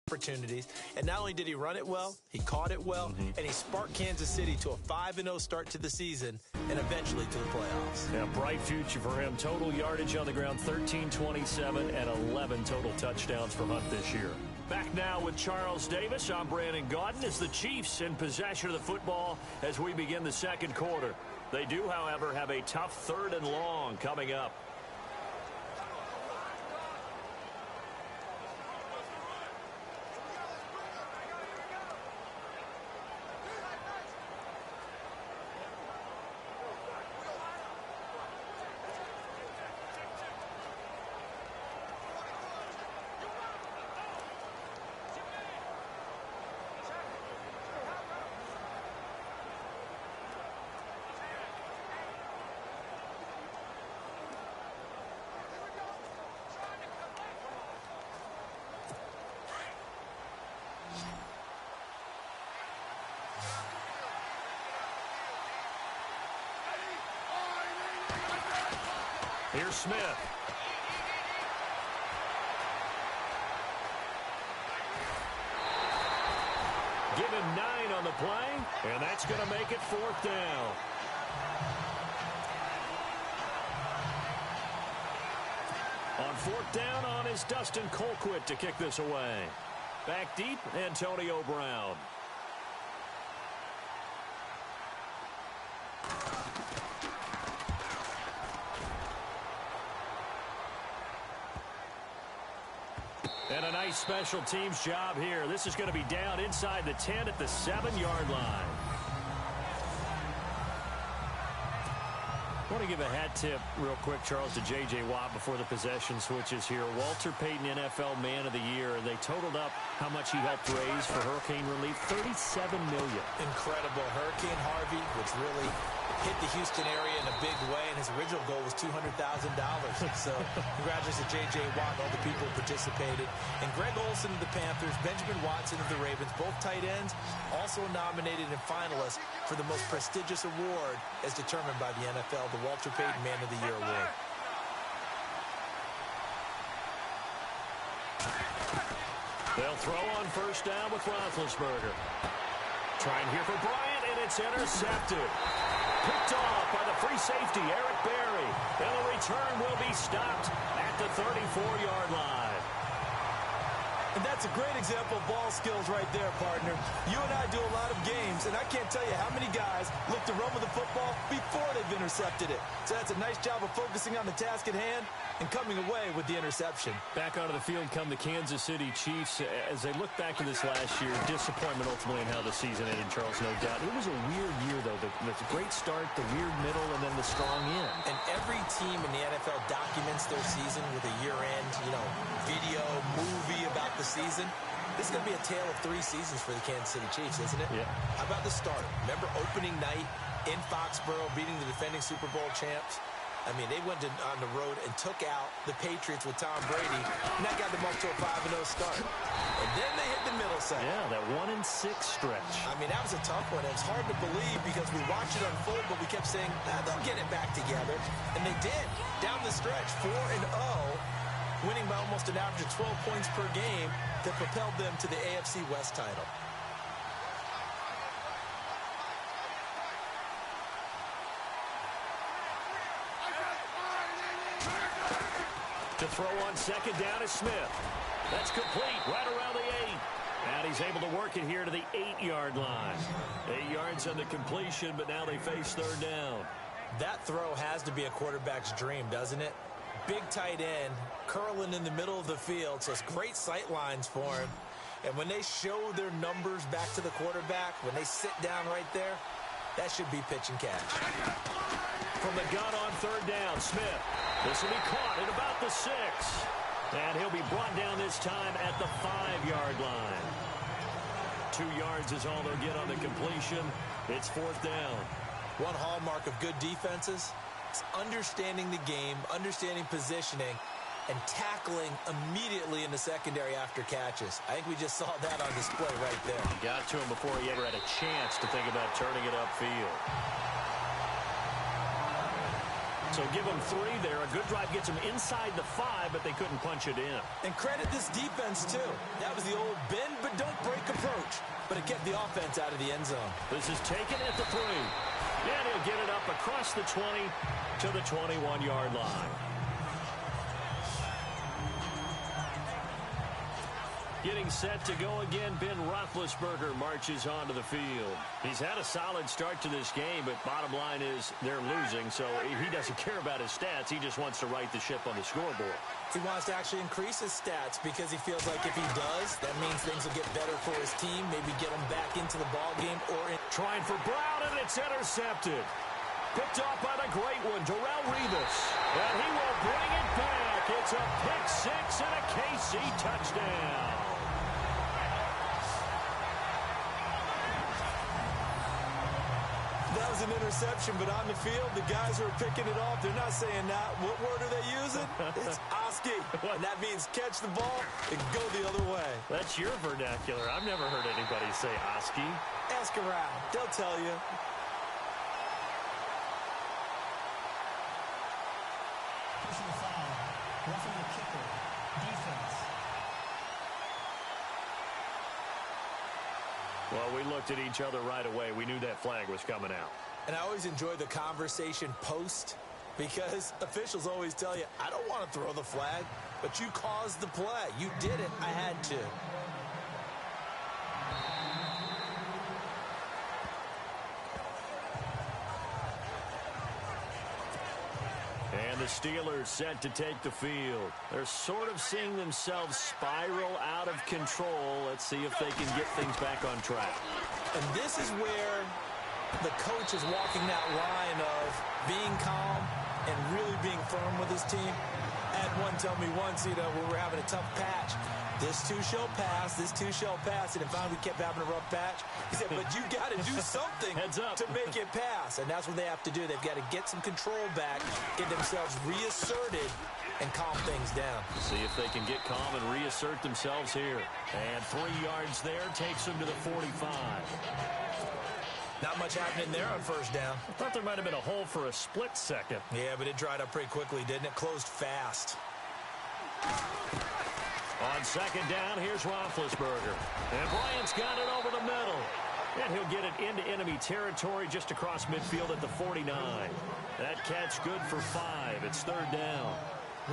opportunities. And not only did he run it well, he caught it well, and he sparked Kansas City to a 5-0 start to the season and eventually to the playoffs. Yeah, bright future for him. Total yardage on the ground, 1327, and 11 total touchdowns for Hunt this year. Back now with Charles Davis. I'm Brandon Gaudin. As the Chiefs in possession of the football as we begin the second quarter. They do, however, have a tough 3rd and long coming up. Here's Smith. Give him 9 on the play, and that's going to make it 4th down. On 4th down on is Dustin Colquitt to kick this away. Back deep, Antonio Brown. And a nice special teams job here. This is going to be down inside the 10 at the 7-yard line. I want to give a hat tip real quick, Charles, to J.J. Watt before the possession switches here. Walter Payton, NFL Man of the Year. They totaled up how much he helped raise for hurricane relief, $37 million. Incredible. Hurricane Harvey, which really hit the Houston area in a big way, and his original goal was $200,000. So congratulations to J.J. Watt and all the people who participated. And Greg Olsen of the Panthers, Benjamin Watson of the Ravens, both tight ends, also nominated and finalists for the most prestigious award as determined by the NFL, the Walter Payton Man of the Year Award. They'll throw on 1st down with Roethlisberger. Trying here for Bryant, and it's intercepted. Picked off by the free safety, Eric Berry. And the return will be stopped at the 34-yard line. And that's a great example of ball skills right there, partner. You and I do a lot of games, and I can't tell you how many guys look to run with the football before they've intercepted it. So that's a nice job of focusing on the task at hand and coming away with the interception. Back onto the field come the Kansas City Chiefs. As they look back to this last year, disappointment ultimately in how the season ended, Charles, no doubt. It was a weird year, though. The great start, the weird middle, and then the strong end. And every team in the NFL documents their season with a year-end, video, movie about the season. This is going to be a tale of 3 seasons for the Kansas City Chiefs, isn't it? Yeah. How about the start? Remember opening night in Foxborough, beating the defending Super Bowl champs? I mean, they went on the road and took out the Patriots with Tom Brady, and that got them up to a 5-0 start. And then they hit the middle section. Yeah, that 1-6 stretch. I mean, that was a tough one. It was hard to believe because we watched it unfold, but we kept saying, they'll get it back together. And they did. Down the stretch, 4-0, winning by almost an average of 12 points per game that propelled them to the AFC West title. To throw on second down is Smith. That's complete right around the 8. And he's able to work it here to the 8-yard line. 8 yards on the completion, but now they face third down. That throw has to be a quarterback's dream, doesn't it? Big tight end, curling in the middle of the field, so it's great sight lines for him. And when they show their numbers back to the quarterback, when they sit down right there, that should be pitch and catch. From the gun on third down, Smith. This will be caught at about the 6. And he'll be brought down this time at the 5-yard line. 2 yards is all they'll get on the completion. It's fourth down. One hallmark of good defenses is understanding the game, understanding positioning, and tackling immediately in the secondary after catches. I think we just saw that on display right there. He got to him before he ever had a chance to think about turning it upfield. So give them 3 there. A good drive gets them inside the 5, but they couldn't punch it in. And credit this defense, too. That was the old bend but don't break approach. But it kept the offense out of the end zone. This is taken at the 3. And he'll get it up across the 20 to the 21-yard line. Getting set to go again, Ben Roethlisberger marches onto the field. He's had a solid start to this game, but bottom line is they're losing, so he doesn't care about his stats. He just wants to right the ship on the scoreboard. He wants to actually increase his stats because he feels like if he does, that means things will get better for his team, maybe get him back into the ball game. Trying for Brown, and it's intercepted. Picked off by the great one, Darrelle Revis. And he will bring it back. It's a pick 6 and a KC touchdown. That was an interception, but on the field, the guys who are picking it off, they're not saying that. What word are they using? It's Oski. And that means catch the ball and go the other way. That's your vernacular. I've never heard anybody say Oski. Ask around. They'll tell you. Personal foul. Roughing the kicker. Defense. Well, we looked at each other right away. We knew that flag was coming out. And I always enjoy the conversation post because officials always tell you, I don't want to throw the flag, but you caused the play. You did it. I had to. And the Steelers set to take the field. They're sort of seeing themselves spiral out of control. Let's see if they can get things back on track. And this is where the coach is walking that line of being calm and really being firm with his team. I had one tell me once, when we were having a tough patch, this too shall pass, this too shall pass. And finally we kept having a rough patch. He said, but you got to do something to make it pass. And that's what they have to do. They've got to get some control back, get themselves reasserted, and calm things down. See if they can get calm and reassert themselves here. And 3 yards there takes them to the 45. Not much happening there on first down. I thought there might have been a hole for a split second. Yeah, but it dried up pretty quickly, didn't it? Closed fast. On second down, here's Roethlisberger. And Bryant's got it over the middle. And he'll get it into enemy territory just across midfield at the 49. That catch good for 5. It's third down.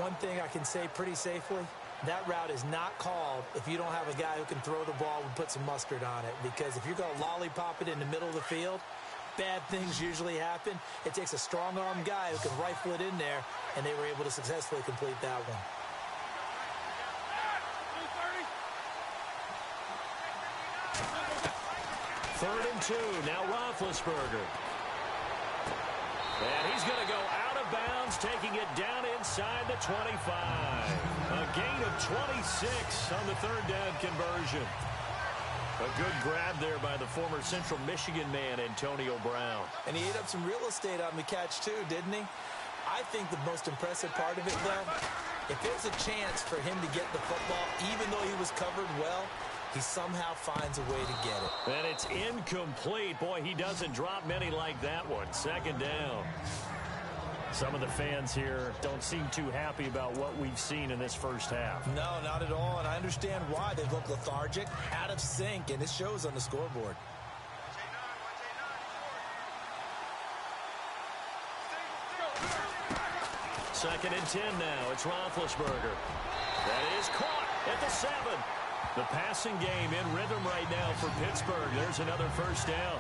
One thing I can say pretty safely, that route is not called if you don't have a guy who can throw the ball and put some mustard on it. Because if you're going to lollipop it in the middle of the field, bad things usually happen. It takes a strong-arm guy who can rifle it in there, and they were able to successfully complete that one. Third and 2. Now Roethlisberger. And he's going to go out of bounds, taking it down inside the 25. A gain of 26 on the third down conversion. A good grab there by the former Central Michigan man, Antonio Brown. And he ate up some real estate on the catch, too, didn't he? I think the most impressive part of it, though, if there's a chance for him to get the football, even though he was covered well, he somehow finds a way to get it. And it's incomplete. Boy, he doesn't drop many like that one. Second down. Some of the fans here don't seem too happy about what we've seen in this first half. No, not at all, and I understand why. They look lethargic, out of sync, and it shows on the scoreboard. Second and 10 now. It's Roethlisberger. That is caught at the 7. The passing game in rhythm right now for Pittsburgh. There's another first down.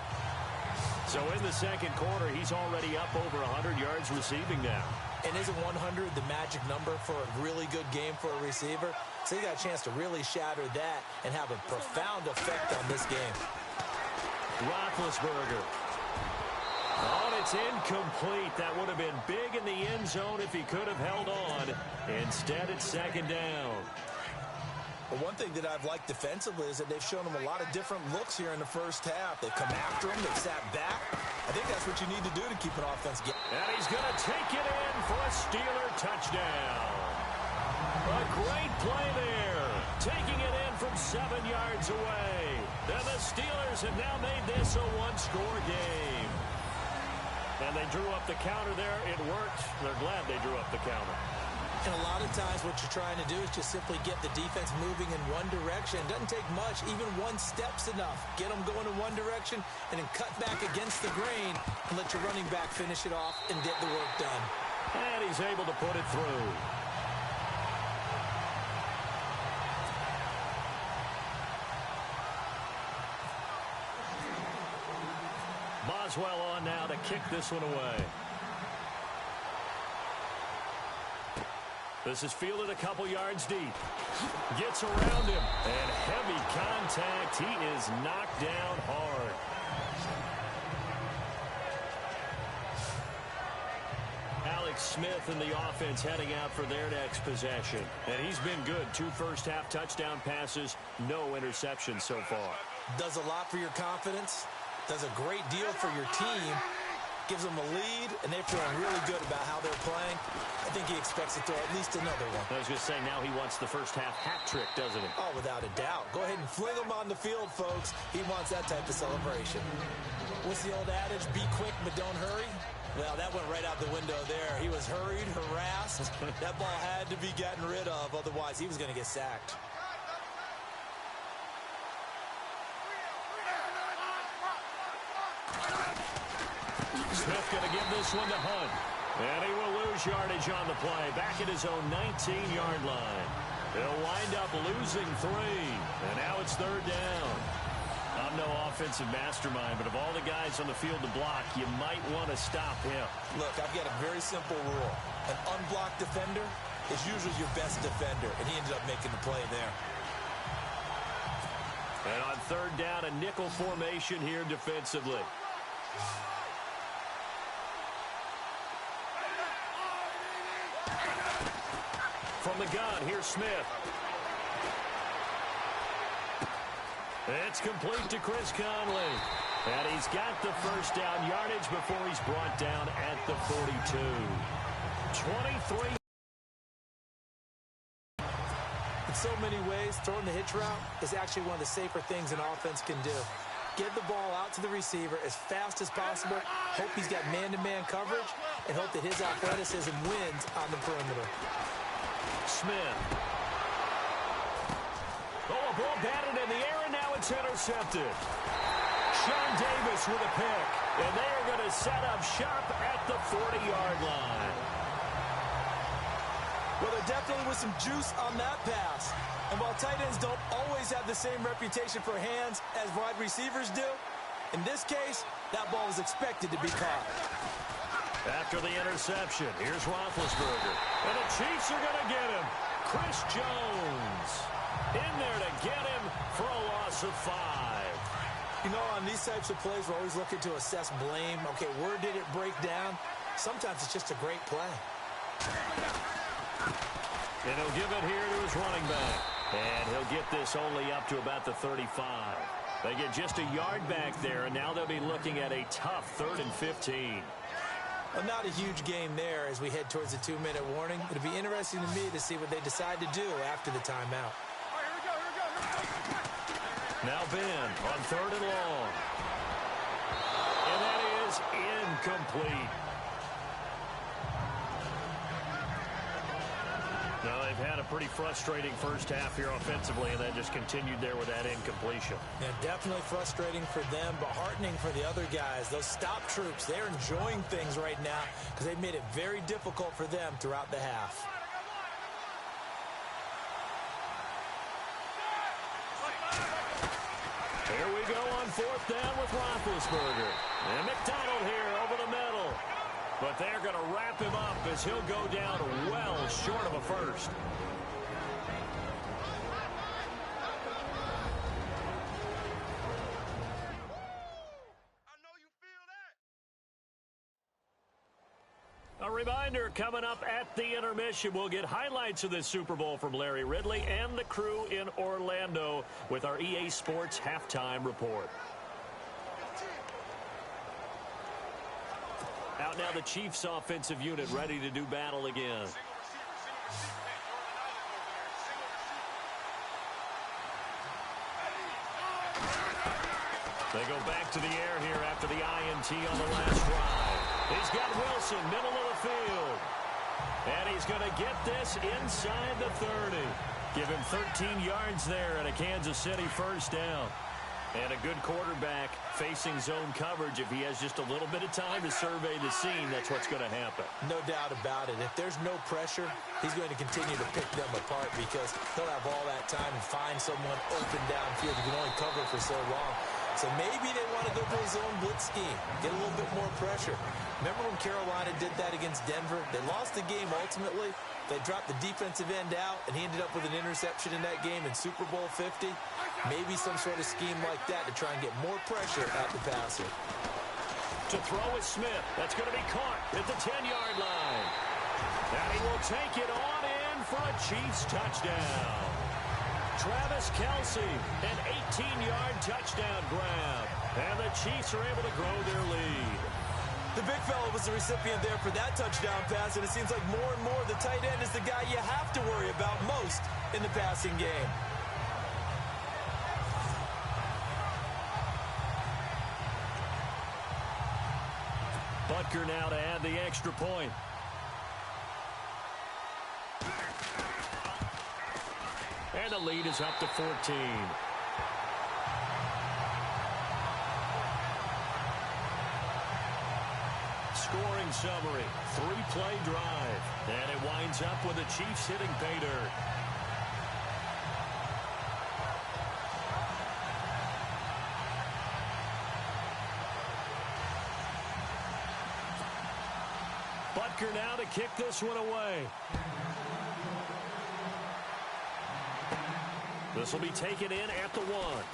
So in the second quarter, he's already up over 100 yards receiving now. And isn't 100 the magic number for a really good game for a receiver? So he got a chance to really shatter that and have a profound effect on this game. Roethlisberger. Oh, and it's incomplete. That would have been big in the end zone if he could have held on. Instead, it's second down. Well, one thing that I've liked defensively is that they've shown him a lot of different looks here in the first half. They've come after him. They've sat back. I think that's what you need to do to keep an offense going. And he's going to take it in for a Steeler touchdown. A great play there. Taking it in from 7 yards away. And the Steelers have now made this a one-score game. And they drew up the counter there. It worked. They're glad they drew up the counter. And a lot of times what you're trying to do is just simply get the defense moving in one direction. It doesn't take much. Even one step's enough. Get them going in one direction and then cut back against the grain and let your running back finish it off and get the work done. And he's able to put it through. Boswell on now to kick this one away. This is fielded a couple yards deep. Gets around him. And heavy contact. He is knocked down hard. Alex Smith and the offense heading out for their next possession. And he's been good. 2 first-half touchdown passes. No interceptions so far. Does a lot for your confidence. Does a great deal for your team. Gives them a lead, and they're feeling really good about how they're playing. I think he expects to throw at least another one. I was going to say, now he wants the first-half hat trick, doesn't he? Oh, without a doubt. Go ahead and fling him on the field, folks. He wants that type of celebration. What's the old adage? Be quick, but don't hurry. Well, that went right out the window there. He was hurried, harassed. That ball had to be gotten rid of. Otherwise, he was going to get sacked. Smith going to give this one to Hunt. And he will lose yardage on the play. Back at his own 19-yard line. He'll wind up losing 3. And now it's third down. I'm no offensive mastermind, but of all the guys on the field to block, you might want to stop him. Look, I've got a very simple rule. An unblocked defender is usually your best defender, and he ended up making the play there. And on third down, a nickel formation here defensively. From the gun, here's Smith. It's complete to Chris Conley. And he's got the first down yardage before he's brought down at the 42. 23. In so many ways, throwing the hitch route is actually one of the safer things an offense can do. Get the ball out to the receiver as fast as possible, hope he's got man-to-man coverage, and hope that his athleticism wins on the perimeter. Smith. Oh, a ball batted in the air, and now it's intercepted. Sean Davis with a pick, and they are going to set up shop at the 40-yard line. Well, there definitely was some juice on that pass. And while tight ends don't always have the same reputation for hands as wide receivers do, in this case, that ball was expected to be caught. After the interception, here's Roethlisberger. And the Chiefs are going to get him. Chris Jones in there to get him for a loss of 5. You know, on these types of plays, we're always looking to assess blame. Okay, where did it break down? Sometimes it's just a great play. And he'll give it here to his running back. And he'll get this only up to about the 35. They get just a yard back there, and now they'll be looking at a tough 3rd and 15. Well, not a huge gain there as we head towards the 2-minute warning. It'll be interesting to me to see what they decide to do after the timeout. Now Ben on 3rd and long. And that is incomplete. Now, they've had a pretty frustrating first half here offensively, and that just continued there with that incompletion. Yeah, definitely frustrating for them, but heartening for the other guys. Those stop troops, they're enjoying things right now because they've made it very difficult for them throughout the half. Here we go on 4th down with Roethlisberger. And McDonald here over the middle. But they're going to wrap him up as he'll go down well short of a first. A reminder, coming up at the intermission, we'll get highlights of this Super Bowl from Larry Ridley and the crew in Orlando with our EA Sports Halftime Report. Out now the Chiefs offensive unit ready to do battle again. They go back to the air here after the INT on the last drive. He's got Wilson, middle of the field. And he's going to get this inside the 30. Give him 13 yards there and a Kansas City first down. And a good quarterback facing zone coverage. If he has just a little bit of time to survey the scene, that's what's going to happen. No doubt about it. If there's no pressure, he's going to continue to pick them apart because he'll have all that time to find someone open downfield. He can only cover for so long. So maybe they want to go to a zone blitz scheme, get a little bit more pressure. Remember when Carolina did that against Denver? They lost the game ultimately. They dropped the defensive end out, and he ended up with an interception in that game in Super Bowl 50. Maybe some sort of scheme like that to try and get more pressure at the passer. To throw is Smith. That's going to be caught at the 10-yard line. And he will take it on in for a Chiefs touchdown. Travis Kelce, an 18-yard touchdown grab. And the Chiefs are able to grow their lead. The big fella was the recipient there for that touchdown pass, and it seems like more and more the tight end is the guy you have to worry about most in the passing game. Butker now to add the extra point. And the lead is up to 14. Scoring summary, 3-play drive. And it winds up with the Chiefs hitting pay dirt. Butker now to kick this one away. This will be taken in at the 1.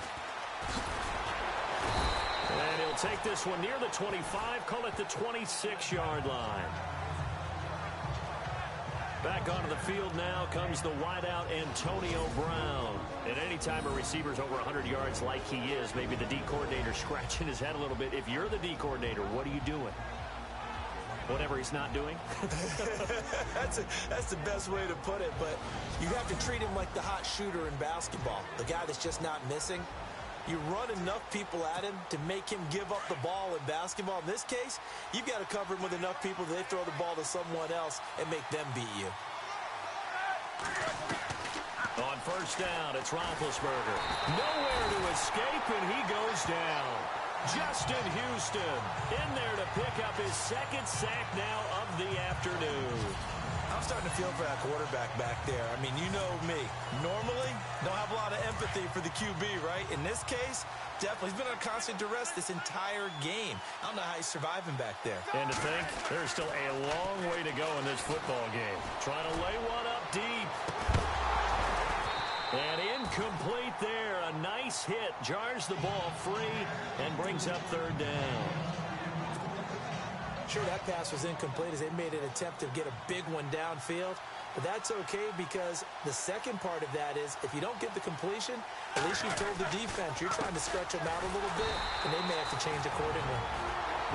And he'll take this one near the 25, call it the 26-yard line. Back onto the field now comes the wideout Antonio Brown. And anytime a receiver's over 100 yards like he is, maybe the D coordinator scratching his head a little bit. If you're the D coordinator, what are you doing? Whatever he's not doing. That's the best way to put it, but you have to treat him like the hot shooter in basketball, the guy that's just not missing. You run enough people at him to make him give up the ball in basketball. In this case, you've got to cover him with enough people that they throw the ball to someone else and make them beat you. On first down, it's Roethlisberger. Nowhere to escape, and he goes down. Justin Houston in there to pick up his second sack now of the afternoon. I'm starting to feel for that quarterback back there. I mean, you know me. Normally, don't have a lot of empathy for the QB, right? In this case, definitely. He's been under constant duress this entire game. I don't know how he's surviving back there. And to think, there's still a long way to go in this football game. Trying to lay one up deep. And incomplete there. A nice hit. Jars the ball free and brings up third down. Sure, that pass was incomplete as they made an attempt to get a big one downfield. But that's okay because the second part of that is if you don't get the completion, at least you've told the defense you're trying to stretch them out a little bit, and they may have to change accordingly.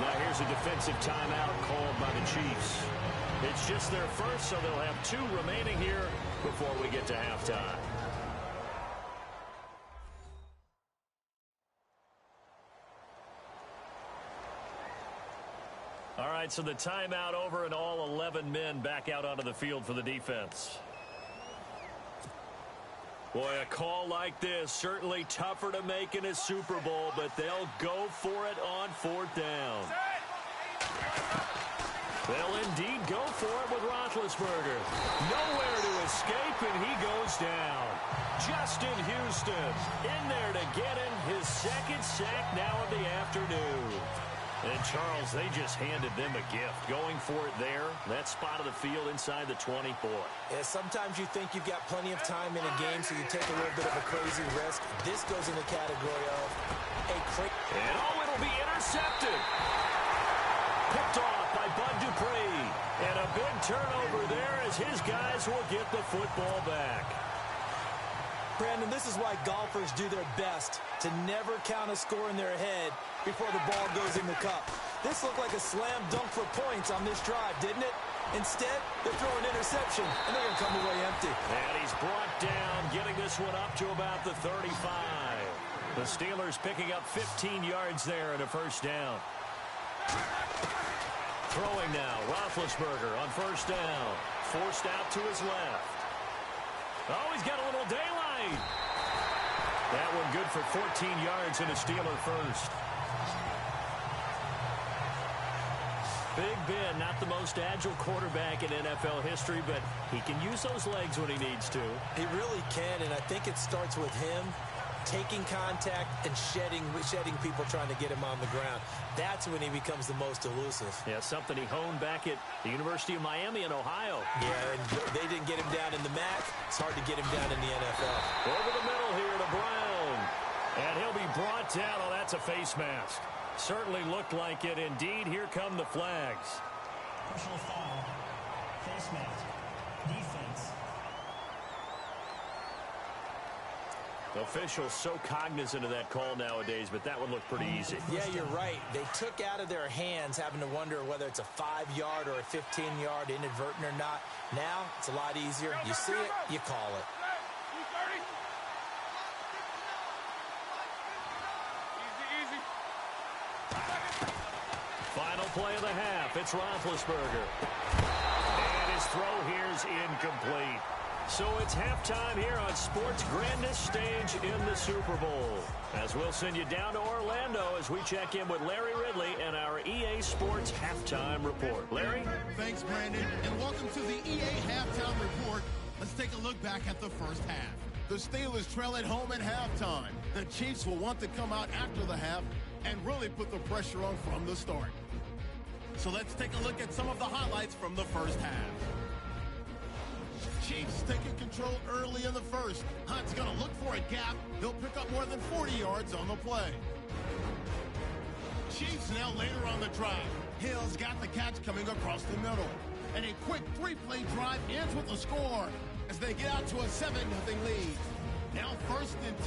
Now here's a defensive timeout called by the Chiefs. It's just their first, so they'll have 2 remaining here before we get to halftime. All right, so the timeout over and all 11 men back out onto the field for the defense. Boy, a call like this, certainly tougher to make in a Super Bowl, but they'll go for it on 4th down. They'll indeed go for it with Roethlisberger. Nowhere to escape, and he goes down. Justin Houston in there to get him his 2nd sack now of the afternoon. And Charles, they just handed them a gift. Going for it there, that spot of the field inside the 24. Yeah, sometimes you think you've got plenty of time in a game, so you take a little bit of a crazy risk. This goes in the category of a crazy. And it'll be intercepted. Picked off by Bud Dupree. And a big turnover there as his guys will get the football back. Brandon, this is why golfers do their best to never count a score in their head before the ball goes in the cup. This looked like a slam dunk for points on this drive, didn't it? Instead, they're throwing an interception, and they're going to come away empty. And he's brought down, getting this one up to about the 35. The Steelers picking up 15 yards there and a 1st down. Throwing now, Roethlisberger on 1st down. Forced out to his left. Oh, he's got a little daylight. That one good for 14 yards and a Steeler 1st. Big Ben, not the most agile quarterback in NFL history, but he can use those legs when he needs to. He really can, and I think it starts with him taking contact and shedding people trying to get him on the ground. That's when he becomes the most elusive. Yeah, something he honed back at the University of Miami in Ohio. Yeah, and they didn't get him down in the MAC. It's hard to get him down in the NFL. Over the middle here to Brown. And he'll be brought down. Oh, that's a face mask. Certainly looked like it. Indeed, here come the flags. Personal foul. Face mask. Defense. Officials so cognizant of that call nowadays, but that one looked pretty easy. Yeah, you're right. They took out of their hands having to wonder whether it's a 5-yard or a 15-yard, inadvertent or not. Now, it's a lot easier. You see it, you call it. Final play of the half. It's Roethlisberger. And his throw here's incomplete. So it's halftime here on sports' grandest stage in the Super Bowl. As we'll send you down to Orlando as we check in with Larry Ridley and our EA Sports Halftime Report. Larry? Thanks, Brandon, and welcome to the EA Halftime Report. Let's take a look back at the first half. The Steelers trail at home at halftime. The Chiefs will want to come out after the half and really put the pressure on from the start. So let's take a look at some of the highlights from the first half. Chiefs taking control early in the first. Hunt's going to look for a gap. He'll pick up more than 40 yards on the play. Chiefs now later on the drive. Hill's got the catch coming across the middle. And a quick 3-play drive ends with a score as they get out to a 7-0 lead. Now 1st and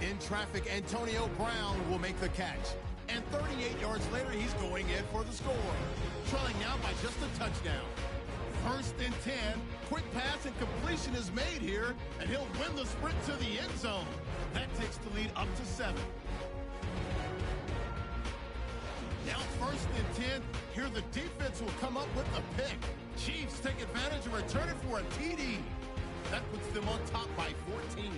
10. In traffic, Antonio Brown will make the catch. And 38 yards later, he's going in for the score. Trailing now by just a touchdown. 1st and 10. Quick pass and completion is made here, and he'll win the sprint to the end zone. That takes the lead up to 7. Now 1st and 10. Here the defense will come up with the pick. Chiefs take advantage and return it for a TD. That puts them on top by 14.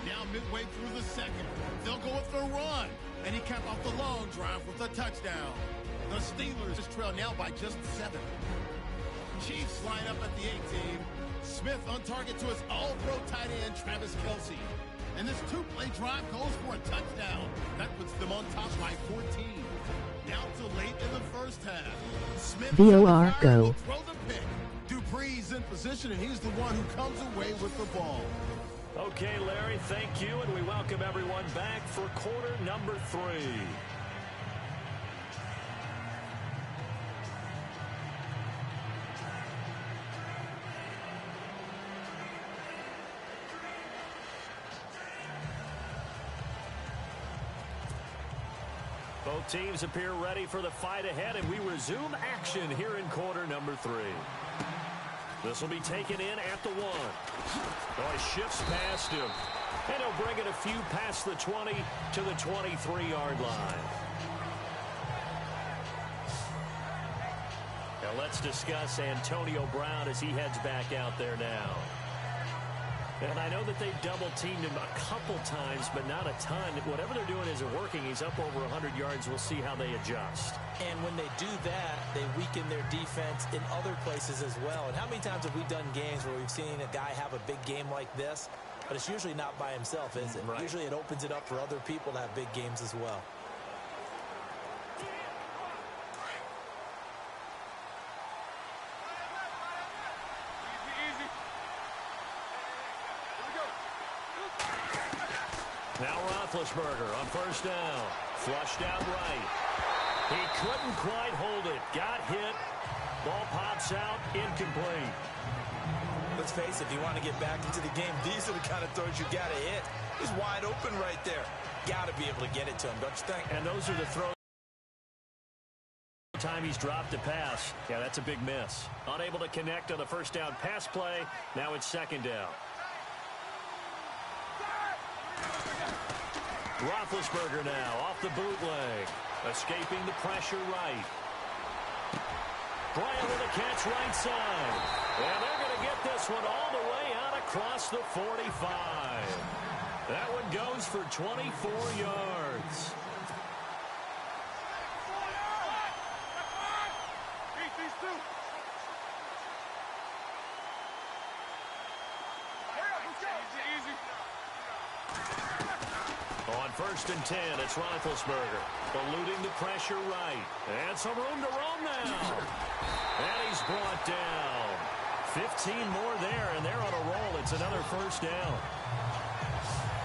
Now midway through the second, they'll go with their run, and he capped off the long drive with a touchdown. The Steelers trail now by just 7. Chiefs line up at the 18. Smith on target to his all-pro tight end, Travis Kelce. And this 2-play drive goes for a touchdown. That puts them on top by 14. Now to late in the first half. Smith VOR go. Throw the pick. Dupree's in position, and he's the one who comes away with the ball. Okay, Larry, thank you, and we welcome everyone back for quarter number 3. Both teams appear ready for the fight ahead, and we resume action here in quarter number 3. This will be taken in at the 1. Oh, he shifts past him. And he'll bring it a few past the 20 to the 23-yard line. Now let's discuss Antonio Brown as he heads back out there now. And I know that they've double-teamed him a couple times, but not a ton. Whatever they're doing isn't working. He's up over 100 yards. We'll see how they adjust. And when they do that, they weaken their defense in other places as well. And how many times have we done games where we've seen a guy have a big game like this? But it's usually not by himself, is it? Right. Usually it opens it up for other people to have big games as well. Now Roethlisberger on first down. Flushed out right. He couldn't quite hold it. Got hit. Ball pops out. Incomplete. Let's face it, if you want to get back into the game, these are the kind of throws you got to hit. He's wide open right there. Got to be able to get it to him, don't you think? And those are the throws. Time he's dropped a pass. Yeah, that's a big miss. Unable to connect on the first down pass play. Now it's second down. Roethlisberger now off the bootleg. Escaping the pressure right. Bryant with a catch right side. And they're going to get this one all the way out across the 45. That one goes for 24 yards. On first and 10, it's Roethlisberger. Eluding the pressure right. And some room to roam now. And he's brought down. 15 more there, and they're on a roll. It's another first down.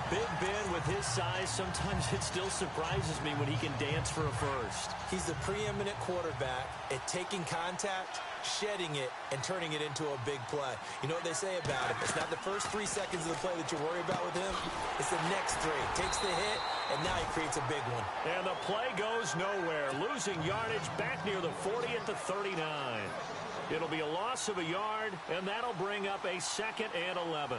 Big Ben with his size, sometimes it still surprises me when he can dance for a first. He's the preeminent quarterback at taking contact, shedding it, and turning it into a big play. You know what they say about him? It's not the first 3 seconds of the play that you worry about with him. It's the next 3. Takes the hit, and now he creates a big one. And the play goes nowhere. Losing yardage back near the 40 at the 39. It'll be a loss of a yard, and that'll bring up a 2nd and 11.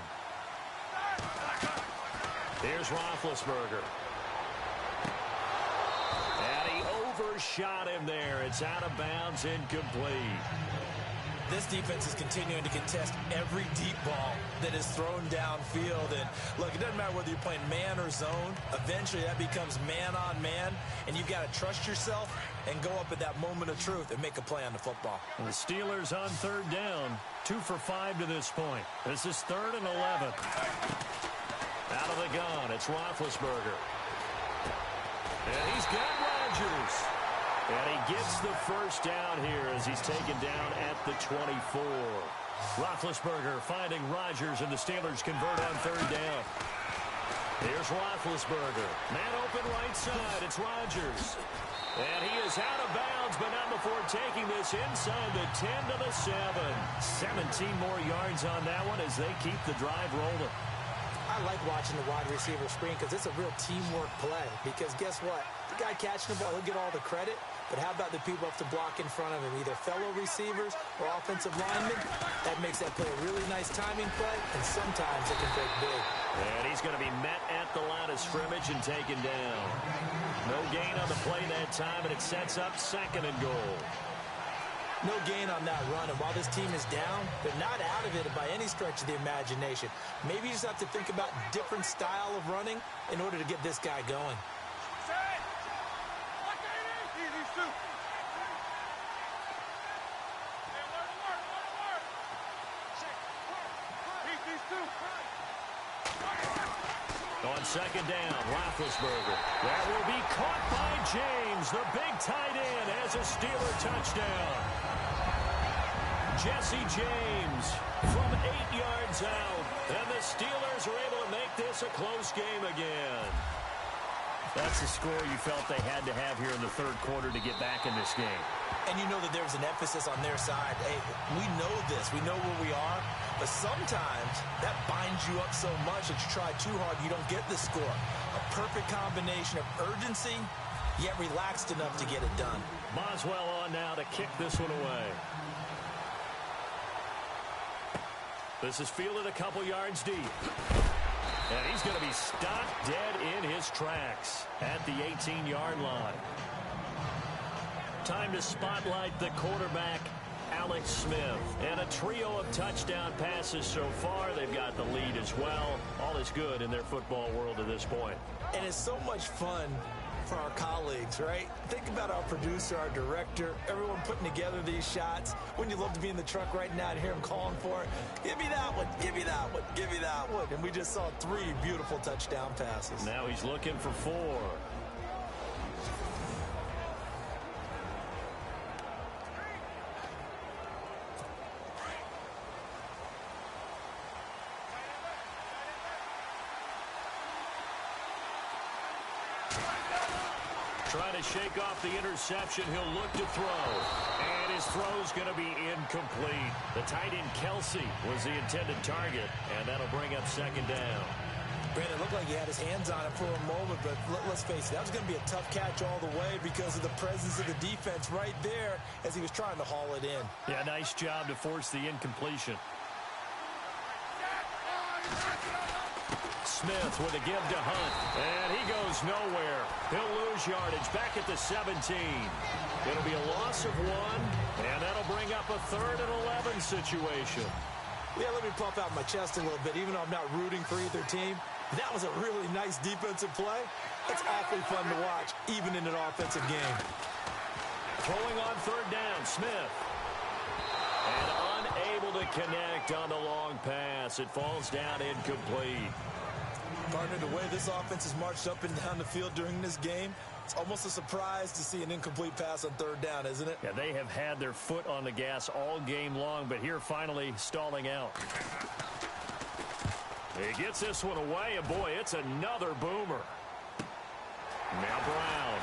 Here's Roethlisberger. And he overshot him there. It's out of bounds, incomplete. This defense is continuing to contest every deep ball that is thrown downfield. And look, it doesn't matter whether you're playing man or zone. Eventually, that becomes man on man. And you've got to trust yourself and go up at that moment of truth and make a play on the football. And the Steelers on third down. 2 for 5 to this point. This is 3rd and 11. Out of the gun, it's Roethlisberger. And he's got Rodgers. And he gets the first down here as he's taken down at the 24. Roethlisberger finding Rodgers, and the Steelers convert on third down. Here's Roethlisberger. Man open right side. It's Rodgers. And he is out of bounds, but not before taking this inside the 10 to the 7. 17 more yards on that one as they keep the drive rolling. I like watching the wide receiver screen because it's a real teamwork play. Because guess what? The guy catching the ball, he'll get all the credit. But how about the people who have to block in front of him, either fellow receivers or offensive linemen? That makes that play a really nice timing play, and sometimes it can break big. And he's going to be met at the line of scrimmage and taken down. No gain on the play that time, and it sets up 2nd and goal. No gain on that run, and while this team is down, they're not out of it by any stretch of the imagination. Maybe you just have to think about different style of running in order to get this guy going. On second down, Roethlisberger. That will be caught by James, the big tight end, as a Steeler touchdown. Jesse James from 8 yards out, and the Steelers are able to make this a close game again. That's the score you felt they had to have here in the third quarter to get back in this game. And you know that there's an emphasis on their side. Hey, we know this. We know where we are. But sometimes that binds you up so much that you try too hard, you don't get the score. A perfect combination of urgency yet relaxed enough to get it done. Boswell on now to kick this one away. This is fielded a couple yards deep. And he's going to be stopped dead in his tracks at the 18-yard line. Time to spotlight the quarterback, Alex Smith. And a trio of touchdown passes so far. They've got the lead as well. All is good in their football world at this point. And it's so much fun for our colleagues, right? Think about our producer, our director, everyone putting together these shots. Wouldn't you love to be in the truck right now and hear him calling for it? Give me that one, give me that one, give me that one. And we just saw 3 beautiful touchdown passes. Now he's looking for 4. Trying to shake off the interception. He'll look to throw. And his throw's going to be incomplete. The tight end, Kelsey, was the intended target. And that'll bring up second down. Brandon, it looked like he had his hands on it for a moment, but let's face it, that was going to be a tough catch all the way because of the presence of the defense right there as he was trying to haul it in. Yeah, nice job to force the incompletion. Smith with a give to Hunt, and he goes nowhere. He'll lose yardage back at the 17. It'll be a loss of 1, and that'll bring up a 3rd and 11 situation. Yeah, let me puff out my chest a little bit, even though I'm not rooting for either team. That was a really nice defensive play. It's awfully fun to watch, even in an offensive game. Throwing on 3rd down, Smith. And unable to connect on the long pass. It falls down incomplete. Partner, the way this offense has marched up and down the field during this game, it's almost a surprise to see an incomplete pass on 3rd down, isn't it? Yeah, they have had their foot on the gas all game long, but here finally stalling out. He gets this one away, and boy, it's another boomer. Now Brown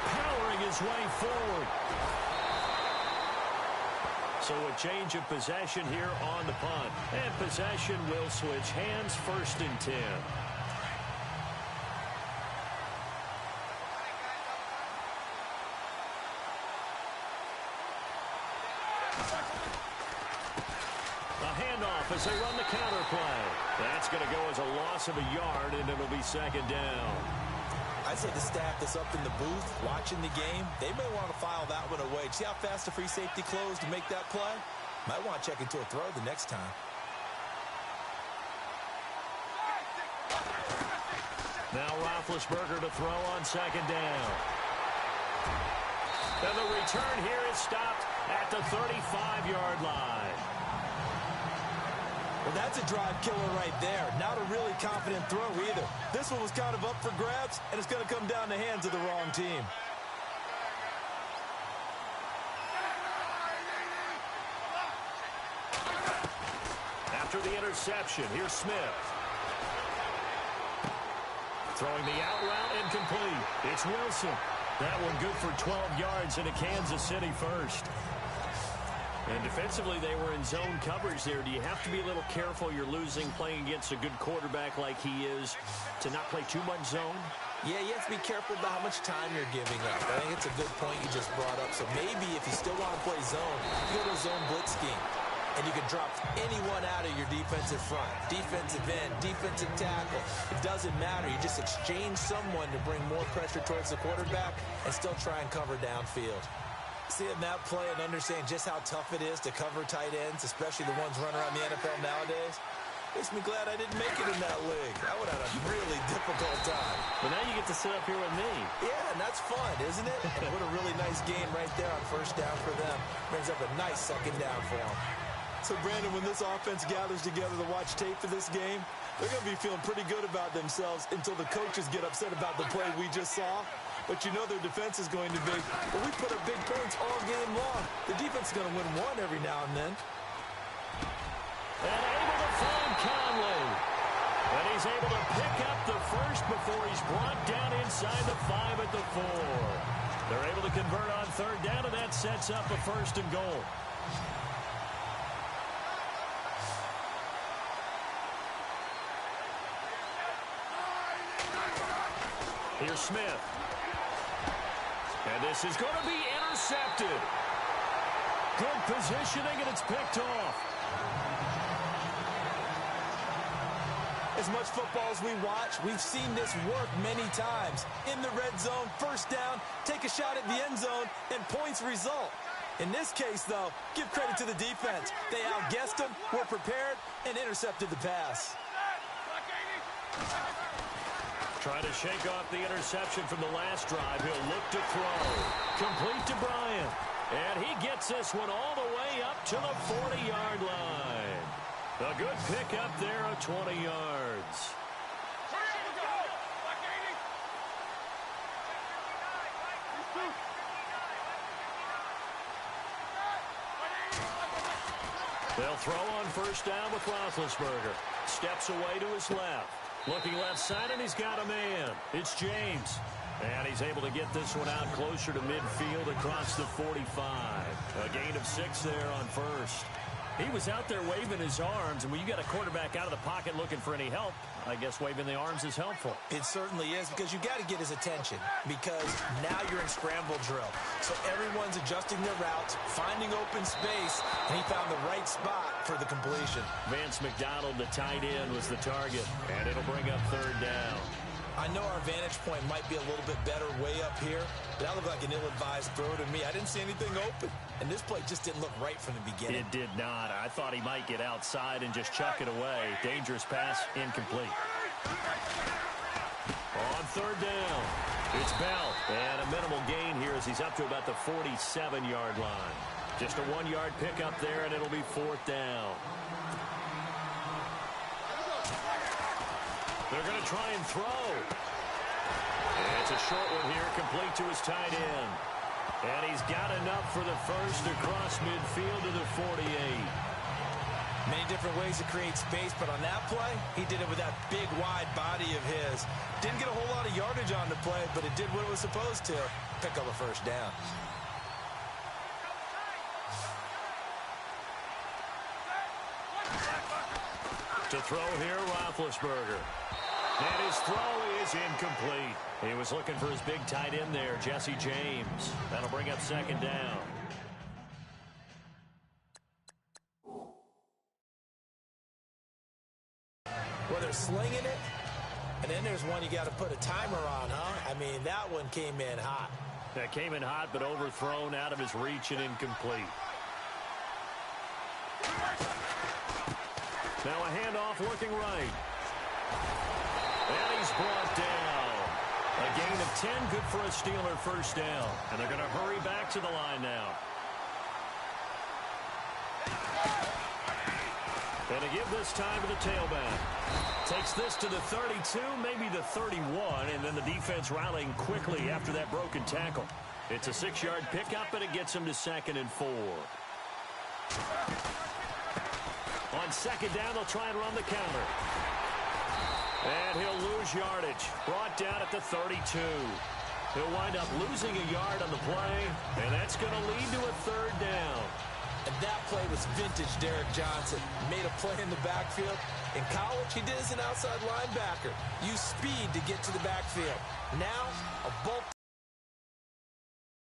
powering his way forward. So a change of possession here on the punt. And possession will switch hands, 1st and 10. A handoff as they run the counter play. That's going to go as a loss of a yard, and it'll be 2nd down. I'd say the staff that's up in the booth watching the game, they may want to file that one away. See how fast the free safety closed to make that play? Might want to check into a throw the next time. Now Roethlisberger to throw on 2nd down. And the return here is stopped at the 35-yard line. Well, that's a drive killer right there. Not a really confident throw either. This one was kind of up for grabs, and it's going to come down the hands of the wrong team. After the interception, here's Smith. Throwing the out route incomplete. It's Wilson. That one good for 12 yards into Kansas City first. And defensively, they were in zone coverage there. Do you have to be a little careful? You're losing playing against a good quarterback like he is to not play too much zone? Yeah, you have to be careful about how much time you're giving up. I think it's a good point you just brought up. So maybe if you still want to play zone, you go to a zone blitz scheme. And you can drop anyone out of your defensive front. Defensive end, defensive tackle. It doesn't matter. You just exchange someone to bring more pressure towards the quarterback and still try and cover downfield. Seeing that play and understand just how tough it is to cover tight ends, especially the ones running around the NFL nowadays, makes me glad I didn't make it in that league. I would have had a really difficult time. But now you get to sit up here with me. Yeah, and that's fun, isn't it? And what a really nice game right there on 1st down for them. Brings up a nice 2nd down for them. So, Brandon, when this offense gathers together to watch tape for this game, they're going to be feeling pretty good about themselves until the coaches get upset about the play we just saw. But you know their defense is going to be, well, we put up big points all game long. The defense is going to win one every now and then. And able to find Conley. And he's able to pick up the first before he's brought down inside the 5 at the 4. They're able to convert on 3rd down, and that sets up a 1st and goal. Here's Smith. And this is going to be intercepted. Good positioning, and it's picked off. As much football as we watch, we've seen this work many times. In the red zone, first down, take a shot at the end zone, and points result. In this case, though, give credit to the defense. They outguessed them, were prepared, and intercepted the pass. Trying to shake off the interception from the last drive. He'll look to throw. Complete to Bryant. And he gets this one all the way up to the 40-yard line. A good pick up there of 20 yards. They'll throw on first down with Roethlisberger. Steps away to his left. Looking left side, and he's got a man. It's James. And he's able to get this one out closer to midfield across the 45. A gain of 6 there on first. He was out there waving his arms, and when you got a quarterback out of the pocket looking for any help, I guess waving the arms is helpful. It certainly is, because you got to get his attention, because now you're in scramble drill. So everyone's adjusting their routes, finding open space, and he found the right spot for the completion. Vance McDonald, the tight end, was the target, and it'll bring up third down. I know our vantage point might be a little bit better way up here, but that looked like an ill-advised throw to me. I didn't see anything open, and this play just didn't look right from the beginning. It did not. I thought he might get outside and just chuck it away. Dangerous pass, incomplete. On third down, it's Bell, and a minimal gain here as he's up to about the 47-yard line. Just a 1-yard pickup there, and it'll be fourth down. They're going to try and throw. And it's a short one here, complete to his tight end. And he's got enough for the first across midfield to the 48. Many different ways to create space, but on that play, he did it with that big, wide body of his. Didn't get a whole lot of yardage on the play, but it did what it was supposed to. Pick up a first down. To throw here, Roethlisberger. And his throw is incomplete. He was looking for his big tight end there, Jesse James. That'll bring up second down. Well, they're slinging it, and then there's one you got to put a timer on, huh? I mean, that one came in hot. That came in hot, but overthrown out of his reach and incomplete. Now a handoff looking right. And he's brought down. A gain of 10, good for a Steeler first down. And they're going to hurry back to the line now. And to give this time to the tailback. Takes this to the 32, maybe the 31, and then the defense rallying quickly after that broken tackle. It's a 6-yard pickup, and it gets him to 2nd and 4. On second down, they'll try and run the counter. And he'll lose yardage. Brought down at the 32. He'll wind up losing a yard on the play, and that's going to lead to a third down. And that play was vintage Derek Johnson. Made a play in the backfield. In college, he did as an outside linebacker. Used speed to get to the backfield. Now,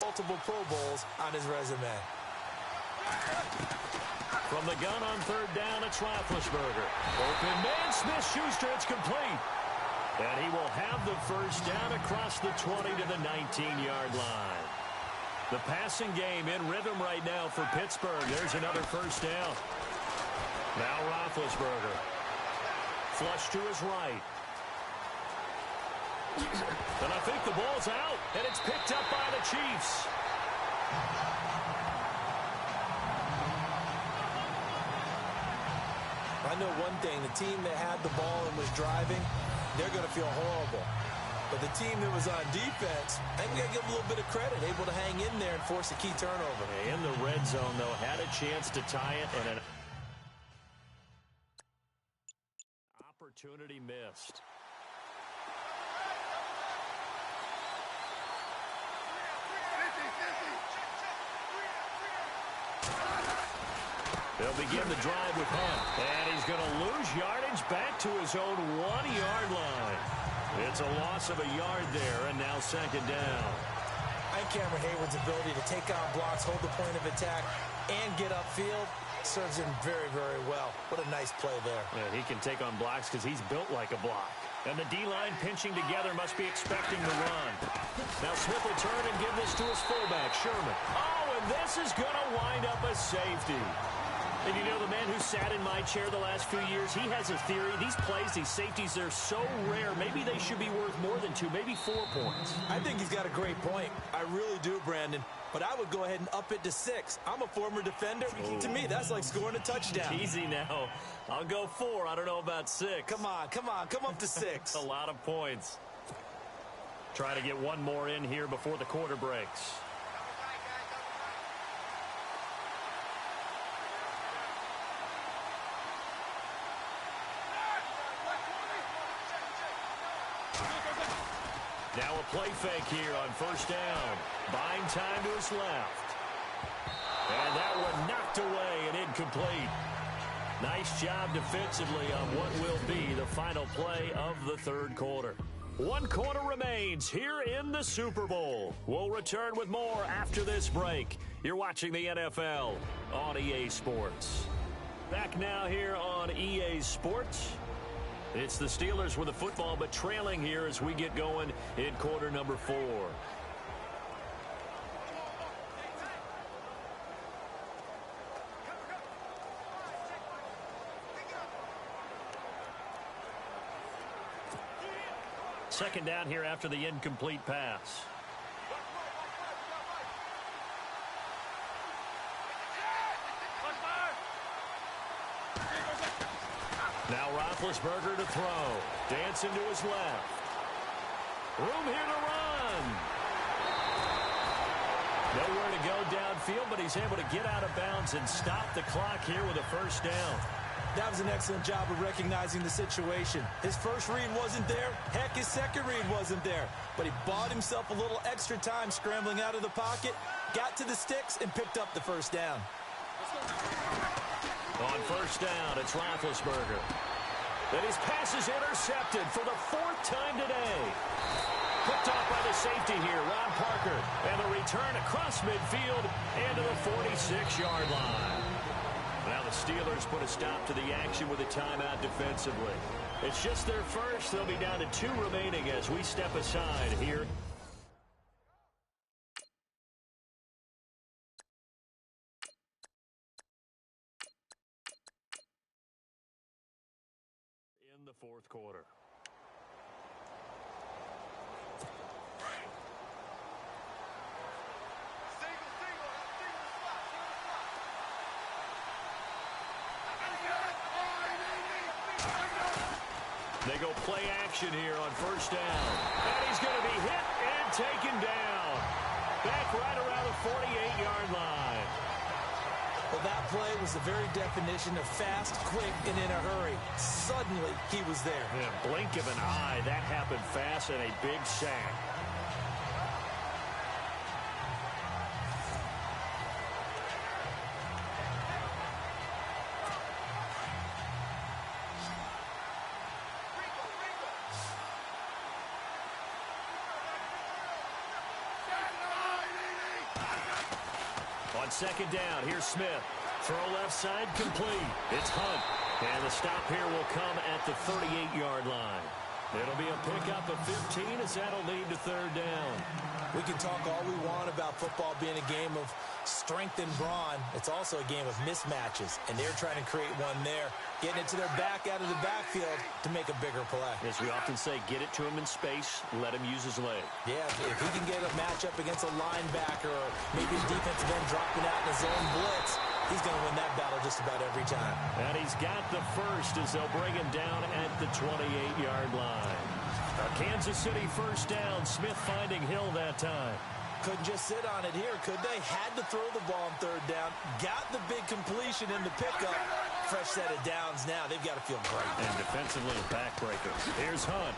multiple Pro Bowls on his resume. From the gun on third down, it's Roethlisberger. Open man, Smith-Schuster, it's complete. And he will have the first down across the 20 to the 19-yard line. The passing game in rhythm right now for Pittsburgh. There's another first down. Now Roethlisberger. Flush to his right. And I think the ball's out, and it's picked up by the Chiefs. I know one thing, the team that had the ball and was driving, they're going to feel horrible. But the team that was on defense, I think we got to give them a little bit of credit, able to hang in there and force a key turnover. In the red zone, though, had a chance to tie it, and an opportunity missed. They'll begin the drive with Hunt. And he's going to lose yardage back to his own 1-yard line. It's a loss of a yard there, and now second down. I And Cameron Hayward's ability to take on blocks, hold the point of attack, and get upfield serves him very, very well. What a nice play there. Yeah, he can take on blocks because he's built like a block. And the D-line pinching together must be expecting the run. Now Smith will turn and give this to his fullback, Sherman. Oh, and this is going to wind up a safety. And you know, the man who sat in my chair the last few years, he has a theory. These plays, these safeties, they're so rare. Maybe they should be worth more than 2, maybe 4 points. I think he's got a great point. I really do, Brandon. But I would go ahead and up it to 6. I'm a former defender. To me, that's like scoring a touchdown. Easy now. I'll go 4. I don't know about 6. Come on. Come up to 6. A lot of points. Try to get one more in here before the quarter breaks. Now a play fake here on first down. Buying time to his left. And that one knocked away and incomplete. Nice job defensively on what will be the final play of the third quarter. 1 quarter remains here in the Super Bowl. We'll return with more after this break. You're watching the NFL on EA Sports. Back now here on EA Sports. It's the Steelers with the football, but trailing here as we get going in quarter number 4. Second down here after the incomplete pass. Now Roethlisberger to throw. Dancing to his left. Room here to run. Nowhere to go downfield, but he's able to get out of bounds and stop the clock here with a first down. That was an excellent job of recognizing the situation. His first read wasn't there. Heck, his second read wasn't there. But he bought himself a little extra time scrambling out of the pocket, got to the sticks, and picked up the first down. On first down, it's Roethlisberger. Then his pass is intercepted for the 4th time today. Picked off by the safety here, Ron Parker. And the return across midfield into the 46-yard line. Now the Steelers put a stop to the action with a timeout defensively. It's just their first. They'll be down to 2 remaining as we step aside here. In the fourth quarter. They go play action here on first down. And he's going to be hit and taken down. Back right around the 48-yard line. Well, that play was the very definition of fast, quick, and in a hurry. Suddenly, he was there. In a blink of an eye, that happened fast and a big sack. Second down. Here's Smith. Throw left side complete. It's Hunt. And the stop here will come at the 38-yard line. It'll be a pickup of 15 as that'll lead to third down. We can talk all we want about football being a game of strength and brawn. It's also a game of mismatches, and they're trying to create one there, getting it to their back out of the backfield to make a bigger play. As we often say, get it to him in space, let him use his leg. Yeah, if he can get a matchup against a linebacker or maybe a defensive end dropping out in his own blitz, he's going to win that battle just about every time. And he's got the first as they'll bring him down at the 28-yard line. A Kansas City first down. Smith finding Hill that time. Couldn't just sit on it here, could they? Had to throw the ball on third down. Got the big completion in the pickup. Fresh set of downs now. They've got to feel great. And defensively a backbreaker. Here's Hunt.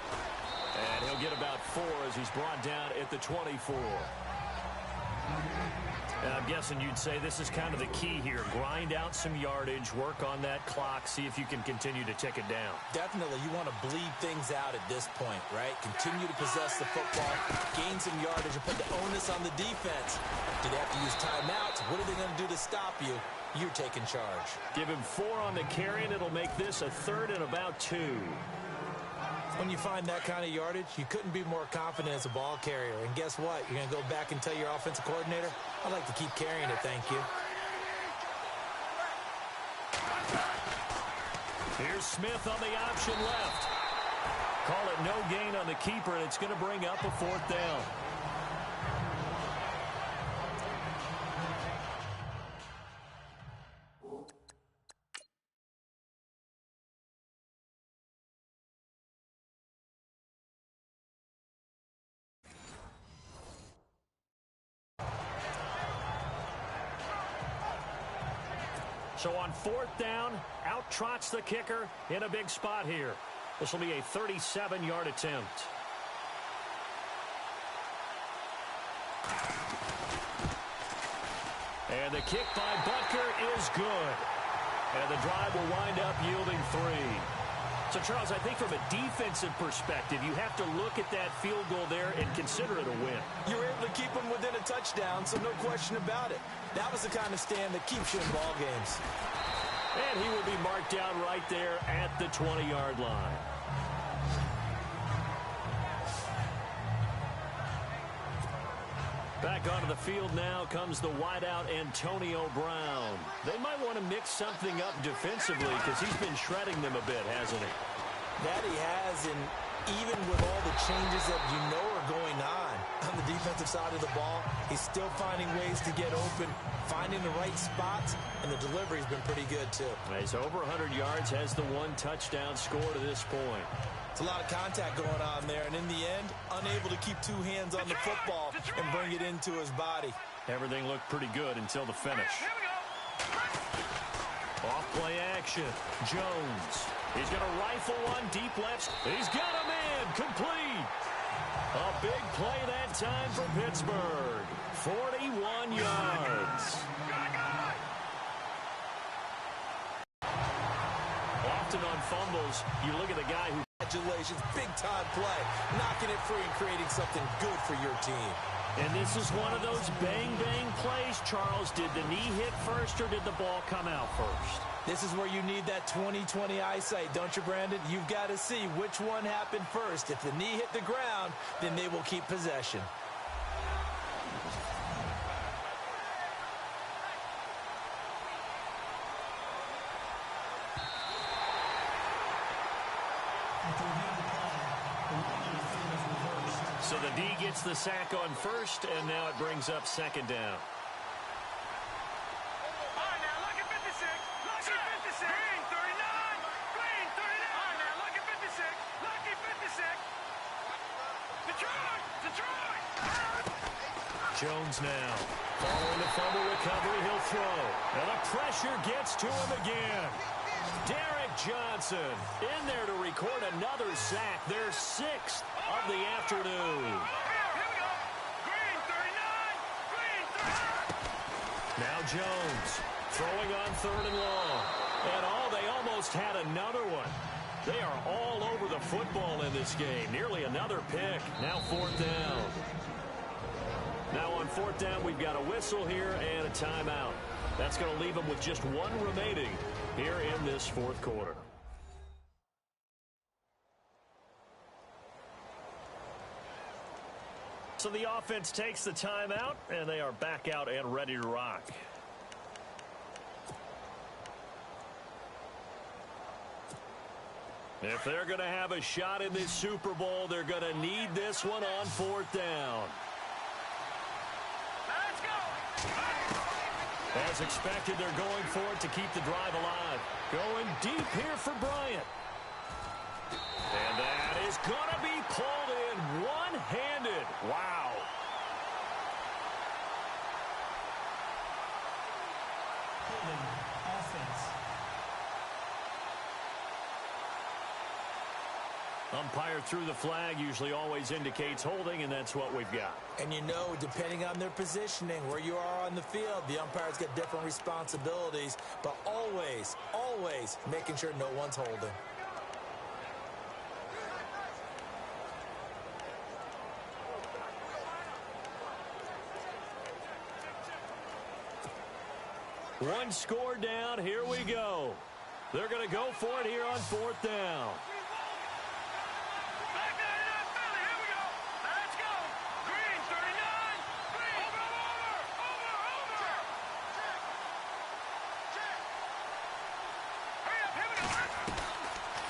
And he'll get about 4 as he's brought down at the 24. And I'm guessing you'd say this is kind of the key here. Grind out some yardage, work on that clock, see if you can continue to tick it down. Definitely, you want to bleed things out at this point, right? Continue to possess the football, gain some yardage, and put the onus on the defense. Do they have to use timeouts? What are they going to do to stop you? You're taking charge. Give him 4 on the carry, and it'll make this a 3rd and about 2. When you find that kind of yardage, you couldn't be more confident as a ball carrier. And guess what? You're going to go back and tell your offensive coordinator, I'd like to keep carrying it, thank you. Here's Smith on the option left. Call it no gain on the keeper, and it's going to bring up a 4th down. So on 4th down, out trots the kicker in a big spot here. This will be a 37-yard attempt. And the kick by Butker is good. And the drive will wind up yielding 3. So, Charles, I think from a defensive perspective, you have to look at that field goal there and consider it a win. You were able to keep them within a touchdown, so no question about it. That was the kind of stand that keeps you in ball games. And he will be marked down right there at the 20-yard line. Back onto the field now comes the wideout Antonio Brown. They might want to mix something up defensively because he's been shredding them a bit, hasn't he? That he has, and even with all the changes that you know are going on the defensive side of the ball, he's still finding ways to get open, finding the right spots, and the delivery's been pretty good too. He's over 100 yards, has the 1 touchdown score to this point. It's a lot of contact going on there, and in the end, unable to keep 2 hands on the football and bring it into his body. Everything looked pretty good until the finish. Off play action. Jones. He's going to rifle one deep left. He's got a man. Complete. A big play that time for Pittsburgh. 41 yards. Often on fumbles, you look at the guy who... Congratulations, big-time play. Knocking it free and creating something good for your team. And this is one of those bang-bang plays, Charles. Did the knee hit first or did the ball come out first? This is where you need that 20/20 eyesight, don't you, Brandon? You've got to see which one happened first. If the knee hit the ground, then they will keep possession. So the D gets the sack on first, and now it brings up 2nd down. Jones now. Following the fumble recovery, he'll throw. And the pressure gets to him again. Derek Johnson in there to record another sack. Their 6th of the afternoon. Now Jones throwing on 3rd and long. And they almost had another one. They are all over the football in this game. Nearly another pick. Now 4th down. Now on 4th down, we've got a whistle here and a timeout. That's going to leave them with just 1 remaining here in this 4th quarter. So the offense takes the timeout, and they are back out and ready to rock. If they're going to have a shot in this Super Bowl, they're going to need this one on 4th down. As expected, they're going for it to keep the drive alive. Going deep here for Bryant. And that is going to be pulled in one-handed. Wow. umpire threw the flag, usually always indicates holding, and that's what we've got. And you know, depending on their positioning, where you are on the field, the umpires get different responsibilities, but always, always making sure no one's holding. One score down. Here we go. They're going to go for it here on 4th down.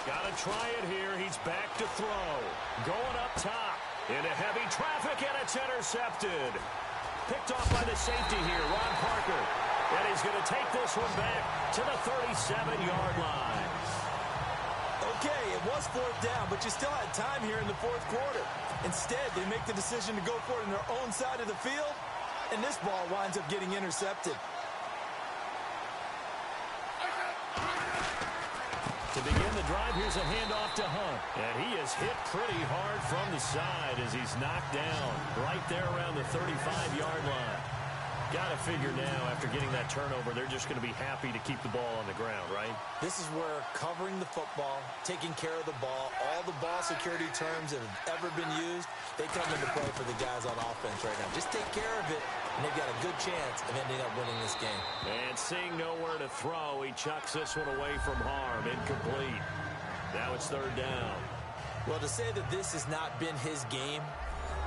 Got to try it here. He's back to throw. Going up top. Into heavy traffic, and it's intercepted. Picked off by the safety here, Ron Parker. And he's going to take this one back to the 37-yard line. Okay, it was 4th down, but you still had time here in the 4th quarter. Instead, they make the decision to go for it on their own side of the field, and this ball winds up getting intercepted. To begin the drive, here's a handoff to Hunt. And he is hit pretty hard from the side as he's knocked down right there around the 35-yard line. Got to figure now, after getting that turnover, they're just going to be happy to keep the ball on the ground, right? This is where covering the football, taking care of the ball, all the ball security terms that have ever been used, they come into play for the guys on offense right now. Just take care of it, and they've got a good chance of ending up winning this game. And seeing nowhere to throw, he chucks this one away from harm. Incomplete. Now it's 3rd down. Well, to say that this has not been his game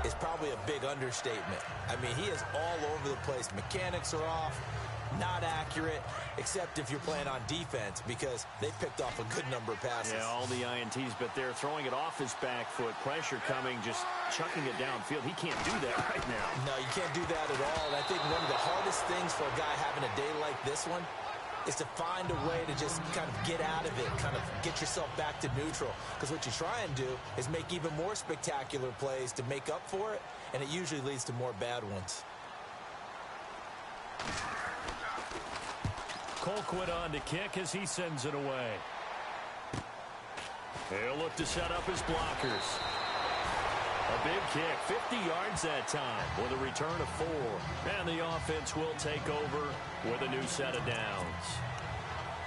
is probably a big understatement. I mean, he is all over the place. Mechanics are off, not accurate, except if you're playing on defense, because they picked off a good number of passes. Yeah, all the INTs, but they're throwing it off his back foot. Pressure coming, just chucking it downfield. He can't do that right now. No, you can't do that at all. And I think one of the hardest things for a guy having a day like this one is to find a way to just kind of get out of it, kind of get yourself back to neutral. Because what you try and do is make even more spectacular plays to make up for it, and it usually leads to more bad ones. Colquitt on to kick as he sends it away. He'll look to set up his blockers. A big kick, 50 yards that time with a return of 4. And the offense will take over with a new set of downs.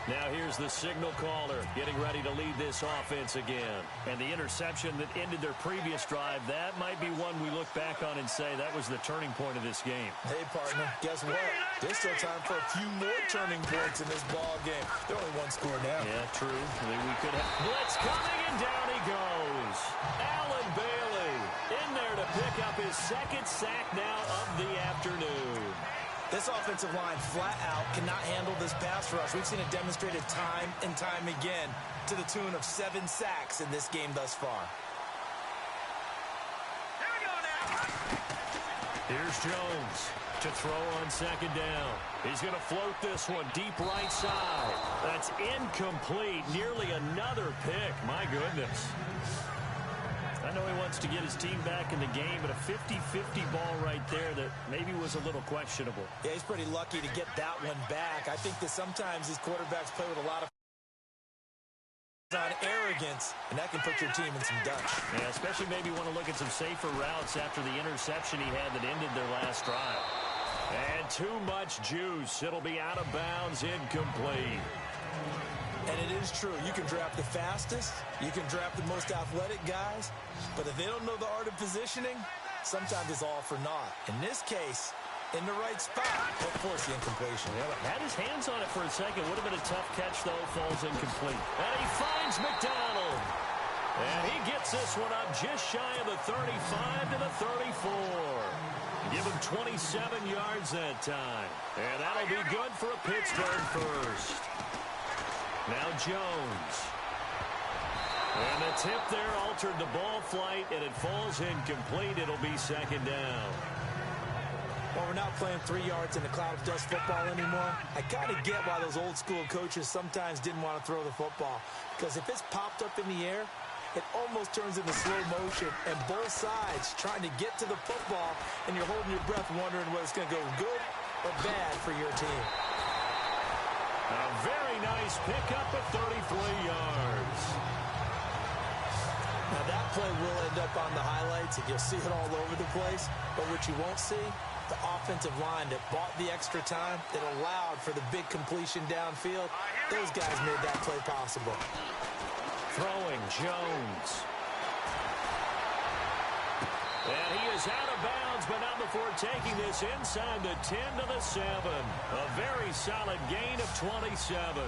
Now here's the signal caller getting ready to lead this offense again. And the interception that ended their previous drive, that might be one we look back on and say that was the turning point of this game. Hey, partner, guess what? There's still time for a few more turning points in this ball game. They're only one score down. Yeah, true. We could have blitz coming, and down he goes. Allen Bailey in there to pick up his 2nd sack now of the afternoon. This offensive line flat out cannot handle this pass rush. We've seen it demonstrated time and time again to the tune of 7 sacks in this game thus far. Here we go now. Here's Jones to throw on 2nd down. He's going to float this one deep right side. That's incomplete. Nearly another pick. My goodness. I know he wants to get his team back in the game, but a 50-50 ball right there that maybe was a little questionable. Yeah, he's pretty lucky to get that one back. I think that sometimes these quarterbacks play with a lot of on arrogance, and that can put your team in some dutch. Yeah, especially maybe want to look at some safer routes after the interception he had that ended their last drive. And too much juice. It'll be out of bounds, incomplete. And it is true. You can draft the fastest. You can draft the most athletic guys. But if they don't know the art of positioning, sometimes it's all for naught. In this case, in the right spot, they'll force the incompletion. Yeah, had his hands on it for a second. Would have been a tough catch, though. Falls incomplete. And he finds McDonald. And he gets this one up just shy of the 35 to the 34. Give him 27 yards that time. And that'll be good for a Pittsburgh first. Now Jones. And the tip there altered the ball flight, and it falls incomplete. It'll be 2nd down. Well, we're not playing 3 yards in a cloud of dust football anymore. I kind of get why those old school coaches sometimes didn't want to throw the football. Because if it's popped up in the air, it almost turns into slow motion, and both sides trying to get to the football, and you're holding your breath wondering whether it's going to go good or bad for your team. A very nice pickup of 33 yards. Now, that play will end up on the highlights, and you'll see it all over the place. But what you won't see, the offensive line that bought the extra time, that allowed for the big completion downfield, those guys made that play possible. Throwing Jones. And he is out of bounds, but not before taking this inside the 10 to the 7. A very solid gain of 27.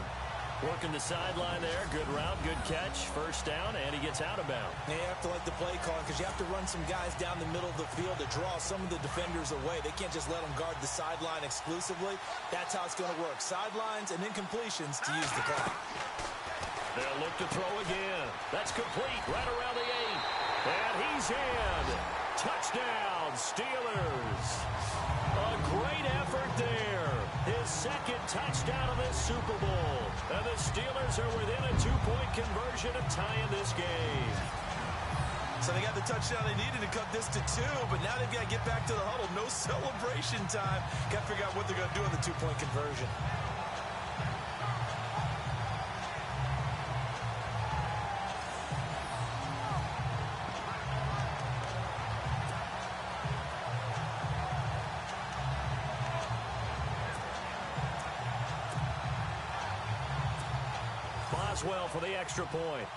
Working the sideline there. Good route, good catch. First down, and he gets out of bounds. Yeah, you have to like the play calling because you have to run some guys down the middle of the field to draw some of the defenders away. They can't just let them guard the sideline exclusively. That's how it's going to work. Sidelines and incompletions to use the clock. They'll look to throw again. That's complete right around the 8. And he's in. Touchdown, Steelers. A great effort there. His second touchdown of this Super Bowl. And the Steelers are within a 2-point conversion of tying this game. So they got the touchdown they needed to cut this to 2, but now they've got to get back to the huddle. No celebration time. Got to figure out what they're going to do on the 2-point conversion. Boswell for the extra point.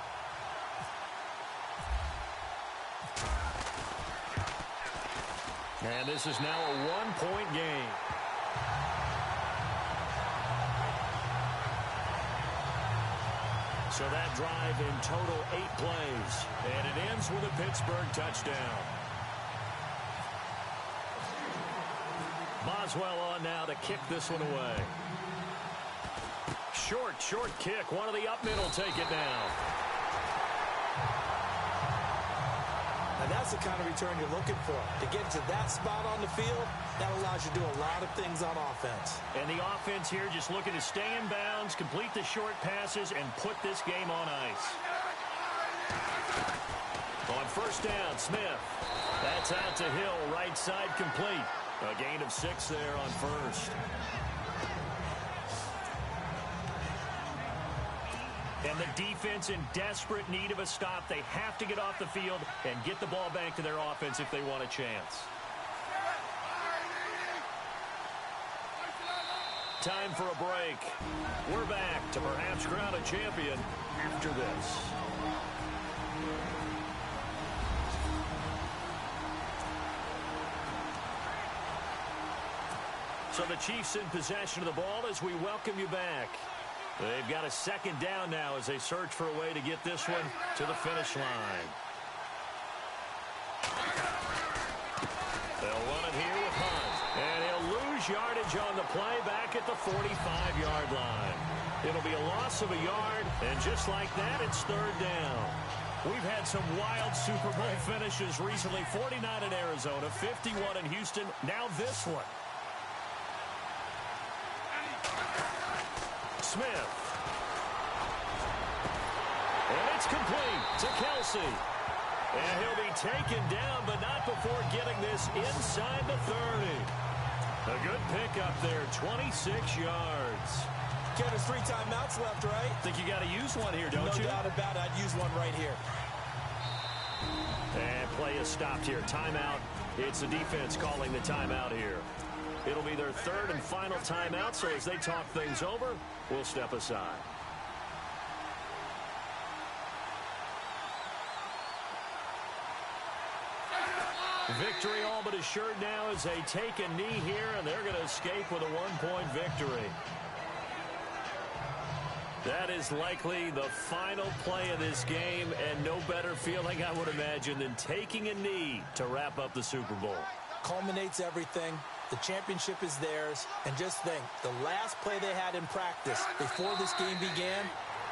And this is now a 1-point game. So that drive in total 8 plays. And it ends with a Pittsburgh touchdown. Boswell on now to kick this one away. Short kick. One of the up middle take it down. Now that's the kind of return you're looking for. To get to that spot on the field, that allows you to do a lot of things on offense. And the offense here just looking to stay in bounds, complete the short passes, and put this game on ice. On first down, Smith. That's out to Hill, right side complete. A gain of 6 there on first. And the defense in desperate need of a stop. They have to get off the field and get the ball back to their offense if they want a chance. Time for a break. We're back to perhaps crown a champion after this. So the Chiefs in possession of the ball as we welcome you back. They've got a second down now as they search for a way to get this one to the finish line. They'll run it here with Hunt. And he'll lose yardage on the play back at the 45-yard line. It'll be a loss of a yard, and just like that, it's third down. We've had some wild Super Bowl finishes recently. 49 in Arizona, 51 in Houston, now this one. Smith. And it's complete to Kelsey. And he'll be taken down, but not before getting this inside the 30. A good pickup there, 26 yards. Ken, there's 3 timeouts left, right? Think you got to use one here, don't you? No doubt about it. I'd use one right here. And play is stopped here. Timeout. It's the defense calling the timeout here. It'll be their third and final timeout, so as they talk things over, we'll step aside. Victory all but assured now as they take a knee here, and they're going to escape with a 1-point victory. That is likely the final play of this game, and no better feeling, I would imagine, than taking a knee to wrap up the Super Bowl. Culminates everything. The championship is theirs. And just think, the last play they had in practice before this game began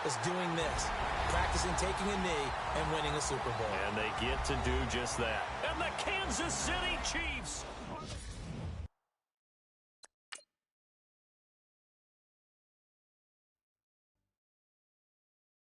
was doing this. Practicing taking a knee and winning a Super Bowl. And they get to do just that. And the Kansas City Chiefs